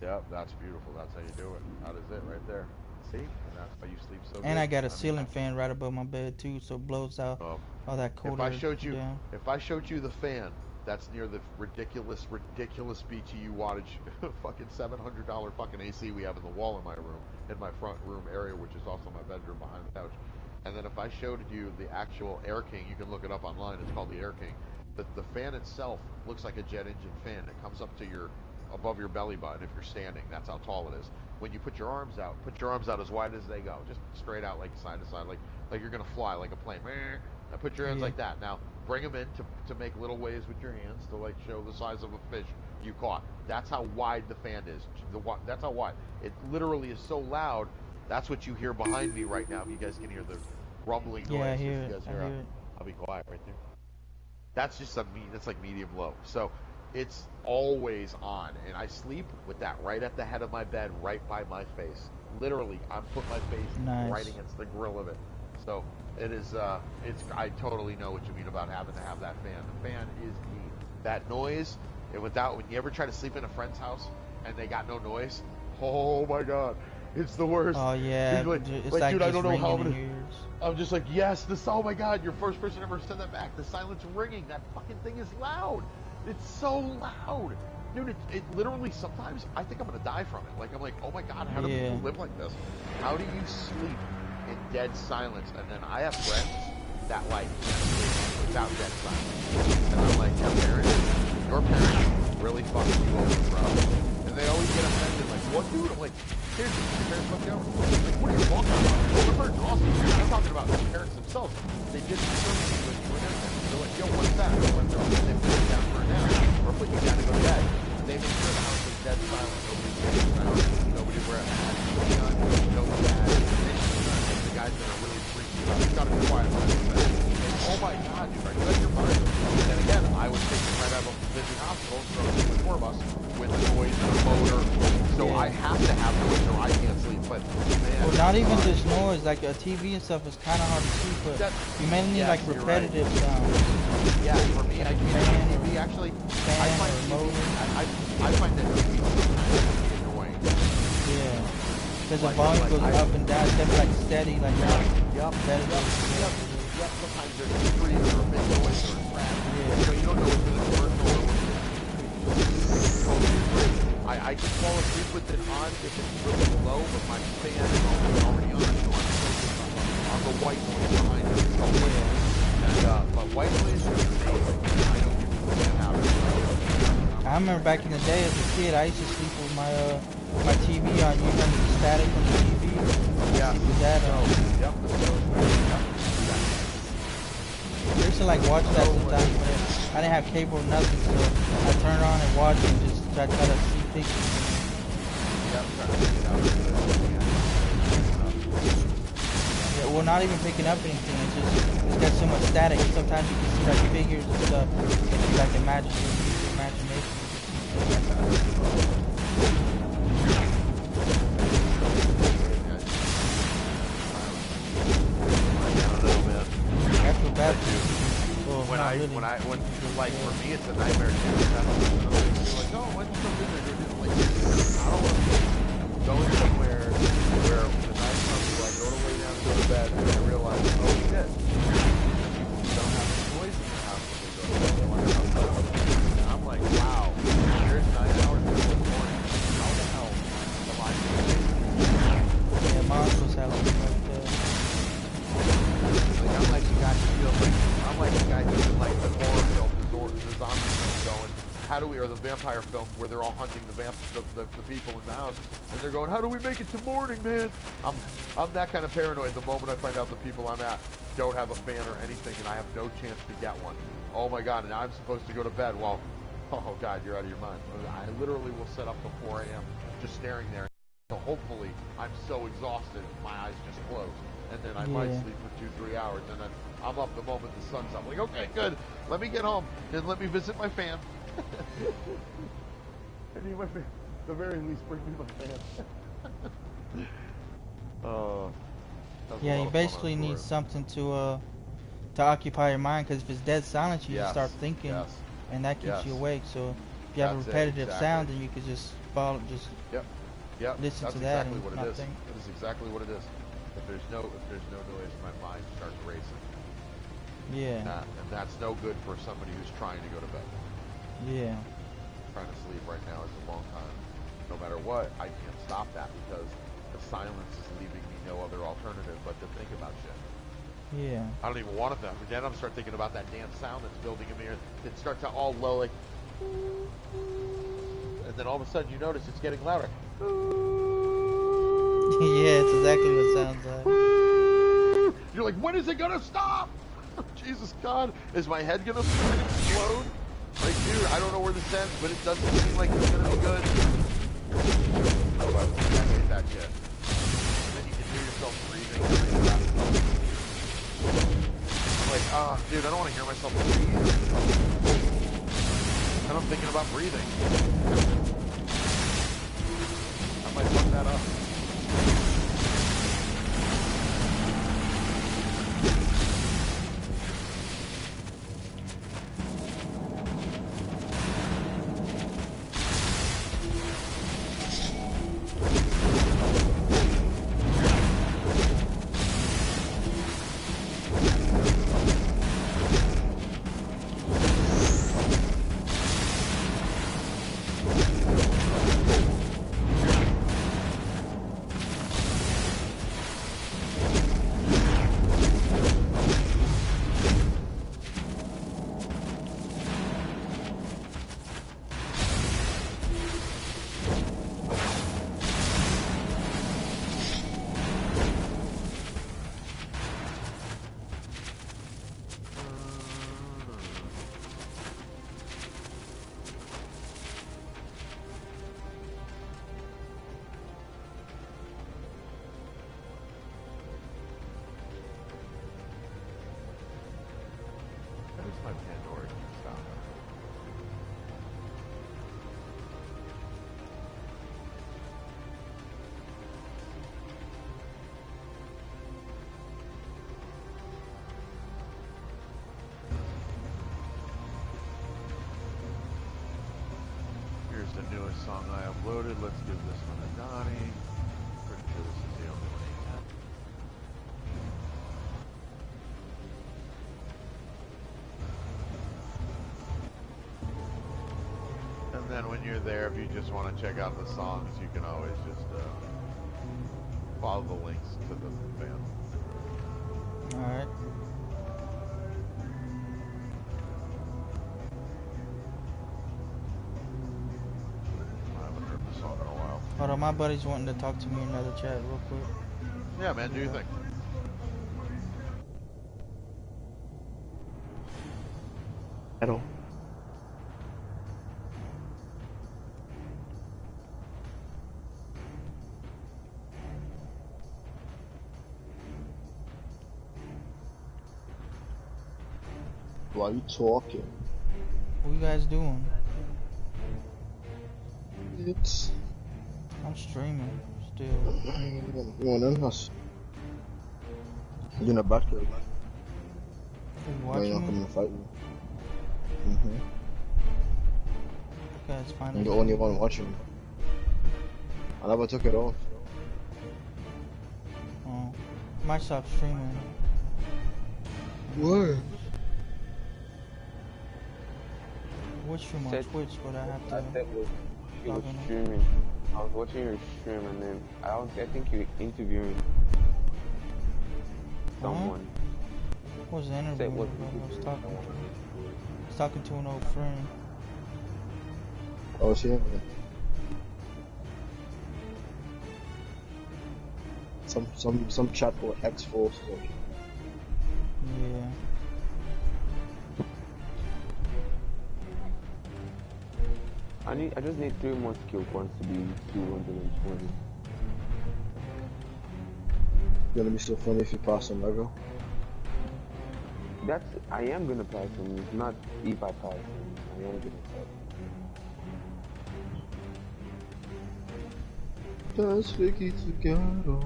Yep, that's beautiful. That's how you do it. That is it right there. See? And that's why you sleep so good. And I got a ceiling fan right above my bed too, so it blows out all that cold air. If I showed you the fan that's near the ridiculous BTU wattage fucking $700 fucking AC we have in the wall in my room, in my front room area, which is also my bedroom behind the couch. And then if I showed you the actual Air King, you can look it up online, it's called the Air King. The fan itself looks like a jet engine fan. It comes up to above your belly button if you're standing. That's how tall it is. When you put your arms out as wide as they go, just straight out, like side to side, like you're gonna fly like a plane. Now put your hands like that. Now bring them in to make little waves with your hands to like show the size of a fish you caught. That's how wide the fan is. That's how wide. It literally is so loud. That's what you hear behind me right now. If you guys can hear the rumbling noise. Yeah, I hear it. I'll be quiet right there. That's just that's like medium low. So it's always on, and I sleep with that right at the head of my bed, right by my face. Literally, I'm putting my face right against the grill of it. So it is. I totally know what you mean about having to have that fan. The fan is key. That noise, when you ever try to sleep in a friend's house and they got no noise, oh my god, it's the worst. Oh yeah, it's like dude, I don't know how I'm just like, yes, oh my god, you're first person ever said that back. The silence ringing, that fucking thing is loud. It's so loud. Dude, it literally, sometimes, I think I'm gonna die from it. Like, I'm like, oh my god, how do people live like this? How do you sleep in dead silence? And then I have friends that, like, sleep without dead silence. And I'm like, your parents really fucking you over, bro. And they always get offended, like, what, dude? I'm like, seriously, your parents fucked you over? Like, what are you talking about? Your parents are awesome. I'm talking about the parents themselves. They did something with you and everything. They're like, yo, what's that? They put you down for a nap, or put you down to go to bed. They made sure the house was dead silent. Nobody was around. Nobody were at nobody had. The guy not even just noise, like a TV and stuff is kind of hard to see, but you mainly need like repetitive sounds. Yeah, for me, I can't TV actually. I find that TV sometimes annoying. Yeah, because the volume goes up and down, it's like steady, like that. Yep. Sometimes there's a freeze or a big noise or a crash. Yeah. So you don't know if it's a commercial or what. I can fall asleep with it on if it's really low, but my fan is already on, so I'm focused on the white noise behind it. But white noise is amazing. I don't understand how to. I remember back in the day as a kid, I used to sleep with my TV on. You remember the static on the TV? Yeah. With that Yep. I used to like watch that sometimes when I didn't have cable or nothing, so I turn on and watch and just try to see pictures. Yeah, well, not even picking up anything. It's got so much static. Sometimes you can see like figures and stuff that you like imagine your imagination. I feel bad for you. When like for me it's a nightmare too. You're like, oh, when's something that you're just like, I don't want to go somewhere where the night comes where I go to lay down to go to bed and I realize, oh shit, you don't have any noise in your house when you go to bed. They want to come down. And I'm like, wow, here's 9 hours until the morning. How the hell am I doing? Yeah, mine was having like that. Like I'm like the guy who feels like like the horror film, the zombie film going, how do we, or the vampire film where they're all hunting the people in the house, and they're going, how do we make it to morning, man? I'm that kind of paranoid the moment I find out the people I'm at don't have a fan or anything, and I have no chance to get one. Oh my god, and I'm supposed to go to bed. Well, oh god, you're out of your mind. I literally will set up till 4 a.m. just staring there. So hopefully I'm so exhausted, my eyes just close. And then I might sleep for 2-3 hours, and then I'm up the moment the sun's up. Like, okay, good. Let me get home and let me visit my fam. I need my fam. At the very least, bring me my fam. Yeah, you basically need something to occupy your mind, because if it's dead silent, you just start thinking, and that keeps you awake. So if you have a repetitive sound, then you could just follow, listen to that and not think. That is exactly what it is. If there's no noise, my mind starts racing. Yeah. And that's no good for somebody who's trying to go to bed. Yeah. Trying to sleep right now is a long time. No matter what, I can't stop that because the silence is leaving me no other alternative but to think about shit. Yeah. I don't even want it though. Then I'm start thinking about that damn sound that's building in me. It starts to all low, like, and then all of a sudden you notice it's getting louder. Yeah, it's exactly what it sounds like. You're like, when is it gonna stop? Jesus God, is my head gonna explode? Like, dude, I don't know where this ends, but it doesn't seem like it's gonna be good. But I hate that shit. And then you can hear yourself breathing every breath. I'm like, dude, I don't want to hear myself breathe. And I'm thinking about breathing. I might fuck that up. My Pandora can stop. song I uploaded. Let's give this one a Donnie. Pretty sure this is the only one he had. And then when you're there, if you just want to check out the songs, you can always just follow the links to the band. Alright. Hold on, my buddy's wanting to talk to me in another chat real quick. Yeah, man, do you think? Hello. Why are you talking? What you guys doing? It's... I'm streaming still. You want in us? You're in the backyard. You watching You're not me? coming to fight me. Okay, it's fine. I'm the only one watching. I never took it off. Oh, might stop streaming. What? Which stream on Twitch, but I have to. I said you were streaming. I was watching your stream and then I think you're interviewing someone. What was the interview? I was talking to an old friend. Oh, shit. Some chat for X-Force. Yeah. I just need 3 more skill points to be 220. Gonna be so funny if you pass on Lego. I am gonna pass him. It's not if I pass him. I am gonna pass. Does Vicky together?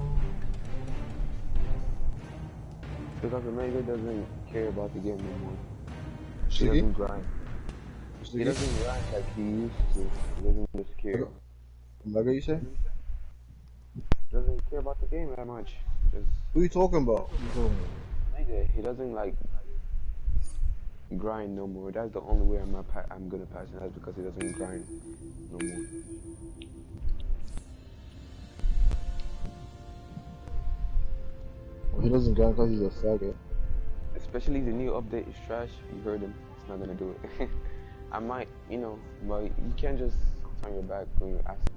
Because Omega doesn't care about the game anymore. He Shiggy? doesn't grind. He doesn't grind like he used to. He doesn't just care. Omega, you say? Doesn't care about the game that much. Just Who are you talking about? Omega, he doesn't like grind no more. That's the only way I'm gonna pass him. That's because he doesn't grind no more. Well, he doesn't grind because he's a faggot. Especially the new update is trash. You heard him. It's not gonna do it. I might, but you can't just turn your back when you ask.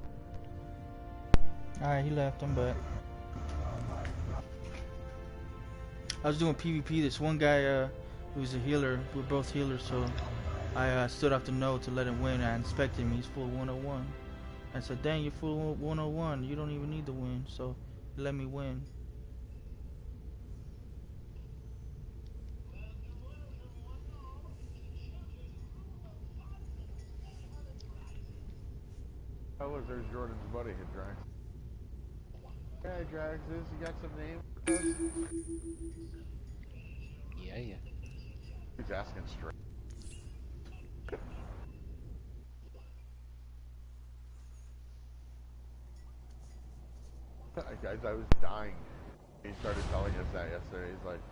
Alright, he left. I'm back. I was doing PvP. This one guy, who was a healer. We're both healers, so I stood off the node to let him win. I inspected him. He's full 101. I said, dang, you're full 101. You don't even need to win. So he let me win. Oh look, there's Jordan's buddy here, Drax. Yeah, Drax, you got some name for us? Yeah. He's asking straight. Guys, I was dying. He started telling us that yesterday. He's like,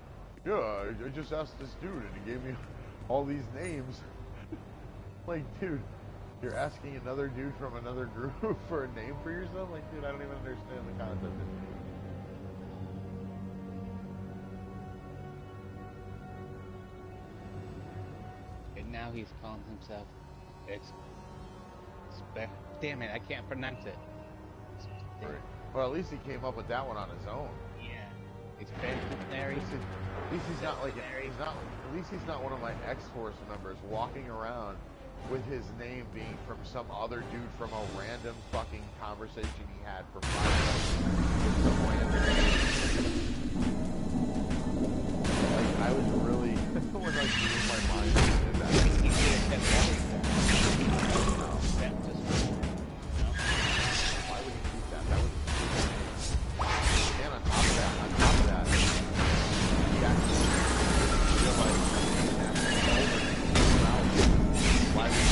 yeah, I just asked this dude and he gave me all these names. Like, dude, you're asking another dude from another group for a name for yourself? Like, dude, I don't even understand the concept. And now he's calling himself damn it, I can't pronounce it. Right. Well, at least he came up with that one on his own. Yeah. Expeditionary. At least he's not like at least he's not one of my X-Force members walking around with his name being from some other dude from a random fucking conversation he had for 5 minutes. Some random like, I was really when like in my mind did that. Why would he keep that? That was and on top of that, he actually feel like why would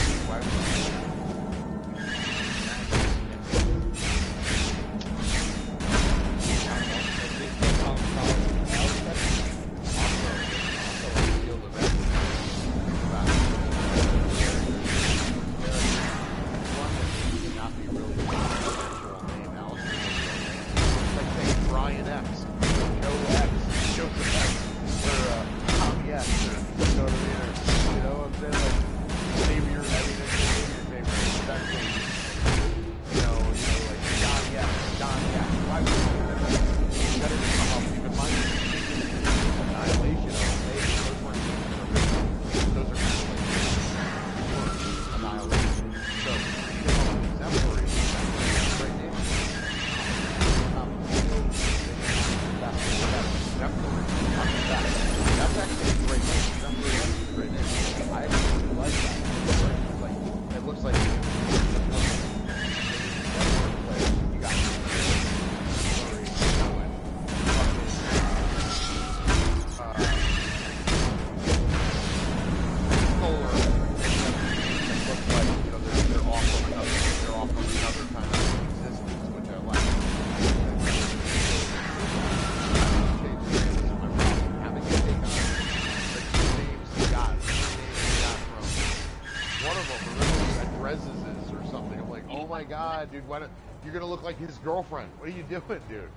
Rez's is or something. I'm like, oh my god, dude, why don't you're gonna look like his girlfriend? What are you doing, dude?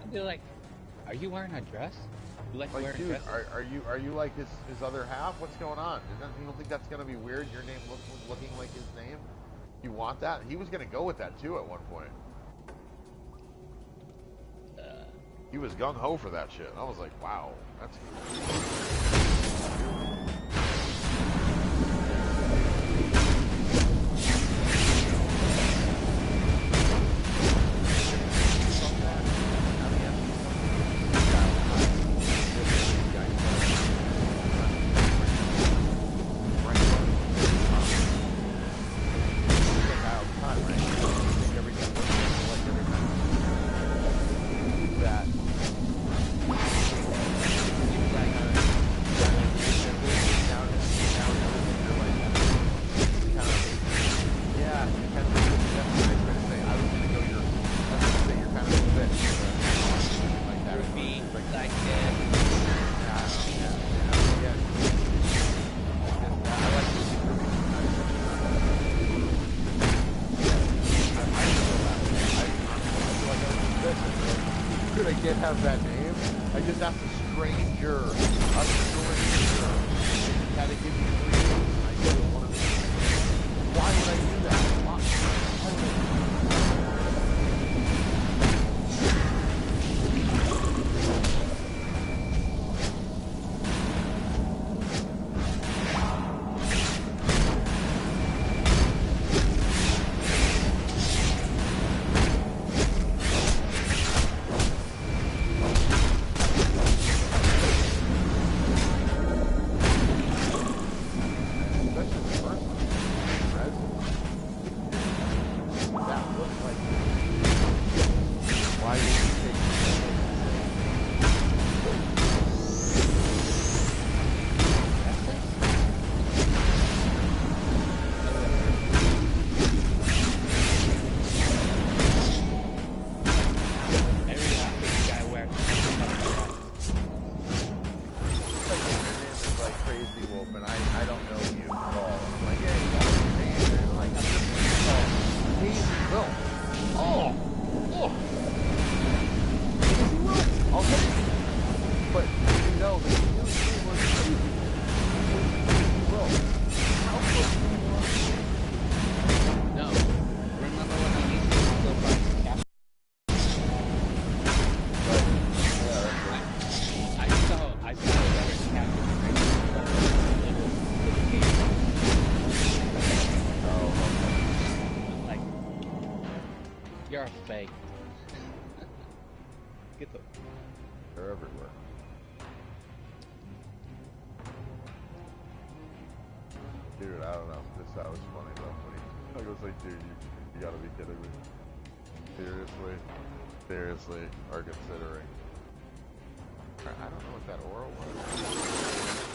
I'd be like, are you wearing a dress? You like wearing dude, dresses? are you like his other half? What's going on? You don't think that's gonna be weird? Your name looking like his name? You want that? He was gonna go with that too at one point. He was gung ho for that shit. I was like, wow, that's have that name. I just asked a stranger. Had to give me 3 names. I didn't want to. Why would I do that? Why would I do that? You're a fake. Get the. They're everywhere. Dude, I don't know. That was funny though. I was like, dude, you gotta be kidding me. Seriously, are considering. I don't know what that oral was.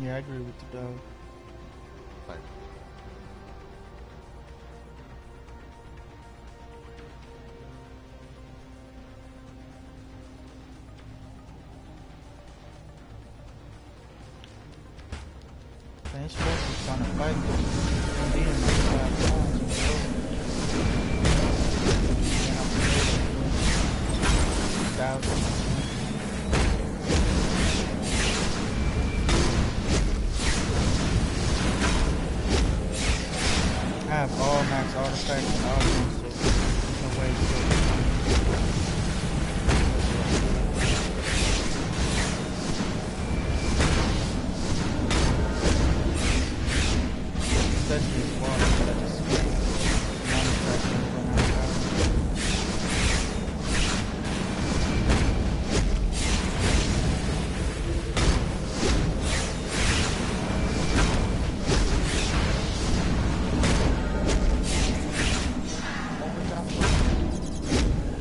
Yeah, I agree with the dog. Thanks. Man, it's focused on the fight. I'm beating him like 5 times. I have all max artifacts and all these, so there's no way to do it. Especially as well, I just manufacturing run out of power.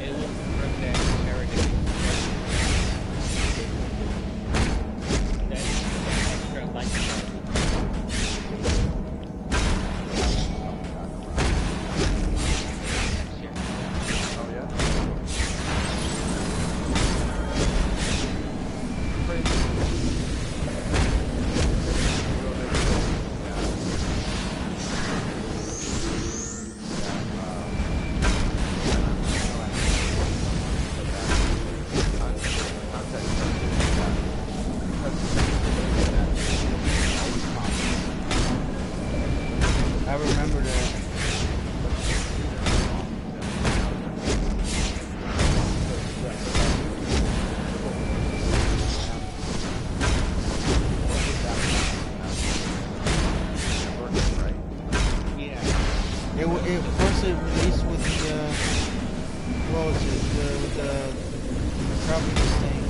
It was from that heritage. That extra light. Oh yeah. Crazy. I remember that. Yeah. It first it released with the what was it? With the Metropolis thing.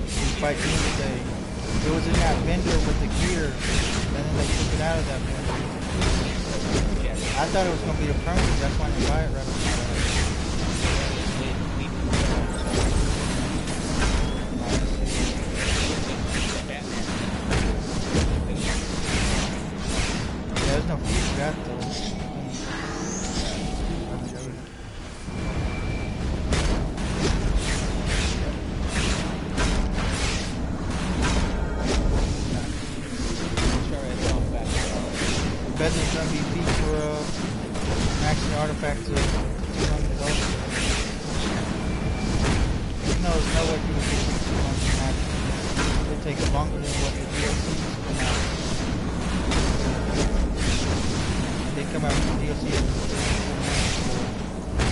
You fight Doomsday. It was in that vendor with the gear, and then they took it out of that vendor. I thought it was gonna be the permanent. That's why I didn't buy it right away. Yeah, there's no food for that though. Bet there's gonna be feet for maxing artifact to $200. No, there's no way you would get 200 max. It takes longer than what the DLCs come out. And they come out with the DLC every 4 months, so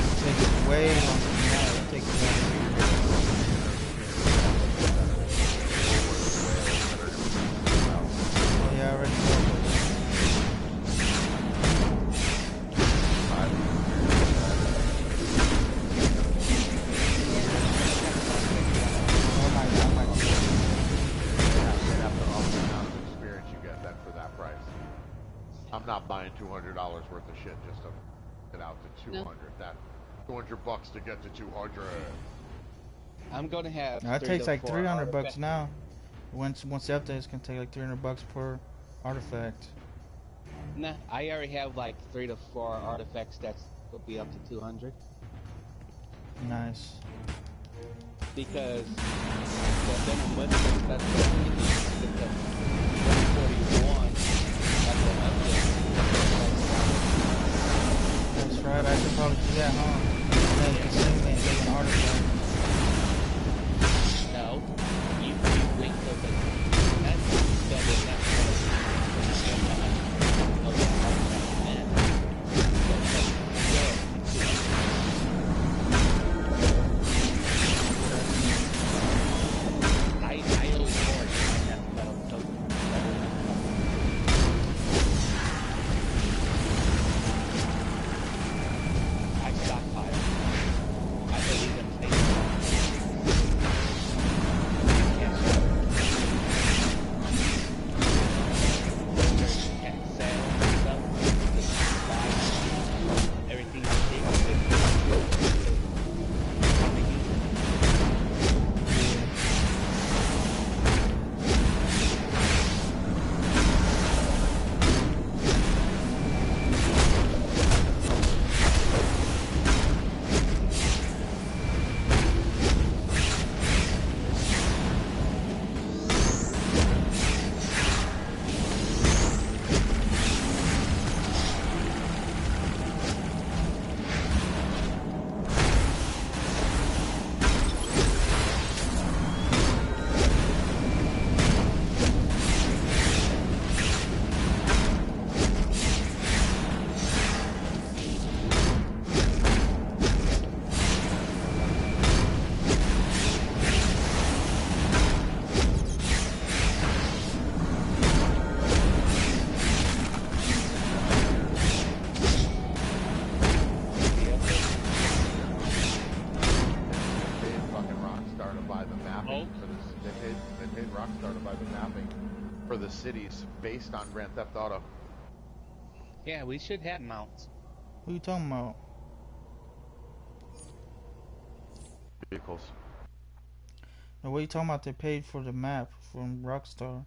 it takes way longer than that. It takes about a year. Oh yeah, I already know. I'm not buying $200 worth of shit just to get out to 200. No. That $200 to get to 200. I'm gonna have. Now, it takes like $300 now. Once the update, it's gonna take like $300 per artifact. Nah, I already have like 3 to 4 artifacts that will be up to 200. Nice. Because then that's 141. That's right, I could probably do that, huh? And then consume it and take an artifact. No, you wait till the next step I always hoard that metal token. I stockpile. I believe in faith. hope. They paid Rockstar to buy the mapping for the cities based on Grand Theft Auto. Yeah, we should have mounts. What are you talking about? Vehicles. Now, what are you talking about? They paid for the map from Rockstar.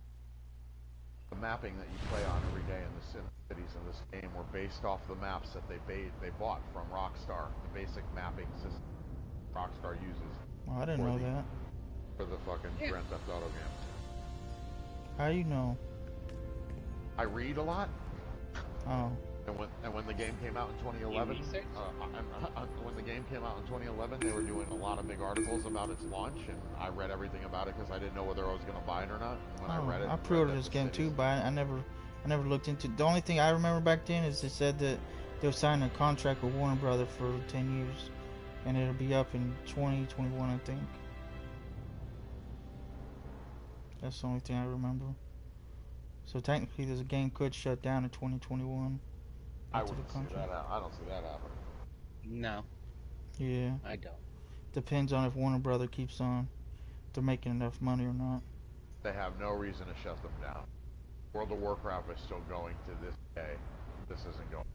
The mapping that you play on every day in the cities in this game were based off the maps that they bought from Rockstar. The basic mapping system Rockstar uses. Oh, I didn't know that. For the fucking Grand Theft Auto games. How you know? I read a lot. Oh. And when the game came out in 2011, when the game came out in 2011, they were doing a lot of big articles about its launch, and I read everything about it because I didn't know whether I was going to buy it or not. And when I read it, I pre-ordered this game too, but I never looked into it. The only thing I remember back then is it said that they were signing a contract with Warner Brothers for 10 years, and it'll be up in 2021, I think. That's the only thing I remember. So technically, this game could shut down in 2021. I wouldn't see that. I don't see that happening. No. Yeah. I don't. Depends on if Warner Brother keeps on. If they're making enough money or not. They have no reason to shut them down. World of Warcraft is still going to this day. This isn't going.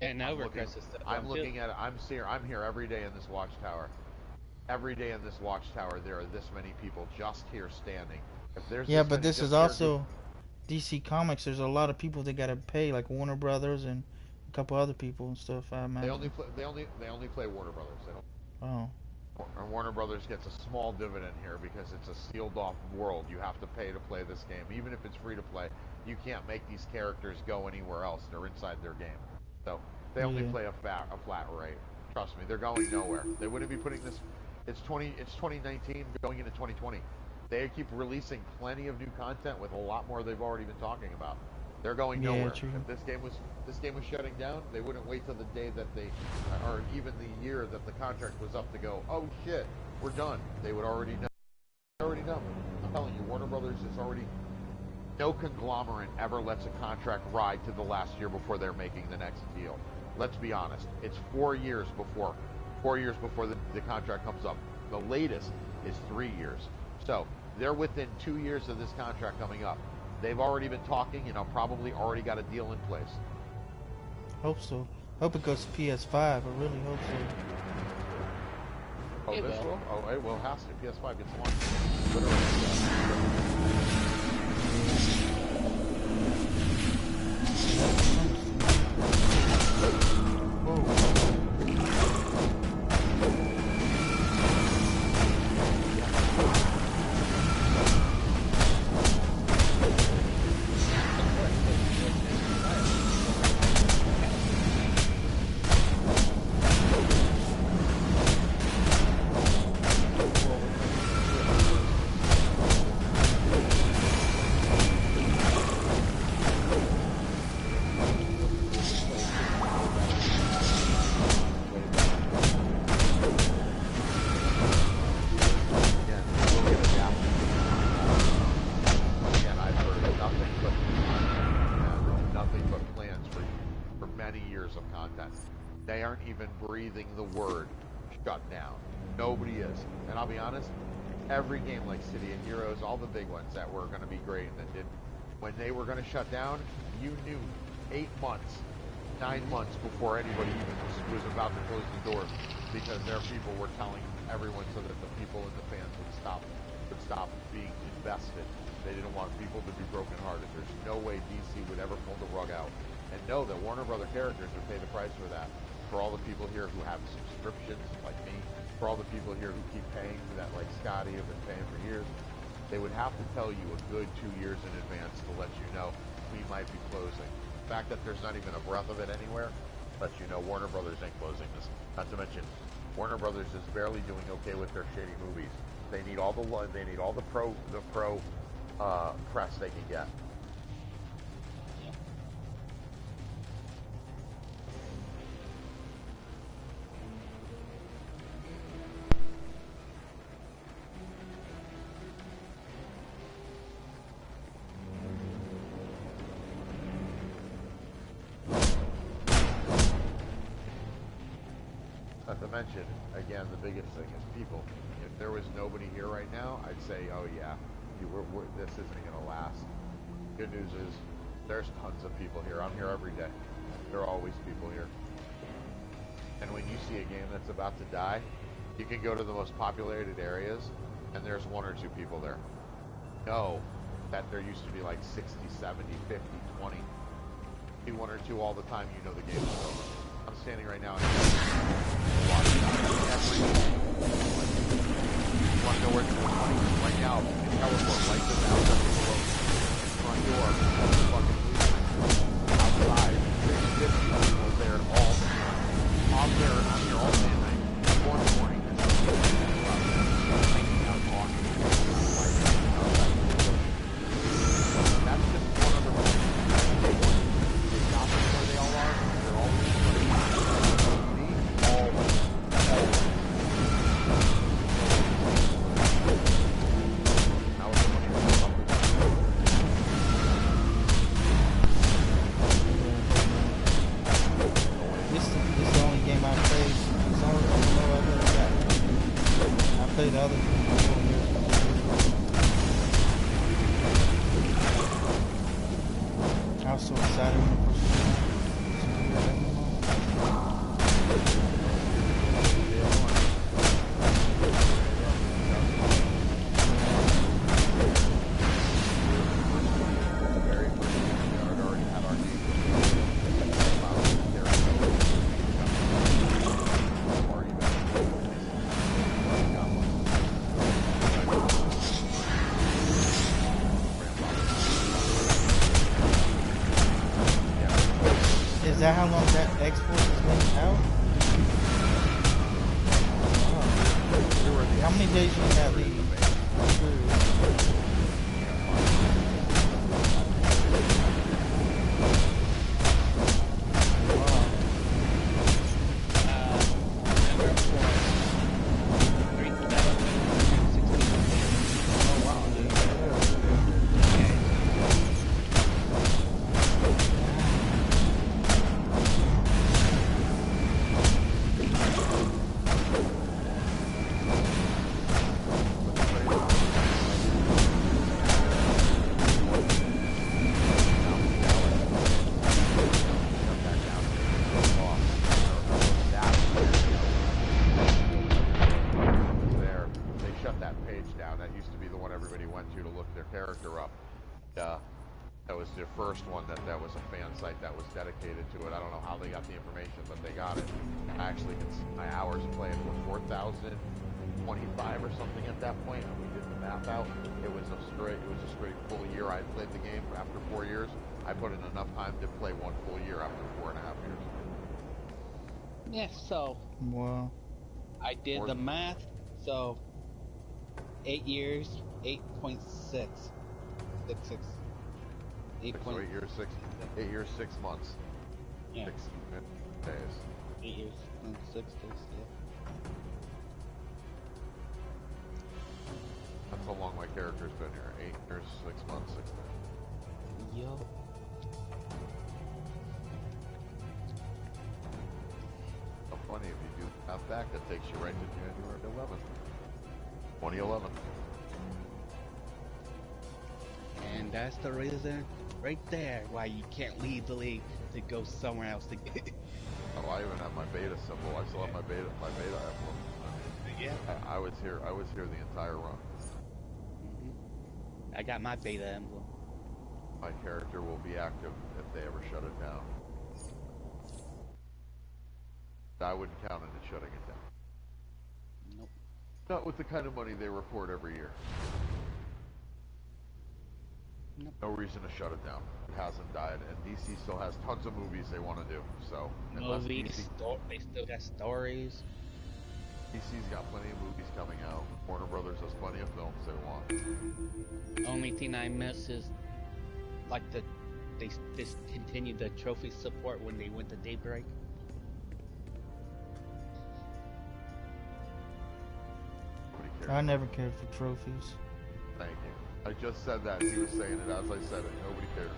And Overcrest is still. I'm looking at it. I'm here every day in this watchtower. Every day in this watchtower, there are this many people just here standing. If there's but this is also DC Comics. There's a lot of people that gotta pay, like Warner Brothers and a couple other people and stuff. I imagine. They only play Warner Brothers. They don't. Oh. And Warner Brothers gets a small dividend here because it's a sealed off world. You have to pay to play this game. Even if it's free to play, you can't make these characters go anywhere else. They're inside their game. So they only play a flat rate. Trust me, they're going nowhere. They wouldn't be putting this. It's 2019 going into 2020. They keep releasing plenty of new content with a lot more they've already been talking about. They're going nowhere. True. If this game was shutting down, they wouldn't wait till the day that or even the year that the contract was up to go, oh shit, we're done. They would already know. Already done. I'm telling you, Warner Brothers is already. No conglomerate ever lets a contract ride to the last year before they're making the next deal. Let's be honest. It's 4 years before the contract comes up. The latest is 3 years. So they're within 2 years of this contract coming up. They've already been talking and probably already got a deal in place. Hope so. Hope it goes to PS5. I really hope so. Oh, this will? Oh, it will. Has to. PS5 gets launched. Literally. They aren't even breathing the word shut down. Nobody is. And I'll be honest, every game like City of Heroes, all the big ones that were going to be great and that did, when they were going to shut down, you knew 8 months, 9 months before anybody even was about to close the doors, because their people were telling everyone so that the people and the fans would stop being invested. They didn't want people to be brokenhearted. There's no way DC would ever pull the rug out. And know that Warner Brother characters would pay the price for that. For all the people here who have subscriptions, like me, for all the people here who keep paying for that, like Scotty, have been paying for years, they would have to tell you a good 2 years in advance to let you know we might be closing. The fact that there's not even a breath of it anywhere lets you know Warner Brothers ain't closing this. Not to mention, Warner Brothers is barely doing okay with their shitty movies. They need all the pro press they can get. Not to mention, again, the biggest thing is people. If there was nobody here right now, I'd say, oh yeah, this isn't gonna last. Good news is, there's tons of people here. I'm here every day. There are always people here. And when you see a game that's about to die, you can go to the most populated areas, and there's 1 or 2 people there. Know that there used to be like 60, 70, 50, 20. Be 1 or 2 all the time, you know the game is over. I'm standing right now and watching every game. You want to know where it's going right now? You can teleport right to the outside of the front door. Fucking outside. There's 50 people there all. I'm here all day and night. 1 morning. That's just one of the reasons. They got them where they all are. They're all played the other I was so excited when I Is that how long that export has been out? Wow. How many days you have these? That was a fan site that was dedicated to it. I don't know how they got the information, but they got it. I actually could see my hours playing were 4,025 or something at that point, and we did the math out. It was a straight full year I played the game. After 4 years, I put in enough time to play 1 full year after 4.5 years. Yeah, so wow. I did the math. So 8 years, 8.6. 6. 8 years, 6 months. Yeah. 6 days. 8 years, 6 days, yeah. That's how long my character's been here. 8 years, 6 months, 6 days. Yup. So funny, if you do that back, that takes you right to January 11th. 2011. And that's the reason right there why you can't leave the league to go somewhere else to get it. Oh, I even have my beta symbol. I still have my beta emblem. Yeah. I was here the entire run. I got my beta emblem. My character will be active if they ever shut it down. I wouldn't count on it shutting it down. Nope. Not with the kind of money they report every year. Nope. No reason to shut it down. It hasn't died, and DC still has tons of movies they want to do. So movies, they still got stories. DC's got plenty of movies coming out. Warner Brothers has plenty of films they want. Only thing I miss is like they discontinued the trophy support when they went to Daybreak. I never cared for trophies. Thank you. I just said that. He was saying it as I said it. Nobody cares.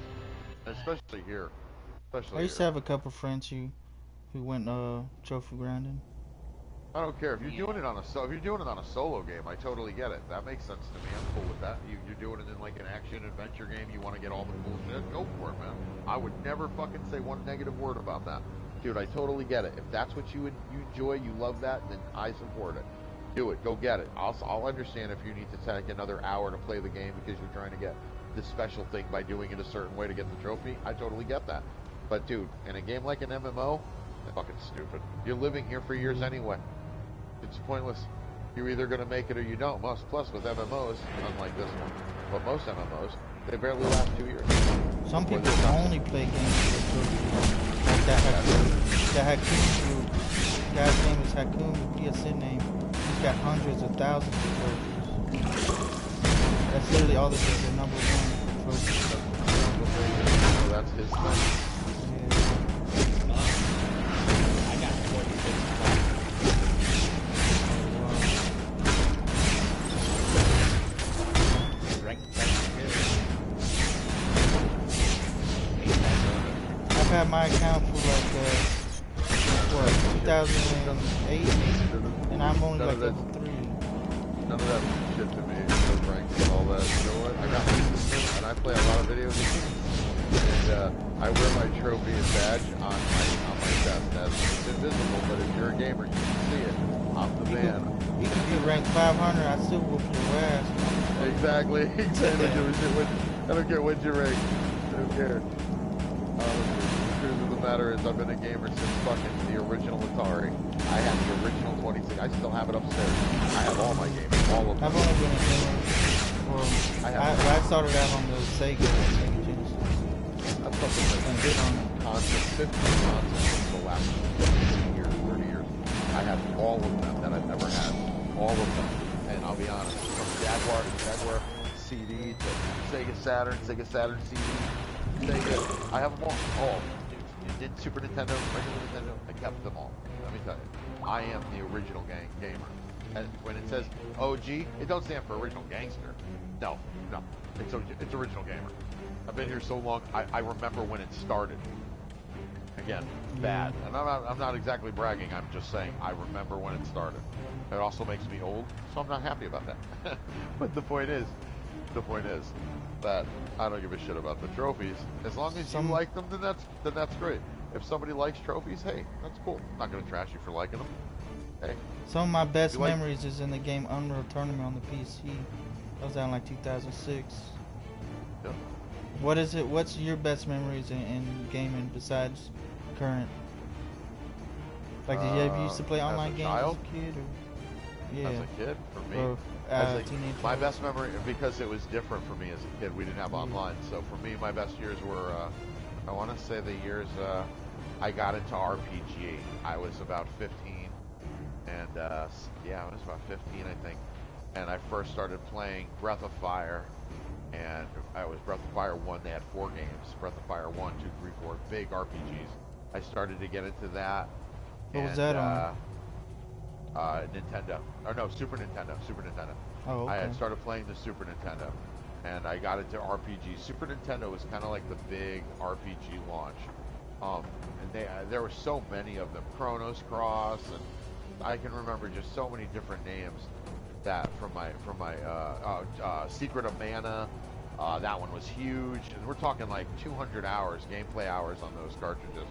Especially here. I used to have a couple friends who went trophy grinding. I don't care if you're doing it on a if you're doing it on a solo game. I totally get it. That makes sense to me. I'm cool with that. You're doing it in like an action adventure game. You want to get all the cool shit. Go for it, man. I would never fucking say one negative word about that, dude. I totally get it. If that's what you enjoy, you love that, then I support it. Do it. Go get it. I'll understand if you need to take another hour to play the game because you're trying to get this special thing by doing it a certain way to get the trophy. I totally get that. But dude, in a game like an MMO, that's fucking stupid. You're living here for years anyway. It's pointless. You're either going to make it or you don't. Plus with MMOs, unlike this one, but most MMOs, they barely last 2 years. Some people only play games with trophies. Like that Hakoon group. The guy's name is Hakoon, PSN name. He's got hundreds of thousands of trophies. That's literally all this is, the number one trophy. So that's his thing. I've had my account for like, 2008, and I'm only like level 3. None of that shit to me, no ranks and all that. You know what? I got my system, and I play a lot of video games, and I wear my trophy and badge on my chest. It's invisible, but if you're a gamer, you can see it. I'm the man. Even if you rank 500, I still whoop your ass. Exactly. I don't care what you rank. I don't care. The truth of the matter is, I've been a gamer since fucking the original Atari. I have the original 26. I still have it upstairs. I have all my games, all of them. I've only been a gamer for. I started out on the Sega Genesis. I've fucking like constant 50 consoles for the last 20 years, 30 years. I have all of them that I've ever had. All of them. And I'll be honest, from Jaguar to Jaguar CD to Sega Saturn CD, Sega, I have them all. You did Super Nintendo, regular Nintendo, I kept them all. Let me tell you, I am the original gamer. And when it says OG, it don't stand for original gangster. No, it's original gamer. I've been here so long, I remember when it started. Again, bad. And I'm not exactly bragging, I'm just saying I remember when it started. It also makes me old, so I'm not happy about that. But the point is that I don't give a shit about the trophies. As long as you like them, then that's great. If somebody likes trophies, hey, that's cool. I'm not gonna trash you for liking them. Hey. Some of my best memories is in the game Unreal Tournament on the PC. That was out in like 2006. Yeah. What is it? What's your best memories in gaming besides current? Like, did you ever used to play online games as a kid? Or? Yeah. As a kid, for me, or, as a teenager. My best memory, because it was different for me as a kid. We didn't have online, so for me, my best years were, I want to say the years I got into RPG. I was about 15, and yeah, I was about 15, I think, and I first started playing Breath of Fire, and I was Breath of Fire 1. They had 4 games: Breath of Fire 1, 2, 3, 4, big RPGs. I started to get into that. What was that on? Nintendo. Or no, Super Nintendo. Oh, okay. I had started playing the Super Nintendo, and I got into RPG. Super Nintendo was kind of like the big RPG launch. And there were so many of them. Chronos Cross, and I can remember just so many different names that from my Secret of Mana. That one was huge, and we're talking like 200 hours, gameplay hours on those cartridges.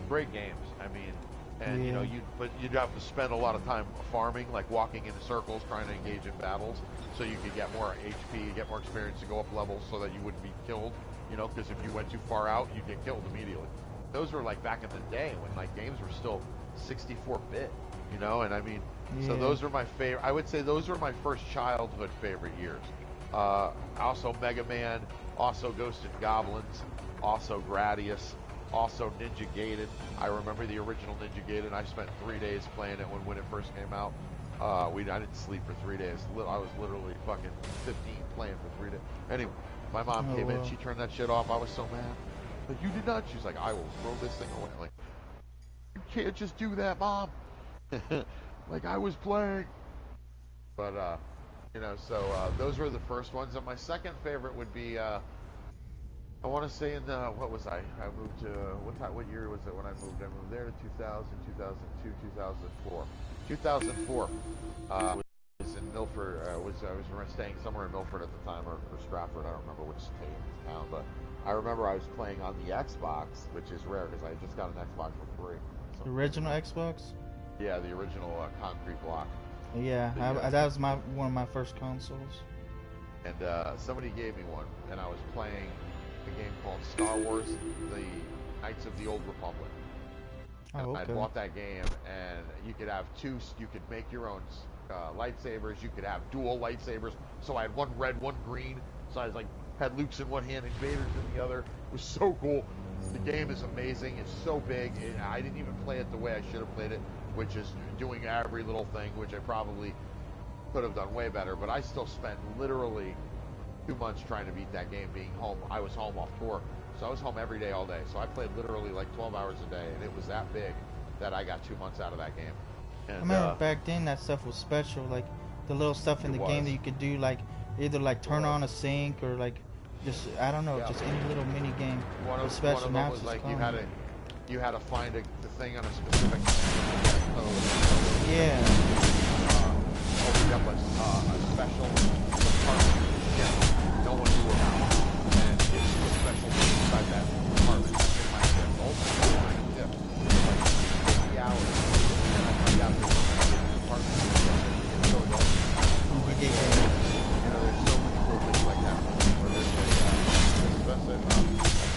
Great games. I mean, and you know, you'd have to spend a lot of time farming, like walking in circles, trying to engage in battles, so you could get more HP, get more experience to go up levels, so that you wouldn't be killed. You know, because if you went too far out, you'd get killed immediately. Those were like back in the day when like games were still 64-bit. You know, and I mean, so those are my favorite. I would say those were my first childhood favorite years. Also Mega Man, also Ghosts and Goblins, also Gradius, also Ninja Gaiden. I remember the original Ninja Gaiden. I spent 3 days playing it when it first came out. I didn't sleep for 3 days. I was literally fucking 15 playing for 3 days. Anyway, my mom came in. She turned that shit off. I was so mad. Like, you did not. She's like, I will throw this thing away. Like, you can't just do that, Mom. Like, I was playing. But, you know, so those were the first ones. And my second favorite would be, I want to say in the, what was I moved to, what year was it when I moved? I moved there to 2000, 2002, 2004. 2004. Was in Milford. I was staying somewhere in Milford at the time, or Stratford. I don't remember which town, but I remember I was playing on the Xbox, which is rare because I just got an Xbox for free. The original Xbox? Yeah, the original concrete block. Yeah, that was one of my first consoles. And somebody gave me one, and I was playing a game called Star Wars: The Knights of the Old Republic. And I bought that game, and you could have you could make your own lightsabers. You could have dual lightsabers. So I had one red, one green. So I was like, had Luke's in one hand and Vader's in the other. It was so cool. The game is amazing. It's so big. I didn't even play it the way I should have played it, which is doing every little thing, which I probably could have done way better. But I still spent literally 2 months trying to beat that game, being home. I was home off tour. So I was home every day, all day. So I played literally like 12 hours a day, and it was that big that I got 2 months out of that game. And, I remember back then that stuff was special, like the little stuff in the game that you could do, like either like turn on a sink or like just, I don't know, just any little mini game was special. One of now them it's was just like gone. you had to find the thing on a specific code. Yeah. Opened up a special compartment. Yeah, no one knew about. And it's a special thing inside that compartment. That's in my ship. Ultimately, like 50 hours. And I find out there's a compartment. It's so dope. You know, there's so many cool things like that. Where there's a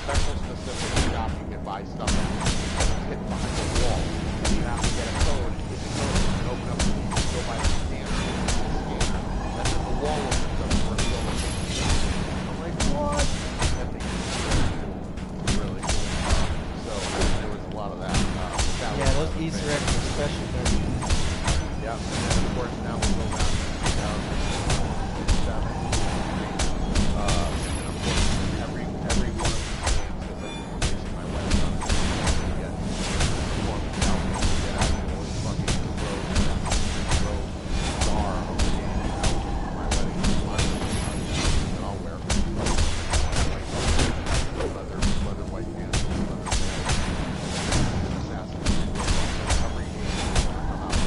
special specific shop you can buy stuff at. It's hidden behind the wall. And you have to get a code. And get the code. You can open up the key. You go by the scanner. And then the wall opens up for a real thing. I'm like, what? That thing is really cool. So there was a lot of that. Yeah, those Easter eggs were special. Yeah, and then of course now we go back to 2007. And of course every one of these games is like releasing my wedding on it. Get performance albums, get actual fucking road star of the game out for my wedding. And I'll wear leather white pants, leather pants, Assassin's Creed, every game come out.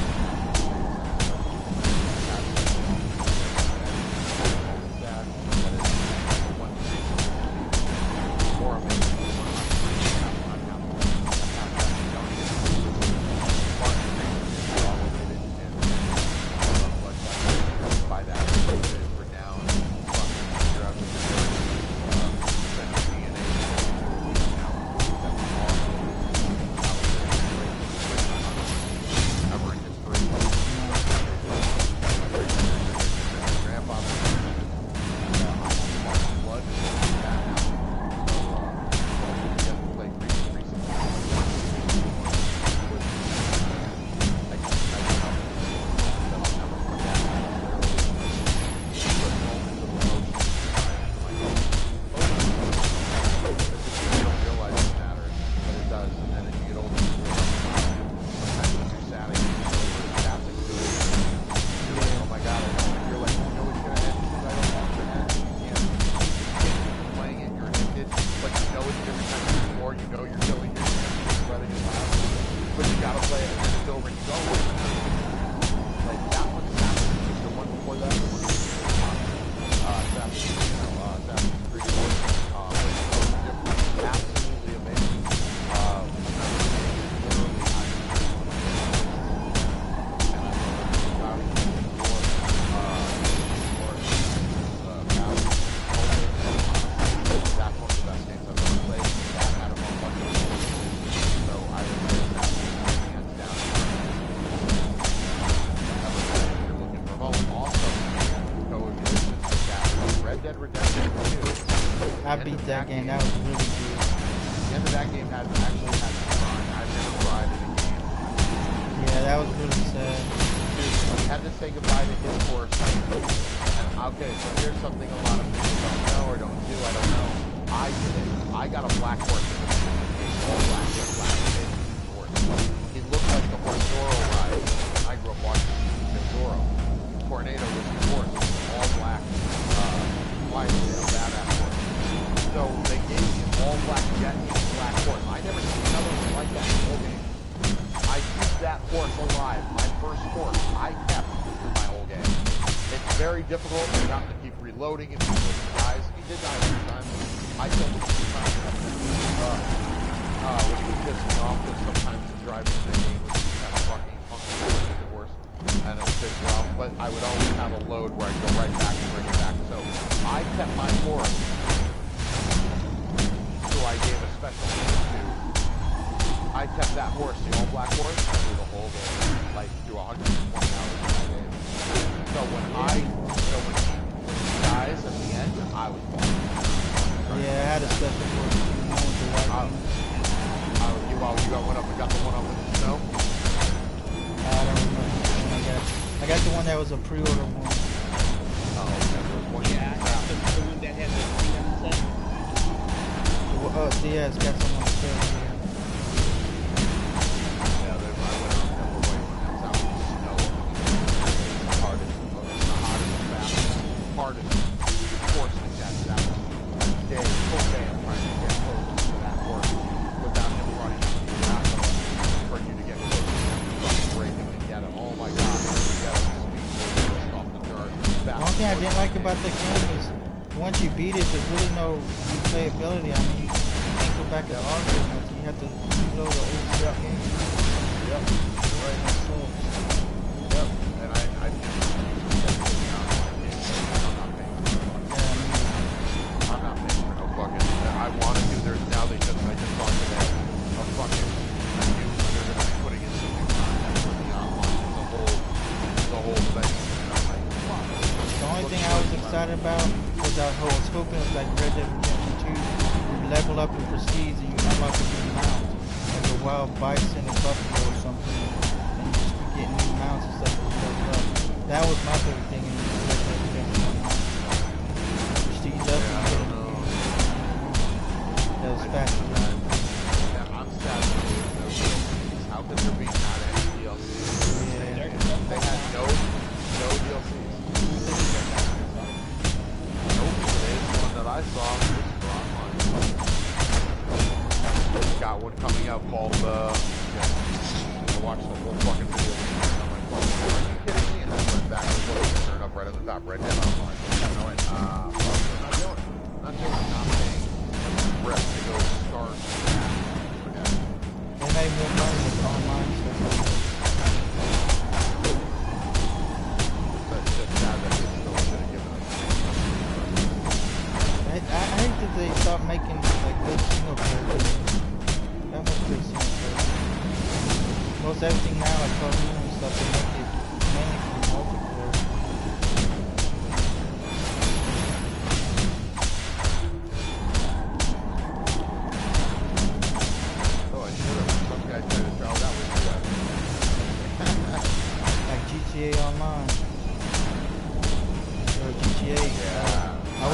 I beat that game. That was really good. The end of that game actually had some fun. I've never cried in a game. Yeah, that was really sad. I had to say goodbye to his horse. And okay, so here's something a lot of people don't know or don't do. I don't know. I did it. I got a black horse in the game. All black horse. He looked like the horse Zorro rides. I grew up watching Zorro. Tornado was his horse. All black. Badass horse. So they gave me an all black jet and a black horse. I never seen another one like that in the whole game. I used that horse alive. My first horse reloading and he dies. He did die one time. I killed him 2 times. When he was pissing off, because sometimes the driving the game was kind of fucking funky, make it worse. And it was pissing off. But I would always have a load where I'd go right back and bring it back. So I kept my horse, who I gave a special name to. I kept that horse, the all black horse, through the whole game, like through 120 hours in my game. So when he dies at the end, I was falling. Yeah, I had a special horse. You got one up and got the one up in the snow? I don't remember. I got the one that was a pre-order one. Oh, okay. There was one. Yeah, I got the one that had the thing on the set. Yeah, it's got some on the set. Yeah, I went out the other way when it was out in the snow. It's the hardest, horse to catch. That was full day of trying to get close to that horse without him running up to you. Not for you to get close to him, fucking breaking and get him. Oh my god, you get him speed off the dirt. One thing I didn't like about the game is once you beat it, there's really no replayability. I mean, you can't go back and argue with it. You have to reload the old stuff game. Yep. Right. Yep. And I I'm not paying for no fucking. I want to do. Now I just talked today a fucking new. They're going to be putting in some new content for the online. The whole thing. And I'm like, fuck. The only thing I was excited about was I was hoping it was like Red Dead Redemption 2. You level up your prestige and you unlock a new mount, like a wild bison or buffalo or something, and you just keep getting new mounts and stuff. That was my favorite thing in Red Dead Redemption 1. Prestige up and get a that was fast. Yeah, I'm sad that there was no DLCs. How could there be not any DLCs? Yeah. They had no DLCs. Nope. The one that I saw was for online. They got one coming out called, I watched the whole fucking video. I'm like, well, are you kidding me? And I went back and forth and turned up right at the top, Red Dead Online. And I went, fuck, I'm not doing it. I'm not paying rep to go start. Okay. They made more money with online stuff. That's just sad that they still should have given us. I hate that they stopped making like good single player games. That was good single player. Most everything now, like cartoon and stuff, they make it mainly for multiplayer. Oh, I should have. Some guy tried to tell that was Like GTA Online. Or GTA. Yeah. I'm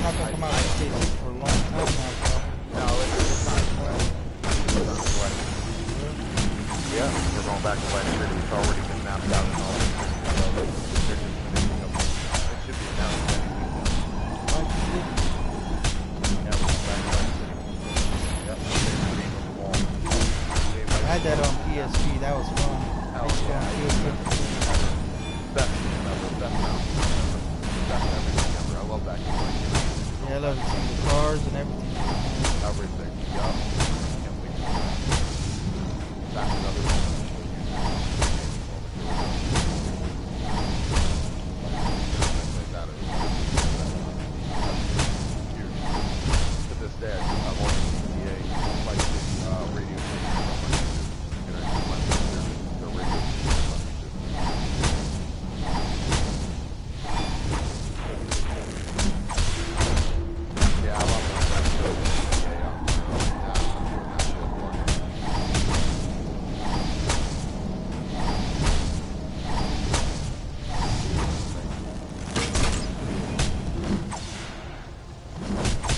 not gonna come out with GTA 6 for a long time now, bro. No, it's not sweaty. It's not sweaty. Yeah, we're going back to West City. It's already been mapped out and all. So they're just finishing up. It should be announced any week now. Yeah, we're going back to West City. Yep, they're the wall. I had that on PSP. That was fun. Hell yeah. Best game ever. Best mouse. Best everything ever. I love that game. Yeah, I love it. The cars and everything. Everything. Yup. Can't wait. That's another one. To this day, I'm on GTA, like radio station, and I just like the radio station. Yeah, I love that. Yeah, I'm doing that shit.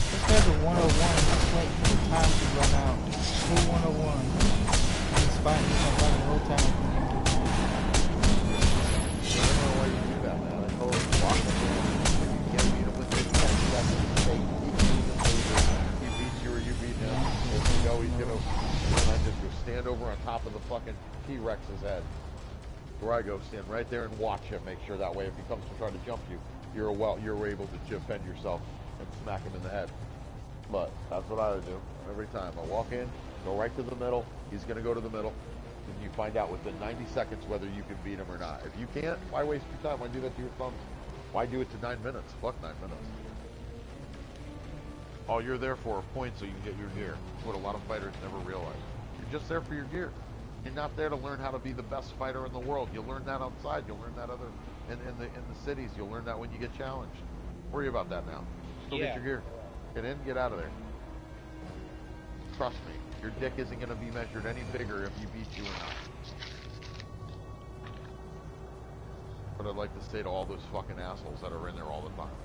Let's have the 101 just wait for the time to run out. Full 101. He's fighting the whole time. I don't know why you do that, man. I totally block it. If you can't beat him within 10 seconds, say he beats you or you beat him. If you know he's gonna, and I just go stand over on top of the fucking T-Rex's head. Where I go stand right there and watch him, make sure that way if he comes to try to jump you, you're able to defend yourself and smack him in the head. But that's what I would do every time. I walk in, go right to the middle. He's gonna go to the middle, and you find out within 90 seconds whether you can beat him or not. If you can't, why waste your time? Why do that to your thumbs? Why do it to 9 minutes? Fuck 9 minutes. All you're there for are points so you can get your gear. That's what a lot of fighters never realize. You're just there for your gear. You're not there to learn how to be the best fighter in the world. You'll learn that outside. You'll learn that in the cities. You'll learn that when you get challenged. Worry about that now. Go get your gear. Get in, get out of there. Trust me, your dick isn't going to be measured any bigger if you beat you or not. But I'd like to say to all those fucking assholes that are in there all the time.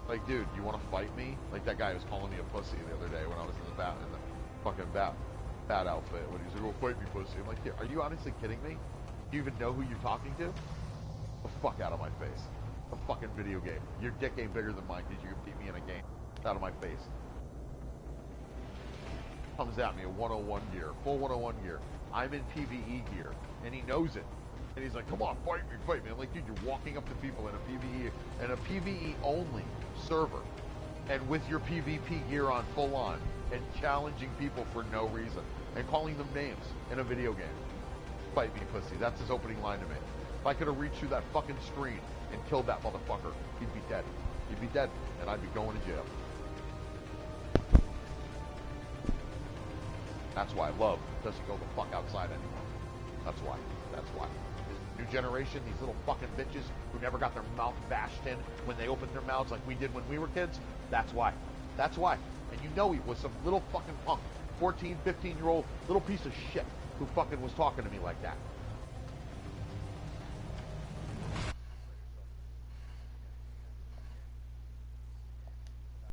Like, dude, you want to fight me? Like that guy was calling me a pussy the other day when I was in the fucking bat outfit. When he's like, "Go fight me, pussy." I'm like, are you honestly kidding me? Do you even know who you're talking to? The fuck out of my face. A fucking video game. Your dick ain't bigger than mine because you can beat me in a game. Out of my face. Comes at me a 101 gear. Full 101 gear. I'm in PvE gear. And he knows it. And he's like, "Come on, fight me, fight me." I'm like, dude, you're walking up to people in a PvE only server. And with your PvP gear on full on. And challenging people for no reason. And calling them names in a video game. "Fight me, pussy." That's his opening line to me. If I could have reached through that fucking screen and killed that motherfucker, he'd be dead. He'd be dead, and I'd be going to jail. That's why love doesn't go the fuck outside anymore. That's why. That's why. This new generation, these little fucking bitches who never got their mouth bashed in when they opened their mouths like we did when we were kids, that's why. That's why. And you know he was some little fucking punk, 14, 15-year-old little piece of shit who fucking was talking to me like that.